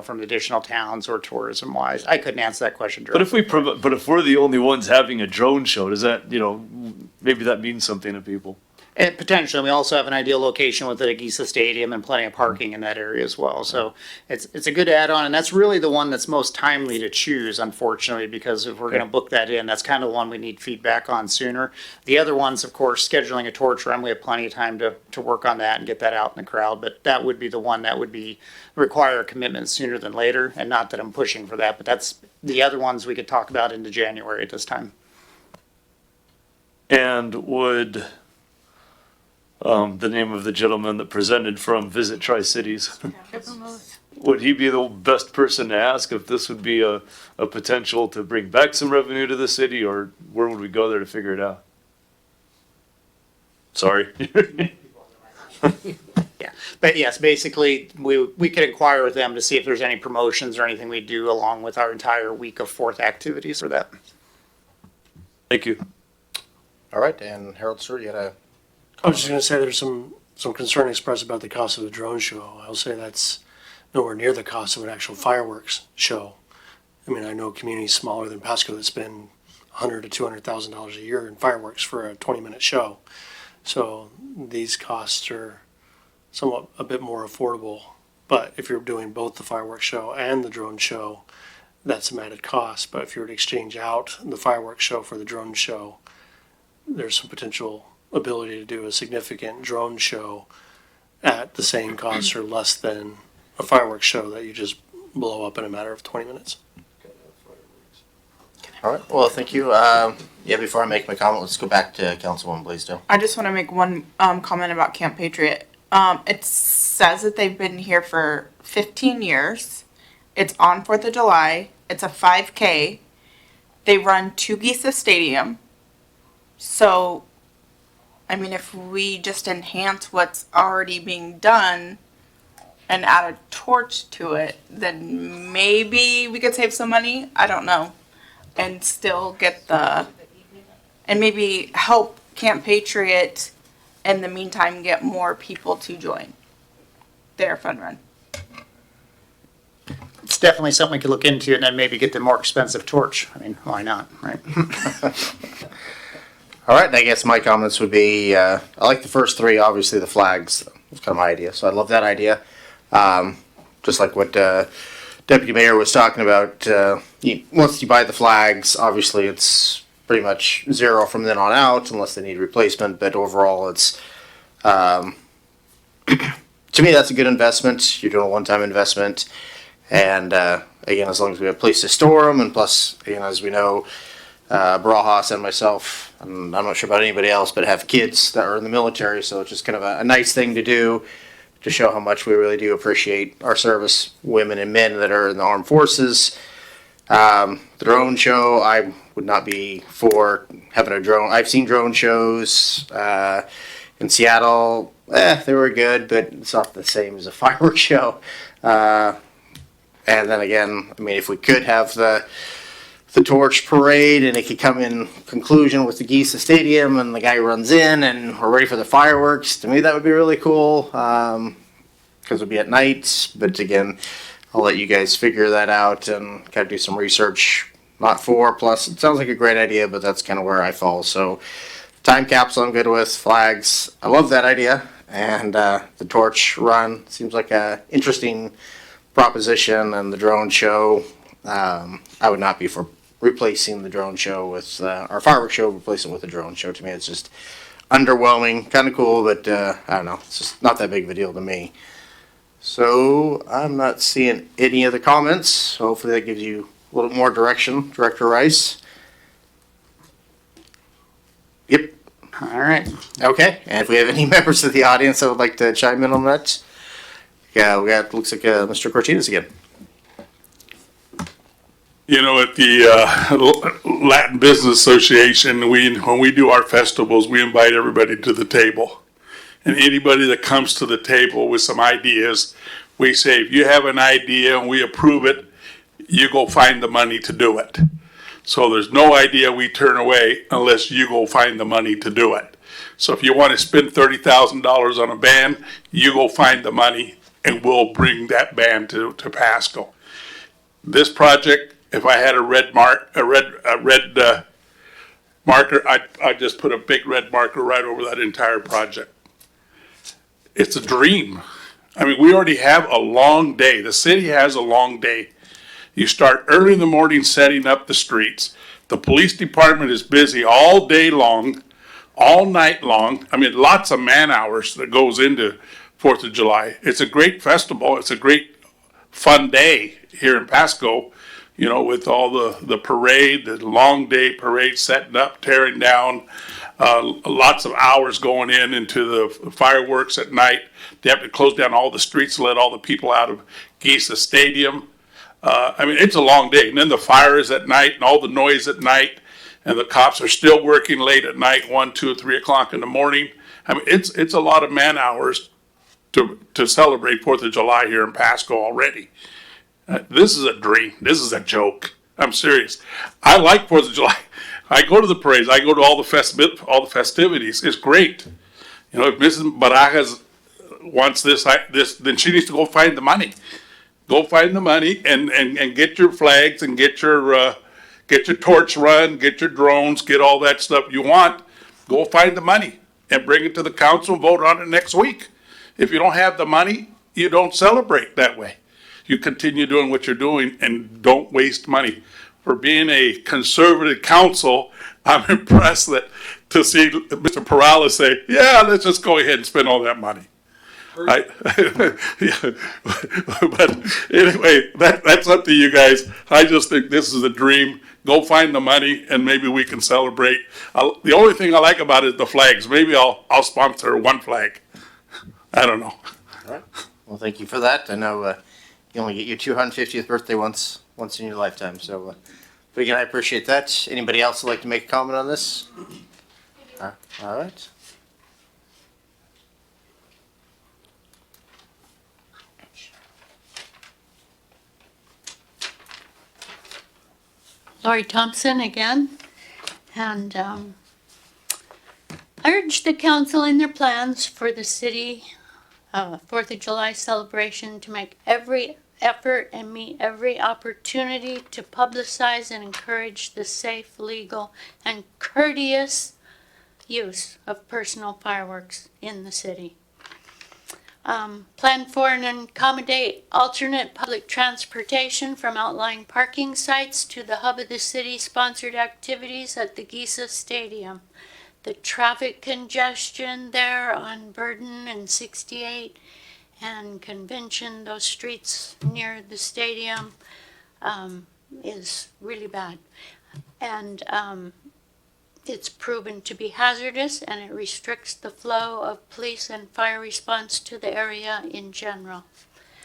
from additional towns or tourism wise. I couldn't answer that question directly. But if we're the only ones having a drone show, does that, maybe that means something to people? And potentially, we also have an ideal location with the Agisa Stadium and plenty of parking in that area as well. So it's a good add-on, and that's really the one that's most timely to choose, unfortunately, because if we're going to book that in, that's kind of the one we need feedback on sooner. The other ones, of course, scheduling a torch run, we have plenty of time to work on that and get that out in the crowd. But that would be the one that would require a commitment sooner than later, and not that I'm pushing for that, but that's the other ones we could talk about into January at this time. And would the name of the gentleman that presented from Visit Tri-Cities, would he be the best person to ask if this would be a potential to bring back some revenue to the city, or where would we go there to figure it out? Sorry. Yeah, but yes, basically, we could inquire with them to see if there's any promotions or anything we do along with our entire week of 4th activities for that. Thank you. All right, and Harold Stewart, you had a I was just going to say there's some concern expressed about the cost of the drone show. I'll say that's nowhere near the cost of an actual fireworks show. I mean, I know communities smaller than Pasco that spend $100,000 to $200,000 a year in fireworks for a 20-minute show. So these costs are somewhat a bit more affordable. But if you're doing both the fireworks show and the drone show, that's some added cost. But if you were to exchange out the fireworks show for the drone show, there's some potential ability to do a significant drone show at the same cost or less than a fireworks show that you just blow up in a matter of 20 minutes. All right, well, thank you. Before I make my comment, let's go back to Councilwoman Blaisdell. I just want to make one comment about Camp Patriot. It says that they've been here for 15 years. It's on 4th of July. It's a 5K. They run to Agisa Stadium. So, I mean, if we just enhance what's already being done and add a torch to it, then maybe we could save some money. I don't know. And still get and maybe help Camp Patriot in the meantime, get more people to join their fun run. It's definitely something we could look into and then maybe get the more expensive torch. I mean, why not, right? All right, and I guess my comments would be, I like the first three, obviously the flags, was kind of my idea, so I love that idea. Just like what Deputy Mayor was talking about, once you buy the flags, obviously it's pretty much zero from then on out, unless they need replacement, but overall it's, to me, that's a good investment. You're doing a one-time investment, and again, as long as we have a place to store them, and plus, again, as we know, Barajas and myself, and I'm not sure about anybody else, but have kids that are in the military, so it's just kind of a nice thing to do to show how much we really do appreciate our service women and men that are in the armed forces. The drone show, I would not be for having a drone. I've seen drone shows in Seattle. They were good, but it's not the same as a fireworks show. And then again, I mean, if we could have the torch parade and it could come in conclusion with the Giza Stadium and the guy runs in and we're ready for the fireworks, to me that would be really cool, because it'll be at night. But again, I'll let you guys figure that out and kind of do some research. Not for, plus it sounds like a great idea, but that's kind of where I fall. So time capsule I'm good with, flags, I love that idea, and the torch run seems like a interesting proposition, and the drone show, I would not be for replacing the drone show with our fireworks show, replacing it with a drone show. To me, it's just underwhelming, kind of cool, but I don't know, it's just not that big of a deal to me. So I'm not seeing any other comments. Hopefully that gives you a little more direction, Director Rice. Yep. All right. Okay. And if we have any members of the audience that would like to chime in on that, yeah, we got, looks like Mr. Cortines again. You know, at the Latin Business Association, when we do our festivals, we invite everybody to the table. And anybody that comes to the table with some ideas, we say, if you have an idea and we approve it, you go find the money to do it. So there's no idea we turn away unless you go find the money to do it. So if you want to spend $30,000 on a band, you go find the money and we'll bring that band to Pasco. This project, if I had a red marker, I'd just put a big red marker right over that entire project. It's a dream. I mean, we already have a long day. The city has a long day. You start early in the morning setting up the streets. The police department is busy all day long, all night long. I mean, lots of man hours that goes into 4th of July. It's a great festival. It's a great fun day here in Pasco, you know, with all the parade, the long day parade, setting up, tearing down, lots of hours going into the fireworks at night. They have to close down all the streets, let all the people out of Giza Stadium. I mean, it's a long day. And then the fire is at night and all the noise at night, and the cops are still working late at night, 1, 2, 3 o'clock in the morning. I mean, it's a lot of man hours to celebrate 4th of July here in Pasco already. This is a dream. This is a joke. I'm serious. I like 4th of July. I go to the parades. I go to all the festivities. It's great. You know, if Mrs. Barajas wants this, then she needs to go find the money. Go find the money and get your flags and get your torch run, get your drones, get all that stuff you want. Go find the money and bring it to the council and vote on it next week. If you don't have the money, you don't celebrate that way. You continue doing what you're doing and don't waste money. For being a conservative council, I'm impressed to see Mr. Perales say, yeah, let's just go ahead and spend all that money. But anyway, that's up to you guys. I just think this is a dream. Go find the money and maybe we can celebrate. The only thing I like about it is the flags. Maybe I'll sponsor one flag. I don't know. All right. Well, thank you for that. I know you only get your 250th birthday once in your lifetime. So, but again, I appreciate that. Anybody else would like to make a comment on this? All right. Lori Thompson again, and I urge the council in their plans for the city 4th of July celebration to make every effort and meet every opportunity to publicize and encourage the safe, legal, and courteous use of personal fireworks in the city. Plan for and accommodate alternate public transportation from outlying parking sites to the hub of the city sponsored activities at the Giza Stadium. The traffic congestion there on Burden and 68 and Convention, those streets near the stadium, is really bad. And it's proven to be hazardous, and it restricts the flow of police and fire response to the area in general.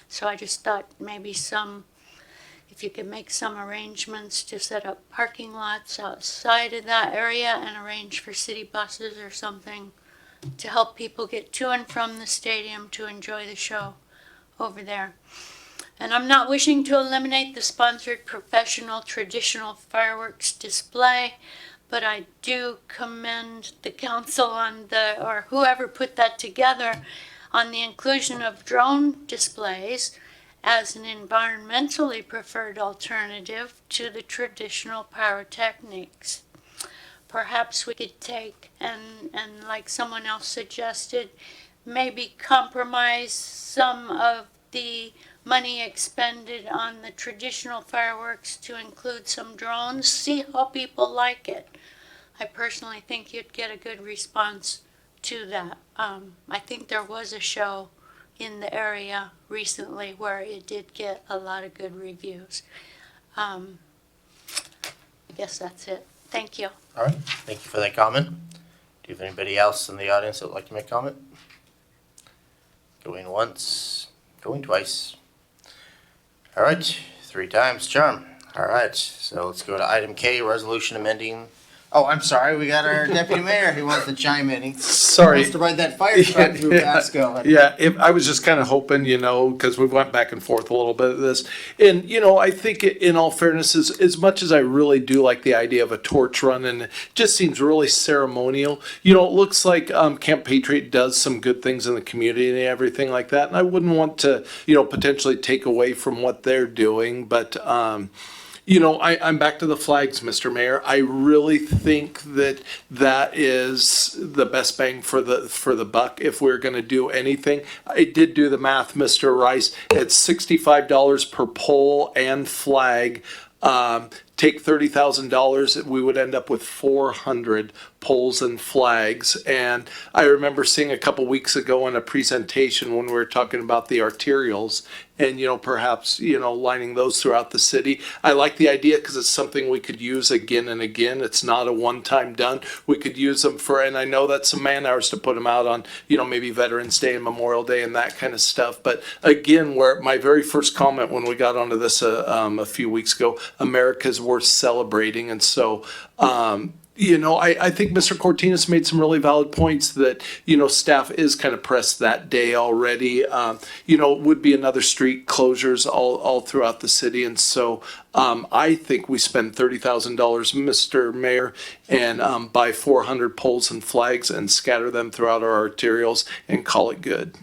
So I just thought maybe if you could make some arrangements to set up parking lots outside of that area and arrange for city buses or something to help people get to and from the stadium to enjoy the show over there. And I'm not wishing to eliminate the sponsored professional traditional fireworks display, but I do commend the council or whoever put that together on the inclusion of drone displays as an environmentally preferred alternative to the traditional pyrotechnics. Perhaps we could take and like someone else suggested, maybe compromise some of the money expended on the traditional fireworks to include some drones, see how people like it. I personally think you'd get a good response to that. I think there was a show in the area recently where it did get a lot of good reviews. I guess that's it. Thank you. All right, thank you for that comment. Do you have anybody else in the audience that would like to make a comment? Going once, going twice. All right, 3 times charm. All right, so let's go to item K, resolution amending. Oh, I'm sorry, we got our deputy mayor who wants to chime in. He wants to ride that fire truck through Pasco. Yeah, I was just kind of hoping, because we went back and forth a little bit of this. And, I think in all fairness, as much as I really do like the idea of a torch run, and it just seems really ceremonial, it looks like Camp Patriot does some good things in the community and everything like that. And I wouldn't want to, potentially take away from what they're doing, but, I'm back to the flags, Mr. Mayor. I really think that is the best bang for the buck if we're going to do anything. I did do the math, Mr. Rice. It's $65 per pole and flag. Take $30,000, we would end up with 400 poles and flags. And I remember seeing a couple weeks ago in a presentation when we were talking about the arterials and, perhaps, lining those throughout the city. I like the idea because it's something we could use again and again. It's not a one-time done. We could use them and I know that's some man hours to put them out on, maybe Veterans Day and Memorial Day and that kind of stuff. But again, where my very first comment when we got onto this a few weeks ago, America's worth celebrating. And so, I think Mr. Cortinas made some really valid points that, staff is kind of pressed that day already. Would be another street closures all throughout the city. And so I think we spend $30,000, Mr. Mayor, and buy 400 poles and flags and scatter them throughout our arterials and call it good.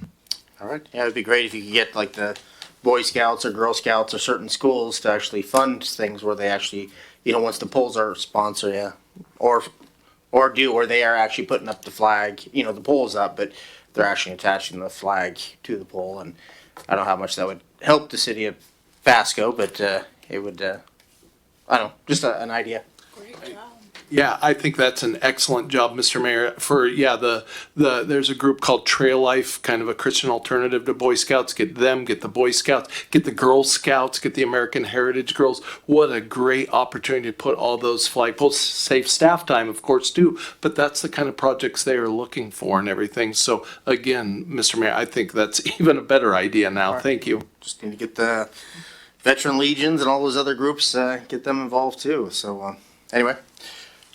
All right, yeah, it'd be great if you could get like the Boy Scouts or Girl Scouts or certain schools to actually fund things where they actually, once the poles are sponsored, yeah. Or where they are actually putting up the flag, the pole's up, but they're actually attaching the flag to the pole. And I don't know how much that would help the city of Pasco, but it would, I don't know, just an idea. Yeah, I think that's an excellent job, Mr. Mayor. There's a group called Trail Life, kind of a Christian alternative to Boy Scouts. Get them, get the Boy Scouts, get the Girl Scouts, get the American Heritage Girls. What a great opportunity to put all those flagpoles. Save staff time, of course, too. But that's the kind of projects they are looking for and everything. So again, Mr. Mayor, I think that's even a better idea now. Right. Thank you. Just need to get the Veteran Legions and all those other groups, get them involved too. So anyway.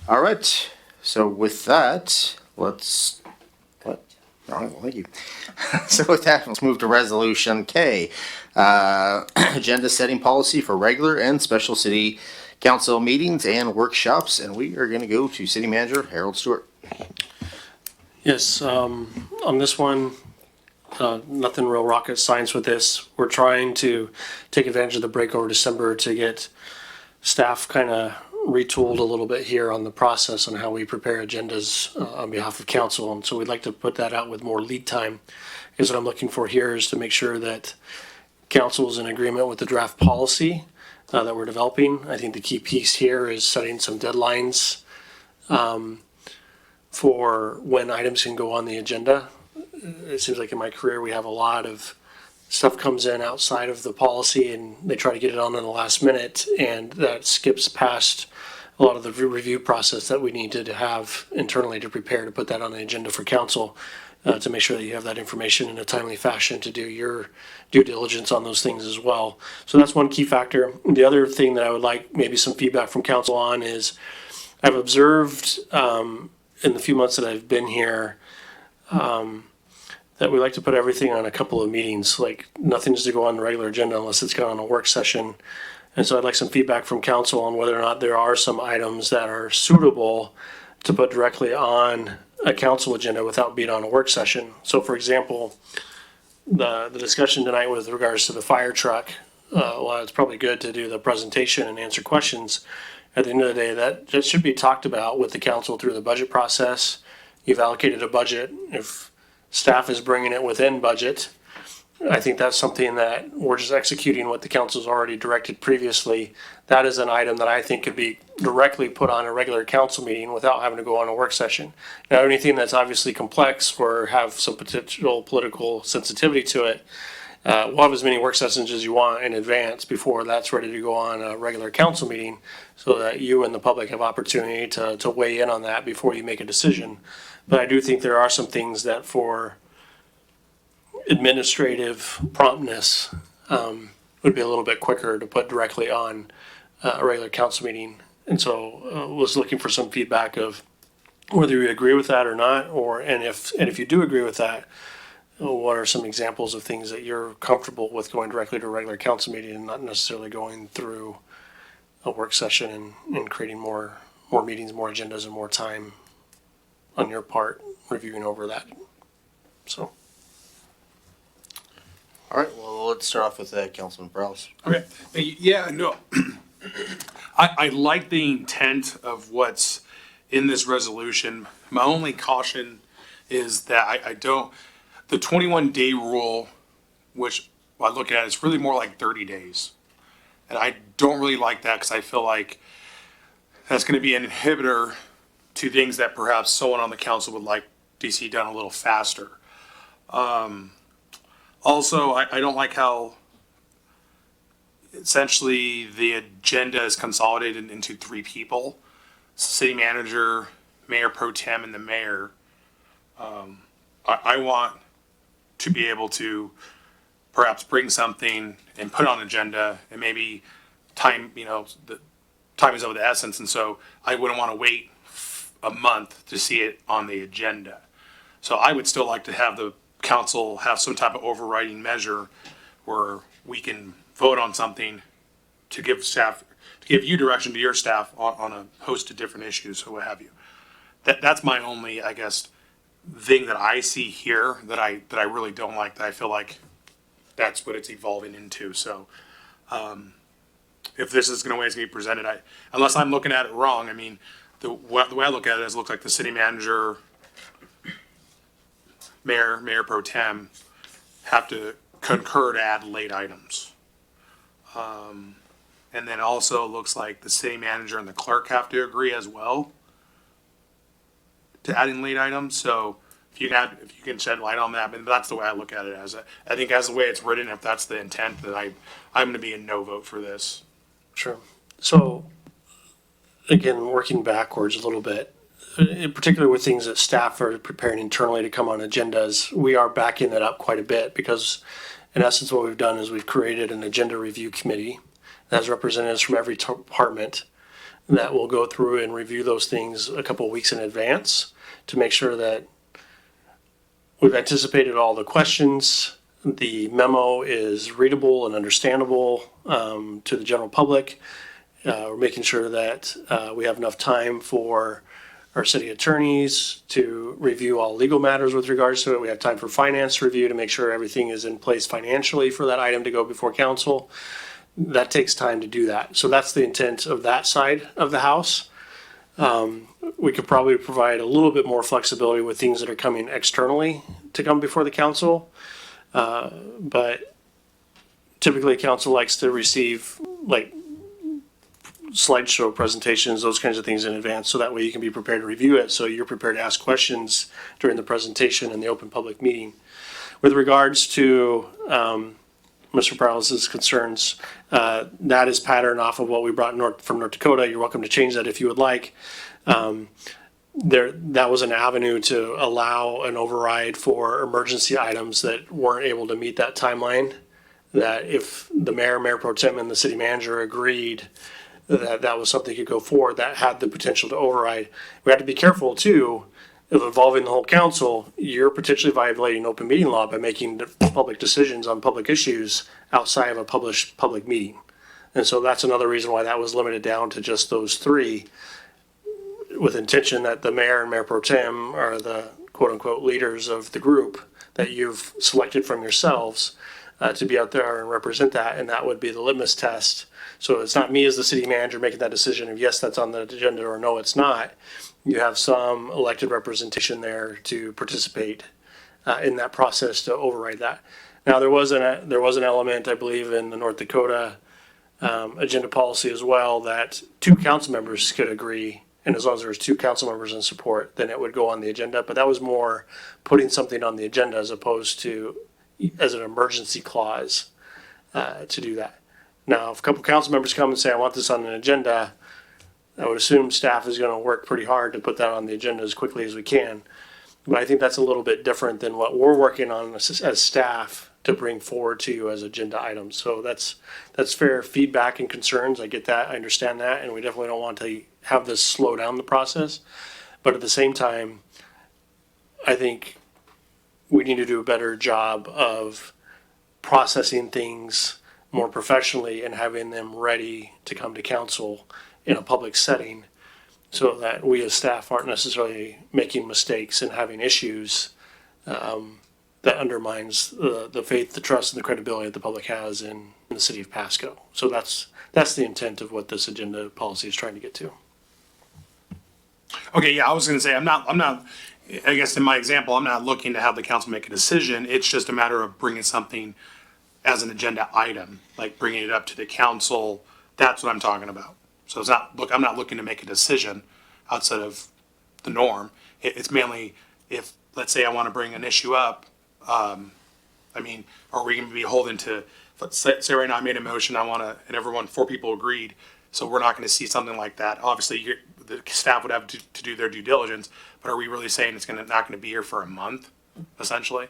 All right, so with that, let's thank you. So with that, let's move to resolution K, agenda setting policy for regular and special city council meetings and workshops, and we are going to go to City Manager Harold Stewart. Yes, on this one, nothing real rocket science with this. We're trying to take advantage of the break over December to get staff kind of retooled a little bit here on the process on how we prepare agendas on behalf of council. And so we'd like to put that out with more lead time. Is what I'm looking for here is to make sure that council is in agreement with the draft policy that we're developing. I think the key piece here is setting some deadlines for when items can go on the agenda. It seems like in my career, we have a lot of stuff comes in outside of the policy and they try to get it on in the last minute, and that skips past a lot of the review process that we need to have internally to prepare to put that on the agenda for council, to make sure that you have that information in a timely fashion to do your due diligence on those things as well. So that's one key factor. The other thing that I would like maybe some feedback from council on is I've observed in the few months that I've been here, that we like to put everything on a couple of meetings, like nothing's to go on the regular agenda unless it's gone on a work session. And so I'd like some feedback from council on whether or not there are some items that are suitable to put directly on a council agenda without being on a work session. So for example, the discussion tonight with regards to the fire truck, well, it's probably good to do the presentation and answer questions. At the end of the day, that should be talked about with the council through the budget process. You've allocated a budget. If staff is bringing it within budget, I think that's something that we're just executing what the council's already directed previously. That is an item that I think could be directly put on a regular council meeting without having to go on a work session. Now, anything that's obviously complex or have some potential political sensitivity to it, we'll have as many work sessions as you want in advance before that's ready to go on a regular council meeting, so that you and the public have opportunity to weigh in on that before you make a decision. But I do think there are some things that for administrative promptness would be a little bit quicker to put directly on a regular council meeting. And so was looking for some feedback of whether you agree with that or not, and if you do agree with that, what are some examples of things that you're comfortable with going directly to a regular council meeting and not necessarily going through a work session and creating more meetings, more agendas, and more time on your part reviewing over that. So. All right, well, let's start off with Councilman Prowse. Okay, yeah, no, I like the intent of what's in this resolution. My only caution is that I don't, the 21-day rule, which I look at, is really more like 30 days. And I don't really like that because I feel like that's going to be an inhibitor to things that perhaps someone on the council would like to see done a little faster. Also, I don't like how essentially the agenda is consolidated into three people: city manager, mayor pro tem, and the mayor. I want to be able to perhaps bring something and put it on an agenda, and maybe time, the time is of the essence, and so I wouldn't want to wait a month to see it on the agenda. So I would still like to have the council have some type of overriding measure where we can vote on something to give staff, to give you direction to your staff on a host of different issues or what have you. That's my only, I guess, thing that I see here that I really don't like, that I feel like that's what it's evolving into. So if this is going to be presented, unless I'm looking at it wrong, I mean, the way I look at it is, it looks like the city manager, mayor pro tem have to concur to add late items. And then also it looks like the city manager and the clerk have to agree as well to adding late items. So if you can shed light on that, but that's the way I look at it. I think as the way it's written, if that's the intent, that I'm going to be a no vote for this. Sure. So again, working backwards a little bit, in particular with things that staff are preparing internally to come on agendas, we are backing that up quite a bit, because in essence what we've done is we've created an agenda review committee that has representatives from every department that will go through and review those things a couple of weeks in advance to make sure that we've anticipated all the questions, the memo is readable and understandable to the general public. We're making sure that we have enough time for our city attorneys to review all legal matters with regards to it. We have time for finance review to make sure everything is in place financially for that item to go before council. That takes time to do that. So that's the intent of that side of the house. We could probably provide a little bit more flexibility with things that are coming externally to come before the council. But typically council likes to receive like slideshow presentations, those kinds of things in advance, so that way you can be prepared to review it, so you're prepared to ask questions during the presentation and the open public meeting. With regards to Mr. Parles's concerns, that is patterned off of what we brought from North Dakota. You're welcome to change that if you would like. That was an avenue to allow an override for emergency items that weren't able to meet that timeline. That if the mayor pro tem, and the city manager agreed that was something that could go forward, that had the potential to override. We have to be careful too of involving the whole council. You're potentially violating open meeting law by making public decisions on public issues outside of a published public meeting. And so that's another reason why that was limited down to just those three, with intention that the mayor and mayor pro tem are the quote unquote leaders of the group that you've selected from yourselves to be out there and represent that. And that would be the litmus test. So it's not me as the city manager making that decision of yes, that's on the agenda, or no, it's not. You have some elected representation there to participate in that process to override that. Now, there was an element, I believe, in the North Dakota agenda policy as well, that 2 council members could agree, and as long as there was 2 council members in support, then it would go on the agenda. But that was more putting something on the agenda as opposed to as an emergency clause to do that. Now, if a couple council members come and say, I want this on an agenda, I would assume staff is going to work pretty hard to put that on the agenda as quickly as we can. But I think that's a little bit different than what we're working on as staff to bring forward to you as agenda items. So that's fair feedback and concerns. I get that, I understand that, and we definitely don't want to have this slow down the process. But at the same time, I think we need to do a better job of processing things more professionally and having them ready to come to council in a public setting, so that we as staff aren't necessarily making mistakes and having issues that undermines the faith, the trust, and the credibility that the public has in the city of Pasco. So that's the intent of what this agenda policy is trying to get to. Okay, yeah, I was gonna say, I'm not, I guess in my example, I'm not looking to have the council make a decision. It's just a matter of bringing something as an agenda item, like bringing it up to the council. That's what I'm talking about. So it's not, look, I'm not looking to make a decision outside of the norm. It's mainly if, let's say I want to bring an issue up, I mean, are we going to be holding to, let's say right now I made a motion, I want to, and everyone, 4 people agreed. So we're not going to see something like that. Obviously, the staff would have to do their due diligence, but are we really saying it's not going to be here for a month, essentially?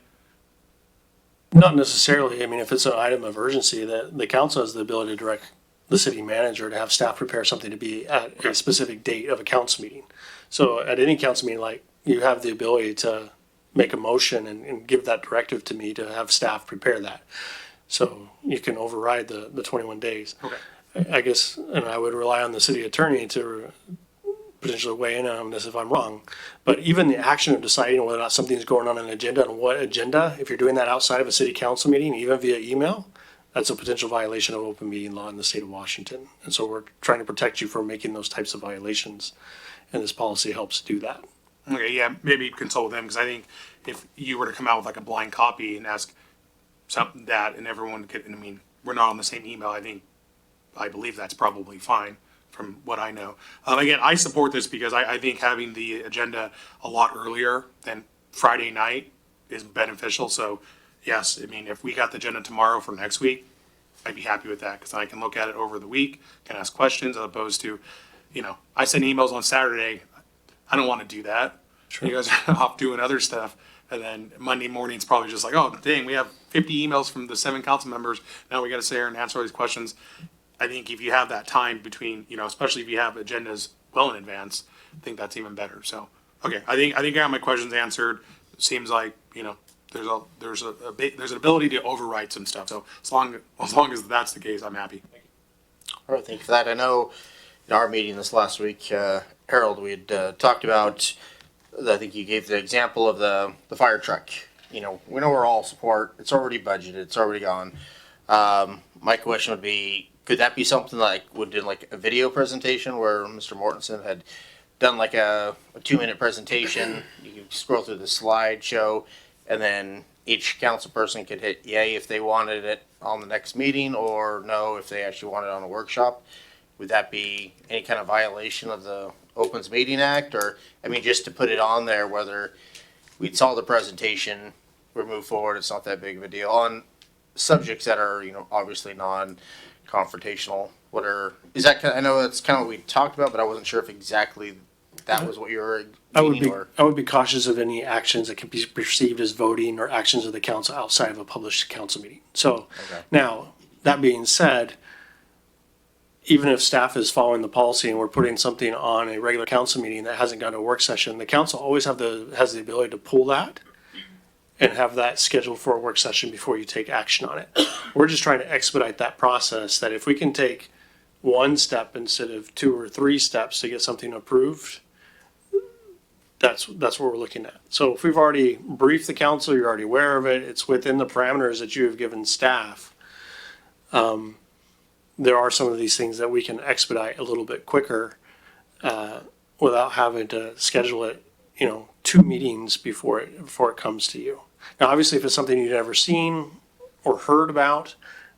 Not necessarily. I mean, if it's an item of urgency, the council has the ability to direct the city manager to have staff prepare something to be at a specific date of a council meeting. So at any council meeting, like, you have the ability to make a motion and give that directive to me to have staff prepare that. So you can override the 21 days. Okay. I guess, and I would rely on the city attorney to potentially weigh in on this if I'm wrong. But even the action of deciding whether or not something's going on an agenda and what agenda, if you're doing that outside of a city council meeting, even via email, that's a potential violation of open meeting law in the state of Washington. And so we're trying to protect you from making those types of violations. And this policy helps do that. Okay, yeah, maybe consult with them, because I think if you were to come out with like a blind copy and ask something that, and everyone could, I mean, we're not on the same email, I believe that's probably fine from what I know. Again, I support this because I think having the agenda a lot earlier than Friday night is beneficial. So yes, I mean, if we got the agenda tomorrow for next week, I'd be happy with that, because I can look at it over the week, can ask questions, as opposed to, I send emails on Saturday. I don't want to do that. Sure. You guys are off doing other stuff. And then Monday morning's probably just like, oh, dang, we have 50 emails from the 7 council members. Now we got to sit here and answer all these questions. I think if you have that time between, especially if you have agendas well in advance, I think that's even better. So, okay, I think I got my questions answered. It seems like, there's an ability to overwrite some stuff. So as long as that's the case, I'm happy. All right, thank you for that. I know in our meeting this last week, Harold, we had talked about, I think you gave the example of the fire truck. We know we're all support. It's already budgeted. It's already gone. My question would be, could that be something like would do like a video presentation where Mr. Mortensen had done like a 2-minute presentation? You could scroll through the slideshow, and then each council person could hit yay if they wanted it on the next meeting, or no if they actually wanted it on a workshop. Would that be any kind of violation of the Opens Meeting Act? Or, I mean, just to put it on there, whether we saw the presentation, we move forward, it's not that big of a deal on subjects that are, obviously non-confrontational. Is that I know that's kind of what we talked about, but I wasn't sure if exactly that was what you were meaning, I would be cautious of any actions that can be perceived as voting or actions of the council outside of a published council meeting. So now, that being said, even if staff is following the policy and we're putting something on a regular council meeting that hasn't gone to a work session, the council always has the ability to pull that and have that scheduled for a work session before you take action on it. We're just trying to expedite that process, that if we can take one step instead of 2 or 3 steps to get something approved, that's what we're looking at. So if we've already briefed the council, you're already aware of it, it's within the parameters that you have given staff, there are some of these things that we can expedite a little bit quicker without having to schedule it, 2 meetings before it comes to you. Now, obviously, if it's something you've never seen or heard about,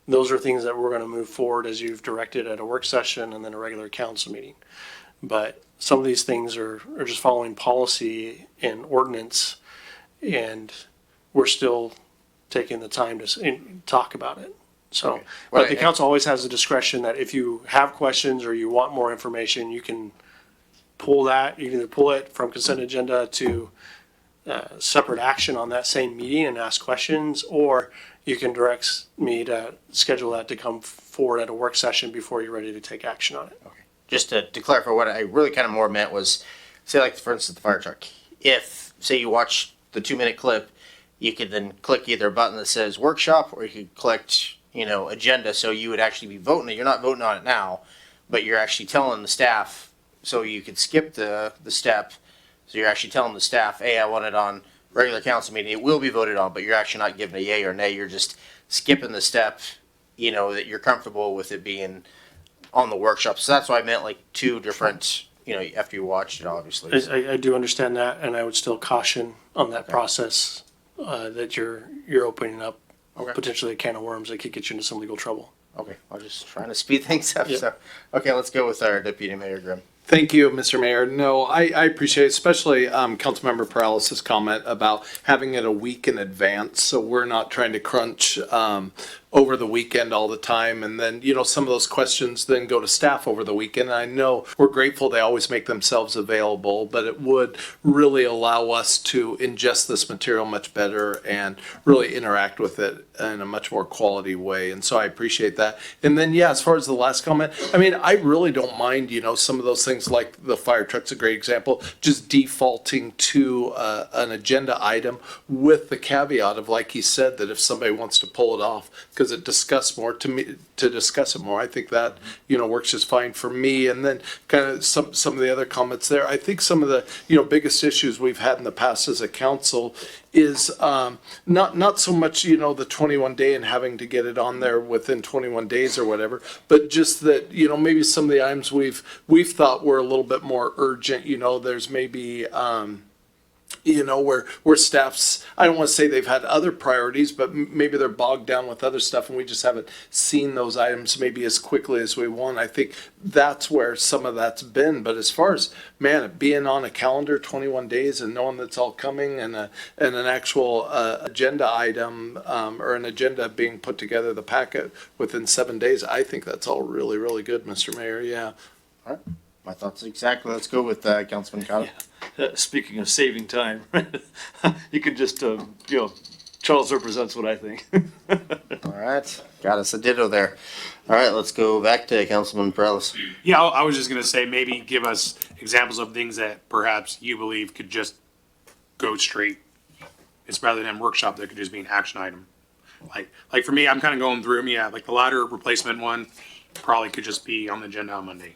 those are things that we're going to move forward as you've directed at a work session and then a regular council meeting. But some of these things are just following policy and ordinance, and we're still taking the time to talk about it. So, Okay. but the council always has the discretion that if you have questions or you want more information, you can pull that. You can either pull it from consent agenda to separate action on that same meeting and ask questions, or you can direct me to schedule that to come forward at a work session before you're ready to take action on it. Okay. Just to clarify, what I really kind of more meant was, say like for instance the fire truck. If, say you watch the 2-minute clip, you could then click either a button that says workshop, or you could click, agenda, so you would actually be voting it. You're not voting on it now, but you're actually telling the staff, so you could skip the step. So you're actually telling the staff, hey, I want it on regular council meeting. It will be voted on, but you're actually not giving a yay or nay. You're just skipping the step, that you're comfortable with it being on the workshop. So that's why I meant like 2 different, after you watched it, obviously. I do understand that, and I would still caution on that process that you're opening up potentially a can of worms that could get you into some legal trouble. Okay, I'm just trying to speed things up. Yep. So, okay, let's go with our Deputy Mayor Grimm. Thank you, Mr. Mayor. No, I appreciate, especially Councilmember Peralez's comment about having it a week in advance, so we're not trying to crunch over the weekend all the time, and then some of those questions then go to staff over the weekend. And I know we're grateful they always make themselves available, but it would really allow us to ingest this material much better and really interact with it in a much more quality way. And so I appreciate that. And then as far as the last comment, I really don't mind some of those things like the fire truck's a great example, just defaulting to an agenda item with the caveat of, like he said, that if somebody wants to pull it off because it discuss it more, I think that works just fine for me. And then kind of some of the other comments there, I think some of the biggest issues we've had in the past as a council is not so much the 21-day and having to get it on there within 21 days or whatever, but just that maybe some of the items we've thought were a little bit more urgent. There's maybe where staffs, I don't want to say they've had other priorities, but maybe they're bogged down with other stuff and we just haven't seen those items maybe as quickly as we want. I think that's where some of that's been. But as far as, being on a calendar 21 days and knowing that's all coming and an actual agenda item or an agenda being put together, the packet within 7 days, I think that's all really, really good, Mr. Mayor. Yeah. All right. My thoughts exactly. Let's go with Councilman Cotto. Speaking of saving time, you could just, Charles represents what I think. All right. Got us a ditto there. All right, let's go back to Councilman Peralez. Yeah, I was just gonna say, maybe give us examples of things that perhaps you believe could just go straight. It's rather than workshop, that could just be an action item. Like for me, I'm kind of going through them. Yeah, like the ladder replacement one probably could just be on the agenda on Monday.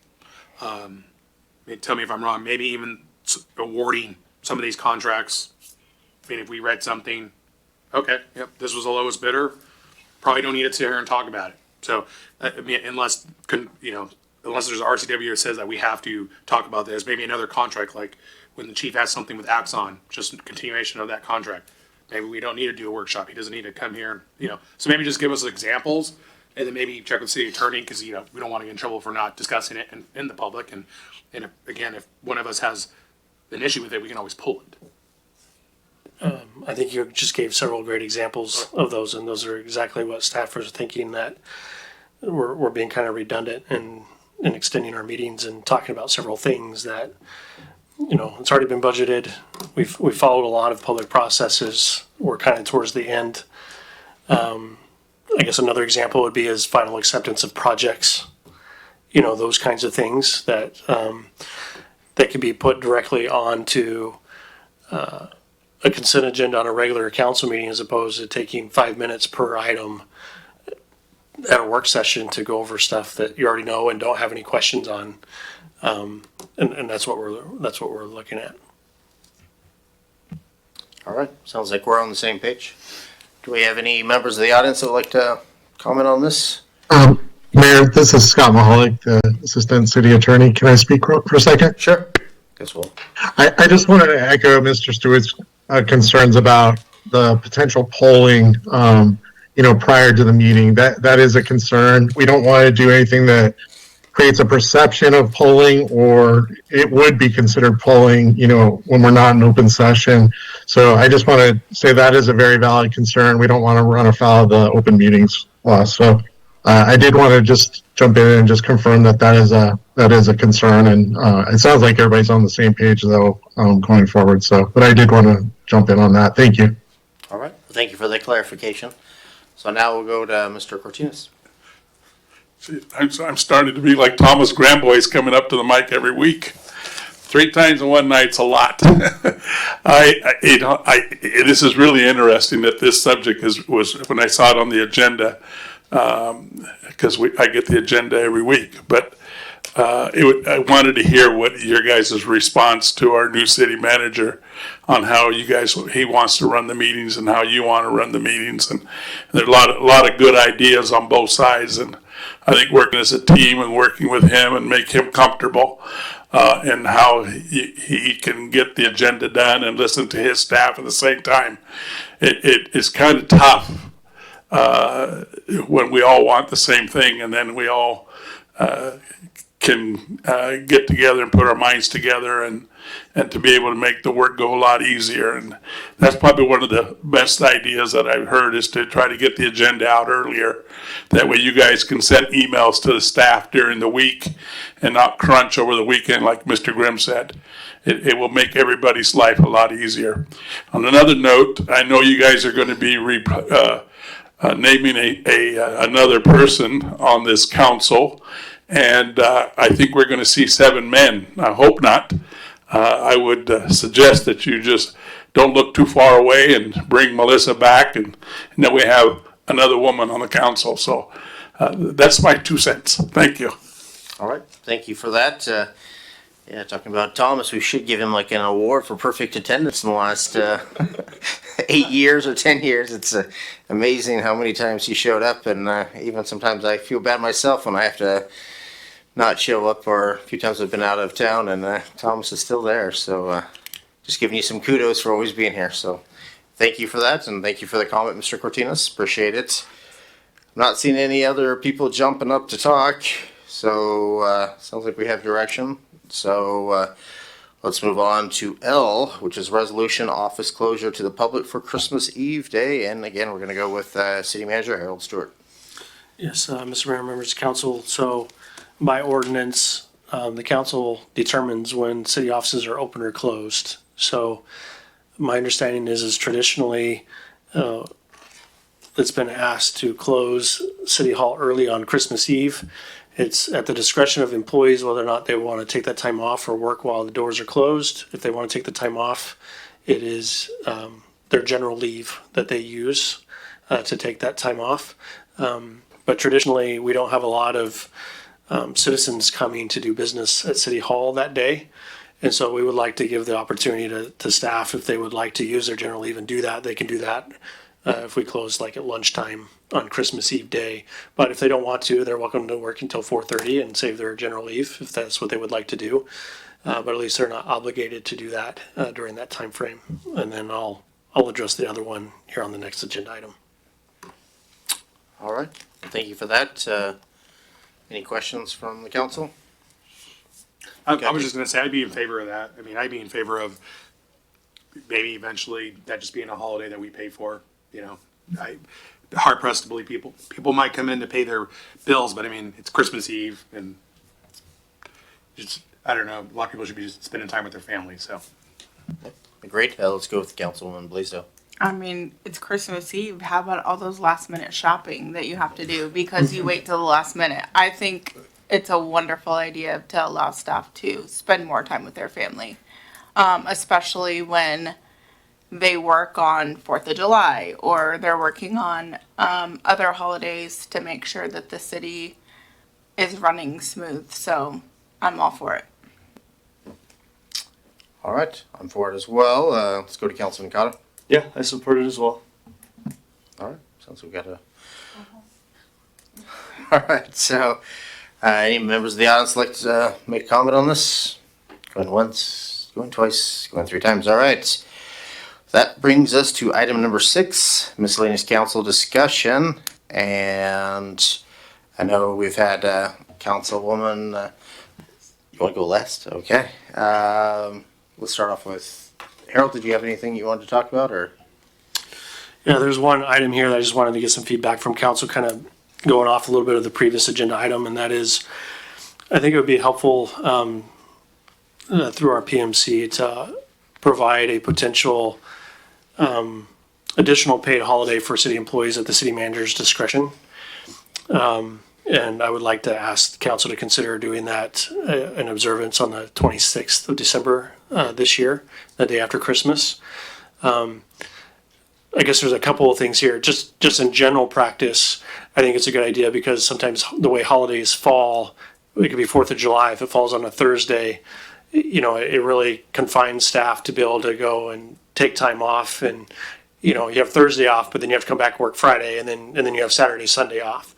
Tell me if I'm wrong, maybe even awarding some of these contracts. I mean, if we read something, okay, yep, this was the lowest bidder, probably don't need to sit here and talk about it. So, I mean, unless there's an RCW that says that we have to talk about this, maybe another contract, like when the chief has something with Axon, just a continuation of that contract. Maybe we don't need to do a workshop. He doesn't need to come here and, so maybe just give us examples and then maybe check with the city attorney because, we don't want to get in trouble for not discussing it in the public. And if one of us has an issue with it, we can always pull it. I think you just gave several great examples of those, and those are exactly what staffers are thinking, that we're being kind of redundant and extending our meetings and talking about several things that, it's already been budgeted. We've followed a lot of public processes. We're kind of towards the end. I guess another example would be is final acceptance of projects, those kinds of things that can be put directly onto a consent agenda on a regular council meeting as opposed to taking 5 minutes per item at a work session to go over stuff that you already know and don't have any questions on. And that's what we're looking at. All right, sounds like we're on the same page. Do we have any members of the audience that would like to comment on this? Mayor, this is Scott Mahalik, the Assistant City Attorney. Can I speak for a second? Sure. Guess we'll. I just wanted to echo Mr. Stewart's concerns about the potential polling, prior to the meeting. That is a concern. We don't want to do anything that creates a perception of polling, or it would be considered polling, when we're not in open session. So I just want to say that is a very valid concern. We don't want to run afoul of the open meetings law. So I did want to just jump in and just confirm that is a concern, and it sounds like everybody's on the same page though, going forward. So, but I did want to jump in on that. Thank you. All right, thank you for the clarification. So now we'll go to Mr. Cortinas. See, I'm starting to be like Thomas Gramboy's coming up to the mic every week. 3 times in one night's a lot. This is really interesting that this subject was when I saw it on the agenda, because I get the agenda every week. But I wanted to hear what your guys' response to our new city manager on how he wants to run the meetings and how you want to run the meetings. And there's a lot of good ideas on both sides. And I think working as a team and working with him and make him comfortable, and how he can get the agenda done and listen to his staff at the same time. It is kind of tough when we all want the same thing, and then we all can get together and put our minds together and to be able to make the work go a lot easier. And that's probably one of the best ideas that I've heard, is to try to get the agenda out earlier. That way you guys can send emails to the staff during the week and not crunch over the weekend like Mr. Grimm said. It will make everybody's life a lot easier. On another note, I know you guys are going to be naming another person on this council. And I think we're going to see 7 men. I hope not. I would suggest that you just don't look too far away and bring Melissa back, and then we have another woman on the council. So that's my 2 cents. Thank you. All right, thank you for that. Talking about Thomas, we should give him like an award for perfect attendance in the last 8 years or 10 years. It's amazing how many times he showed up, and even sometimes I feel bad myself when I have to not show up, or a few times I've been out of town and Thomas is still there. So just giving you some kudos for always being here. So thank you for that, and thank you for the comment, Mr. Cortinas. Appreciate it. I'm not seeing any other people jumping up to talk, so sounds like we have direction. So let's move on to L, which is resolution office closure to the public for Christmas Eve day. And again, we're going to go with City Manager Harold Stewart. Yes, Mr. Mayor, members of council. So by ordinance, the council determines when city offices are open or closed. So my understanding is traditionally it's been asked to close City Hall early on Christmas Eve. It's at the discretion of employees whether or not they want to take that time off or work while the doors are closed. If they want to take the time off, it is their general leave that they use to take that time off. But traditionally, we don't have a lot of citizens coming to do business at City Hall that day. And so we would like to give the opportunity to staff, if they would like to use their general leave and do that, they can do that. If we close like at lunchtime on Christmas Eve day. But if they don't want to, they're welcome to work until 4:30 and save their general leave if that's what they would like to do. But at least they're not obligated to do that during that time frame. And then I'll address the other one here on the next agenda item. All right, thank you for that. Any questions from the council? I was just gonna say, I'd be in favor of that. I mean, I'd be in favor of maybe eventually that just being a holiday that we pay for, you know. Hard pressed to believe people might come in to pay their bills, but I mean, it's Christmas Eve and just, I don't know, a lot of people should be just spending time with their family, so. Great, let's go with Councilwoman Blaisdell. I mean, it's Christmas Eve. How about all those last minute shopping that you have to do because you wait till the last minute? I think it's a wonderful idea to allow staff to spend more time with their family, especially when they work on 4th of July or they're working on other holidays to make sure that the city is running smooth. So I'm all for it. All right, I'm for it as well. Let's go to Councilman Cotta. Yeah, I support it as well. All right, sounds like we got a. All right, so any members of the audience like to make a comment on this? Going once, going twice, going 3 times. All right. That brings us to item number 6, miscellaneous council discussion. And I know we've had Councilwoman. You want to go last? Okay. Let's start off with Harold. Did you have anything you wanted to talk about, or? Yeah, there's one item here that I just wanted to get some feedback from council, kind of going off a little bit of the previous agenda item, and that is, I think it would be helpful through our PMC to provide a potential additional paid holiday for city employees at the city manager's discretion. And I would like to ask council to consider doing that in observance on the 26th of December this year, the day after Christmas. I guess there's a couple of things here. Just in general practice, I think it's a good idea because sometimes the way holidays fall, it could be 4th of July. If it falls on a Thursday, you know, it really confines staff to be able to go and take time off. And, you know, you have Thursday off, but then you have to come back and work Friday, and then you have Saturday, Sunday off.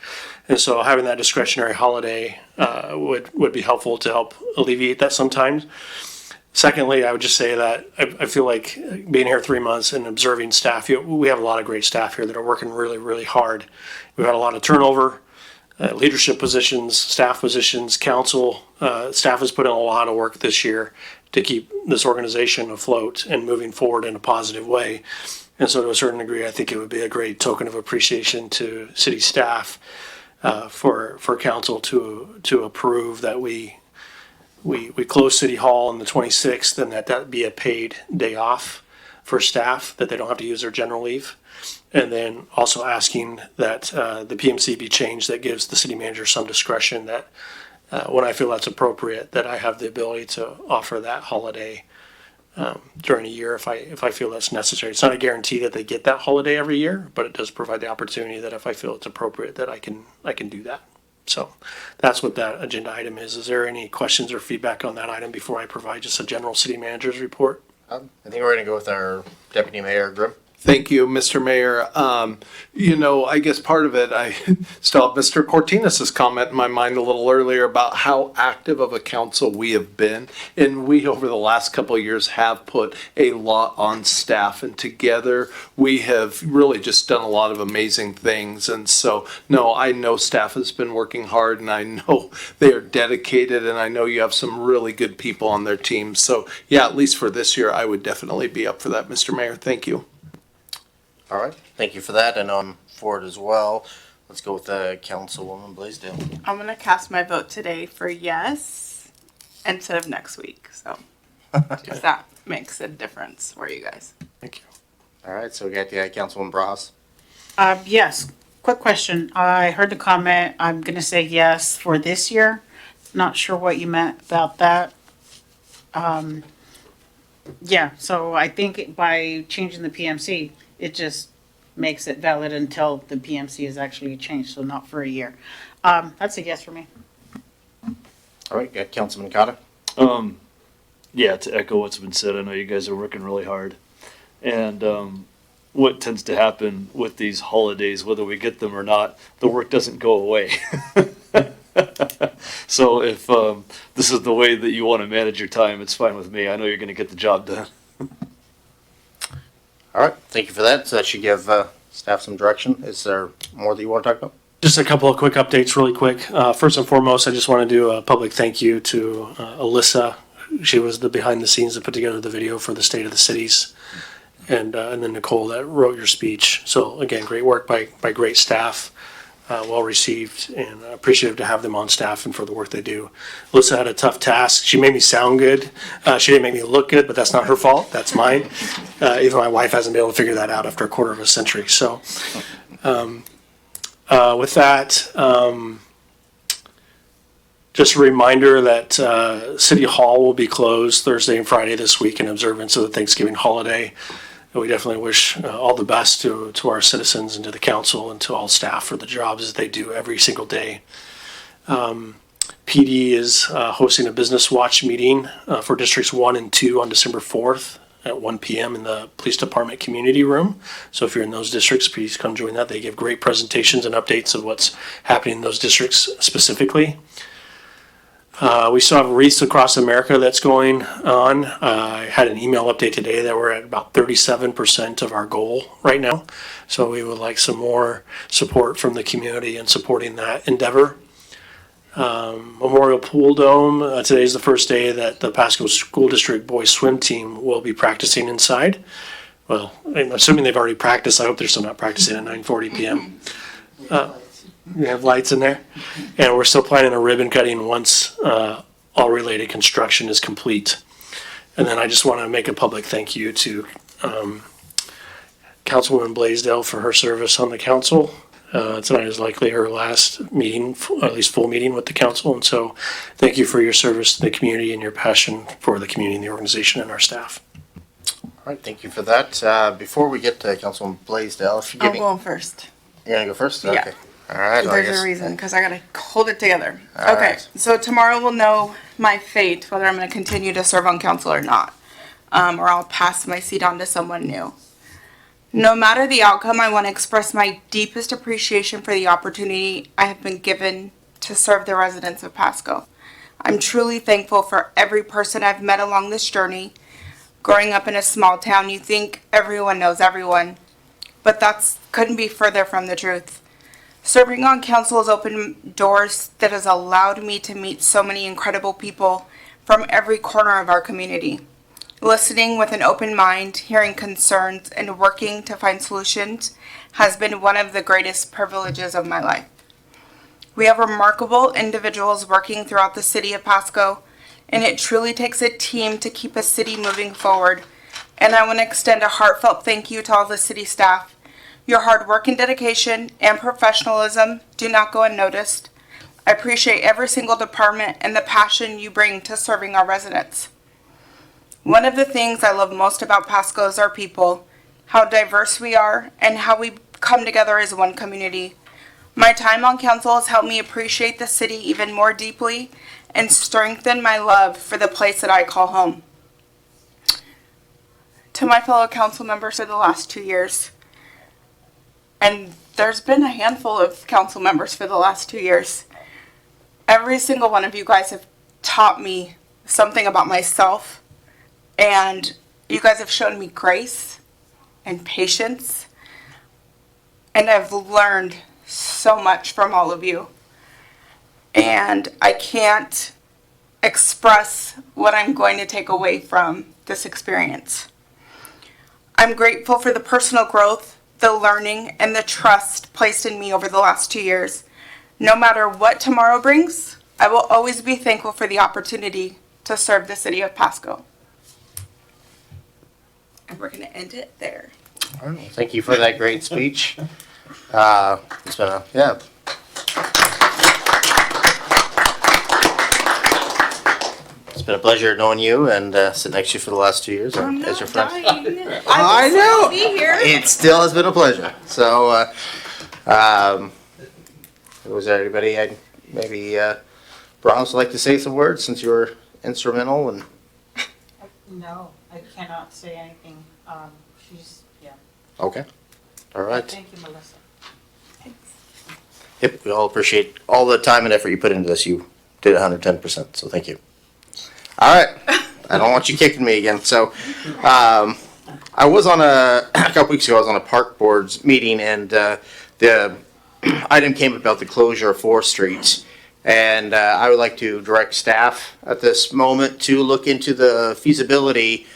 And so having that discretionary holiday would be helpful to help alleviate that sometimes. Secondly, I would just say that I feel like being here 3 months and observing staff, we have a lot of great staff here that are working really, really hard. We've had a lot of turnover, leadership positions, staff positions, council. Staff has put in a lot of work this year to keep this organization afloat and moving forward in a positive way. And so to a certain degree, I think it would be a great token of appreciation to city staff for council to approve that we close City Hall on the 26th, and that be a paid day off for staff, that they don't have to use their general leave. And then also asking that the PMC be changed that gives the city manager some discretion that when I feel that's appropriate, that I have the ability to offer that holiday during a year if I feel that's necessary. It's not a guarantee that they get that holiday every year, but it does provide the opportunity that if I feel it's appropriate, that I can do that. So that's what that agenda item is. Is there any questions or feedback on that item before I provide just a general city manager's report? I think we're going to go with our Deputy Mayor Grimm. Thank you, Mr. Mayor. You know, I guess part of it, I still have Mr. Cortinez's comment in my mind a little earlier about how active of a council we have been. And we, over the last couple of years, have put a lot on staff. And together, we have really just done a lot of amazing things. And so, no, I know staff has been working hard, and I know they are dedicated, and I know you have some really good people on their team. So, yeah, at least for this year, I would definitely be up for that, Mr. Mayor. Thank you. All right, thank you for that, and I'm for it as well. Let's go with Councilwoman Blaisdell. I'm going to cast my vote today for yes instead of next week. So if that makes a difference for you guys. Thank you. All right, so we got Councilwoman Bras. Yes, quick question. I heard the comment. I'm going to say yes for this year. Not sure what you meant about that. Yeah, so I think by changing the PMC, it just makes it valid until the PMC is actually changed, so not for a year. That's a yes for me. All right, got Councilman Cotta. Yeah, to echo what's been said, I know you guys are working really hard. And what tends to happen with these holidays, whether we get them or not, the work doesn't go away. So if this is the way that you want to manage your time, it's fine with me. I know you're going to get the job done. All right, thank you for that. So that should give staff some direction. Is there more that you want to talk about? Just a couple of quick updates really quick. First and foremost, I just want to do a public thank you to Alyssa. She was the behind the scenes that put together the video for the State of the Cities. And then Nicole that wrote your speech. So again, great work by great staff, well received, and appreciative to have them on staff and for the work they do. Alyssa had a tough task. She made me sound good. She didn't make me look good, but that's not her fault. That's mine. Even my wife hasn't been able to figure that out after a quarter of a century. So with that, just a reminder that City Hall will be closed Thursday and Friday this week in observance of the Thanksgiving holiday. And we definitely wish all the best to our citizens and to the council and to all staff for the jobs that they do every single day. PD is hosting a business watch meeting for Districts 1 and 2 on December 4th at 1 p.m. in the Police Department Community Room. So if you're in those districts, please come join that. They give great presentations and updates of what's happening in those districts specifically. We still have Wreaths Across America that's going on. I had an email update today that we're at about 37% of our goal right now. So we would like some more support from the community in supporting that endeavor. Memorial Pool Dome, today's the first day that the Pasco School District boys swim team will be practicing inside. Well, I'm assuming they've already practiced. I hope they're still not practicing at 9:40 p.m. We have lights in there. And we're still planning a ribbon cutting once all related construction is complete. And then I just want to make a public thank you to Councilwoman Blaisdell for her service on the council. Tonight is likely her last meeting, at least full meeting with the council. And so thank you for your service to the community and your passion for the community and the organization and our staff. All right, thank you for that. Before we get to Councilwoman Blaisdell, if you give I'm me... going first. You're going to go first? Yeah. Okay. All right. well, I There's guess- a reason, because I gotta hold it together. All Okay, right. so tomorrow we'll know my fate, whether I'm gonna continue to serve on council or not. Or I'll pass my seat on to someone new. No matter the outcome, I want to express my deepest appreciation for the opportunity I have been given to serve the residents of Pasco. I'm truly thankful for every person I've met along this journey. Growing up in a small town, you think everyone knows everyone, but couldn't be further from the truth. Serving on council has opened doors that has allowed me to meet so many incredible people from every corner of our community. Listening with an open mind, hearing concerns, and working to find solutions has been one of the greatest privileges of my life. We have remarkable individuals working throughout the city of Pasco, and it truly takes a team to keep a city moving forward. And I want to extend a heartfelt thank you to all the city staff. Your hard work and dedication and professionalism do not go unnoticed. I appreciate every single department and the passion you bring to serving our residents. One of the things I love most about Pasco is our people, how diverse we are, and how we come together as one community. My time on council has helped me appreciate the city even more deeply and strengthen my love for the place that I call home. To my fellow council members for the last 2 years, and there's been a handful of council members for the last 2 years. Every single one of you guys have taught me something about myself, and you guys have shown me grace and patience, and I've learned so much from all of you. And I can't express what I'm going to take away from this experience. I'm grateful for the personal growth, the learning, and the trust placed in me over the last 2 years. No matter what tomorrow brings, I will always be thankful for the opportunity to serve the city of Pasco. And we're going to end it there. All right, well, thank you for that great speech. It's been It's been a pleasure knowing you and sitting next to you for the last 2 years as your friend. I know. It still has been a pleasure. So, was there anybody I'd maybe Browns would like to say some words since you were instrumental and. No, I cannot say anything. She's, yeah. Okay. All right. Thank you, Melissa. Yep, we all appreciate all the time and effort you put into this. You did 110%, so thank you. All right. I don't want you kicking me again. So, I was on a couple weeks ago, I was on a park board's meeting, and the item came about the closure of 4th Street. And I would like to direct staff at this moment to look into the feasibility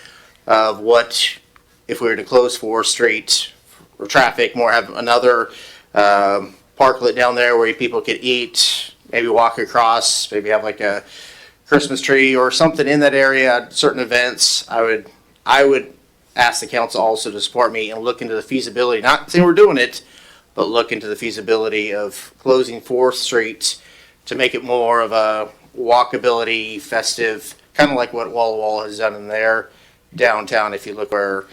of what, if we were to close 4th Street for traffic, more have another parklet down there where people could eat, maybe walk across, maybe have like a Christmas tree or something in that area at certain events. I would ask the council also to support me and look into the feasibility, not saying we're doing it, but look into the feasibility of closing 4th Street to make it more of a walkability, festive, kind of like what Walla Walla has done in their downtown. If you look where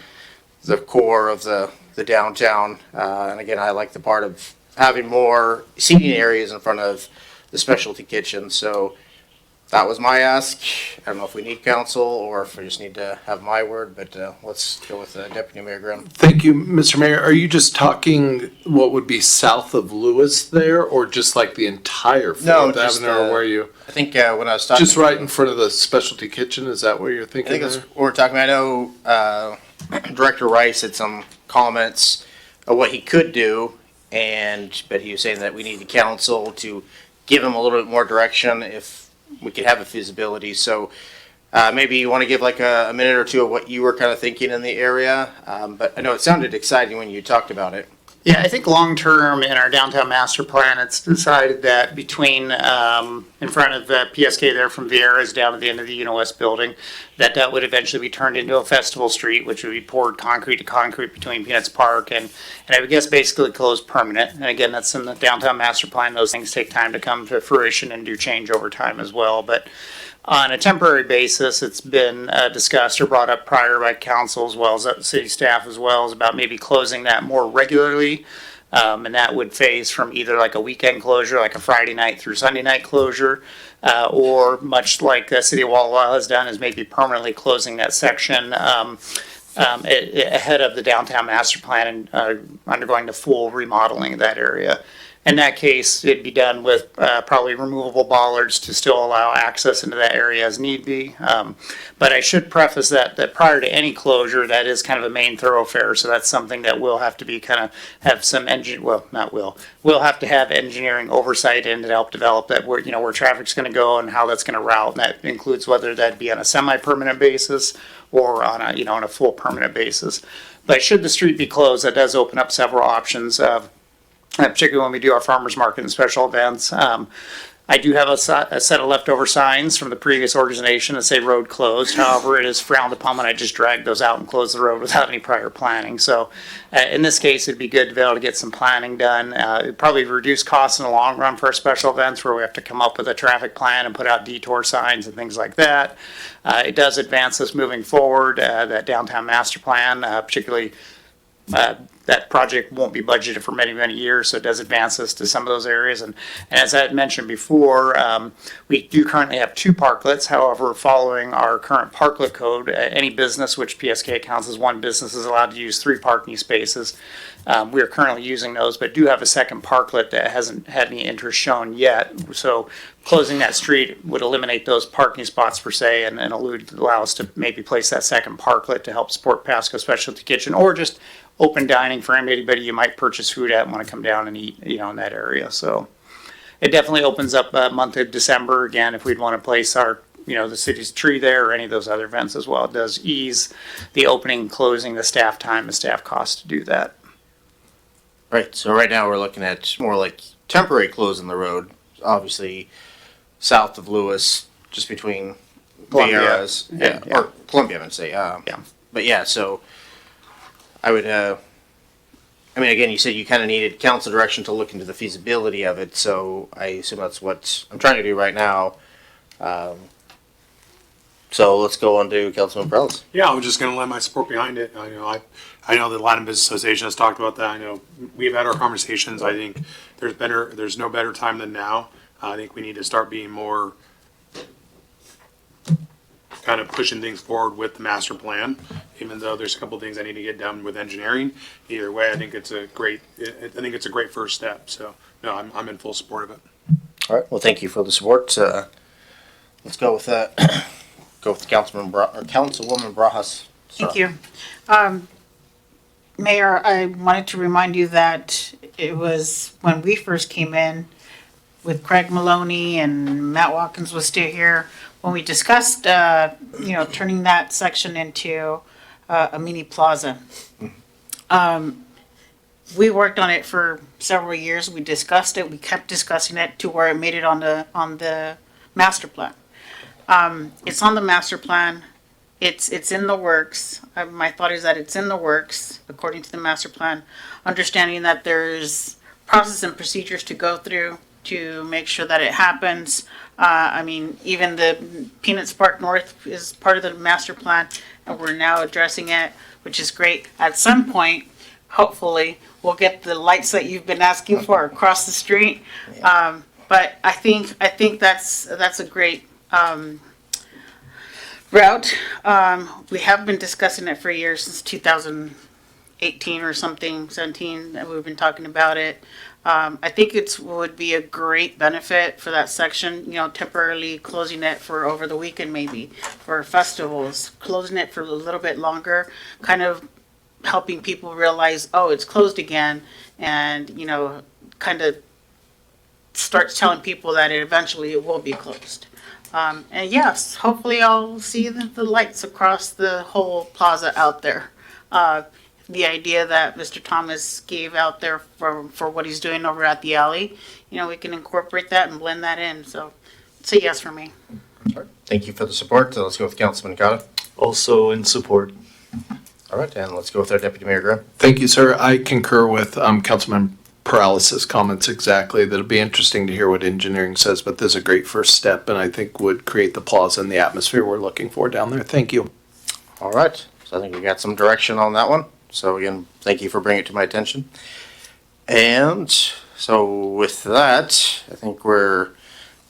the core of the downtown, and again, I like the part of having more seating areas in front of the specialty kitchen. So that was my ask. I don't know if we need council or if we just need to have my word, but let's go with Deputy Mayor Grimm. Thank you, Mr. Mayor. Are you just talking what would be south of Lewis there, or just like the entire Fourth just, Avenue, or where you? I think when I was talking, Just right in front of the specialty kitchen. Is that what you're I thinking? think that's there? what we're talking about. I know Director Rice had some comments of what he could do, but he was saying that we need the council to give him a little bit more direction if we could have a feasibility. So maybe you want to give like a minute or two of what you were kind of thinking in the area. But I know it sounded exciting when you talked about it. Yeah, I think long-term in our downtown master plan, it's decided that between, in front of the PSK there from Vieira's down to the end of the UNOS building, that would eventually be turned into a festival street, which would be poured concrete to concrete between Peanuts Park and I would guess basically closed permanent. And again, that's in the downtown master plan. Those things take time to come to fruition and do change over time as well. But on a temporary basis, it's been discussed or brought up prior by council as well as city staff as well as about maybe closing that more regularly. And that would phase from either like a weekend closure, like a Friday night through Sunday night closure, or much like the city of Walla Walla has done, is maybe permanently closing that section ahead of the downtown master plan and undergoing the full remodeling of that area. In that case, it'd be done with probably removable bollards to still allow access into that area as need be. But I should preface that prior to any closure, that is kind of a main thoroughfare. So that's something that will have to be kind of have some we'll have to have engineering oversight in to help develop that where traffic's going to go and how that's going to route. And that includes whether that be on a semi-permanent basis or on a full permanent basis. But should the street be closed, that does open up several options. Particularly when we do our farmers market and special events. I do have a set of leftover signs from the previous organization that say road closed. However, it is frowned upon when I just drag those out and close the road without any prior planning. So in this case, it'd be good to be able to get some planning done. It'd probably reduce costs in the long run for our special events where we have to come up with a traffic plan and put out detour signs and things like that. It does advance us moving forward, that downtown master plan, particularly that project won't be budgeted for many, many years, so it does advance us to some of those areas. And as I had mentioned before, we do currently have 2 parklets. However, following our current parklet code, any business, which PSK counts as one business, is allowed to use 3 parking spaces. We are currently using those, but do have a second parklet that hasn't had any interest shown yet. So closing that street would eliminate those parking spots per se and allow us to maybe place that second parklet to help support Pasco Specialty Kitchen or just open dining for anybody you might purchase food at and want to come down and eat, in that area. So it definitely opens up a month of December again if we'd want to place our, the city's tree there or any of those other events as well. It does ease the opening, closing, the staff time, and staff costs to do that. Right. So right now we're looking at more like temporary closing the road, obviously south of Lewis, just between Vieira's, or Columbia, I would say. But yeah, so I would, again, you said you kind of needed council direction to look into the feasibility of it, so I assume that's what I'm trying to do right now. So let's go on to Councilman Prellis. Yeah, I was just going to lend my support behind it. I know the Latin Business Association has talked about that. I know we've had our conversations. I think there's no better time than now. I think we need to start being more kind of pushing things forward with the master plan, even though there's a couple of things I need to get done with engineering. Either way, I think it's a great first step. So no, I'm in full support of it. All right, well, thank you for the support. Let's go with go with Councilwoman Brajas. Thank you. Mayor, I wanted to remind you that it was when we first came in with Craig Maloney and Matt Watkins was still here, when we discussed, turning that section into a mini plaza. We worked on it for several years. We discussed it. We kept discussing it to where it made it on the master plan. It's on the master plan. It's in the works. My thought is that it's in the works, according to the master plan, understanding that there's process and procedures to go through to make sure that it happens. Even the Peanuts Park North is part of the master plan, and we're now addressing it, which is great. At some point, hopefully, we'll get the lights that you've been asking for across the street. But I think that's a great route. We have been discussing it for years, since 2018 or something, 17, that we've been talking about it. I think would be a great benefit for that section, temporarily closing it for over the weekend, maybe for festivals, closing it for a little bit longer, kind of helping people realize, oh, it's closed again, and, kind of starts telling people that eventually it will be closed. And yes, hopefully I'll see the lights across the whole plaza out there. The idea that Mr. Thomas gave out there for what he's doing over at the alley, we can incorporate that and blend that in. So it's a yes for me. All right. Thank you for the support. So let's go with Councilman Gata. Also in support. All right, and let's go with our Deputy Mayor Grimm. Thank you, sir. I concur with Councilman Perales' comments exactly. That'll be interesting to hear what engineering says, but this is a great first step, and I think would create the plaza and the atmosphere we're looking for down there. Thank you. All right, so I think we got some direction on that one. So again, thank you for bringing it to my attention. And so with that, I think we're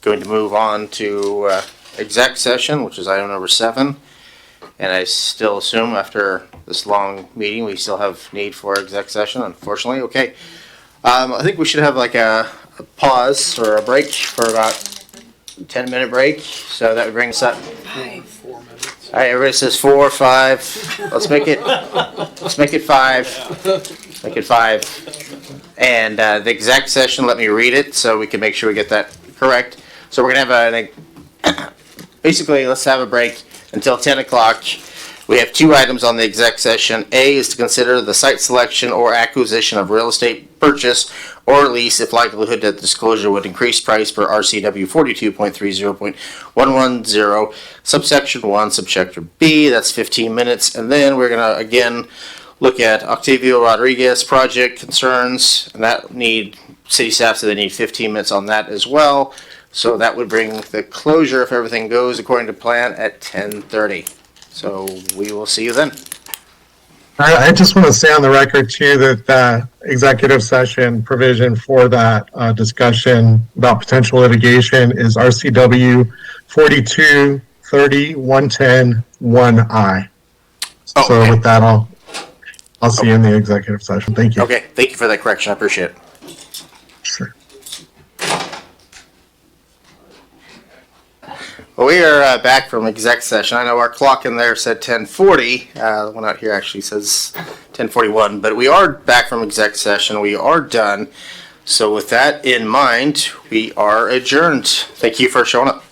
going to move on to exec session, which is item number 7. And I still assume after this long meeting, we still have need for exec session, unfortunately. Okay. I think we should have like a pause or a break for about 10-minute break. So that would bring us up. 4 minutes. All right, everybody says 4 or 5. Let's make it 5. Make it 5. And the exec session, let me read it so we can make sure we get that correct. So we're gonna have basically, let's have a break until 10 o'clock. We have 2 items on the exec session. A is to consider the site selection or acquisition of real estate purchase or lease if likelihood that disclosure would increase price per RCW 42.30.110, subsection 1, subsection B, that's 15 minutes. And then we're going to again look at Octavio Rodriguez project concerns, and that need, city staff said they need 15 minutes on that as well. So that would bring the closure, if everything goes according to plan, at 10:30. So we will see you then. I just want to say on the record too that the executive session provision for that discussion about potential litigation is RCW 42.30.110.1I. So with that, I'll see you in the executive session. Thank you. Okay, thank you for that correction. I appreciate it. Sure. Well, we are back from exec session. I know our clock in there said 10:40. The one out here actually says 10:41, but we are back from exec session. We are done. So with that in mind, we are adjourned. Thank you for showing up.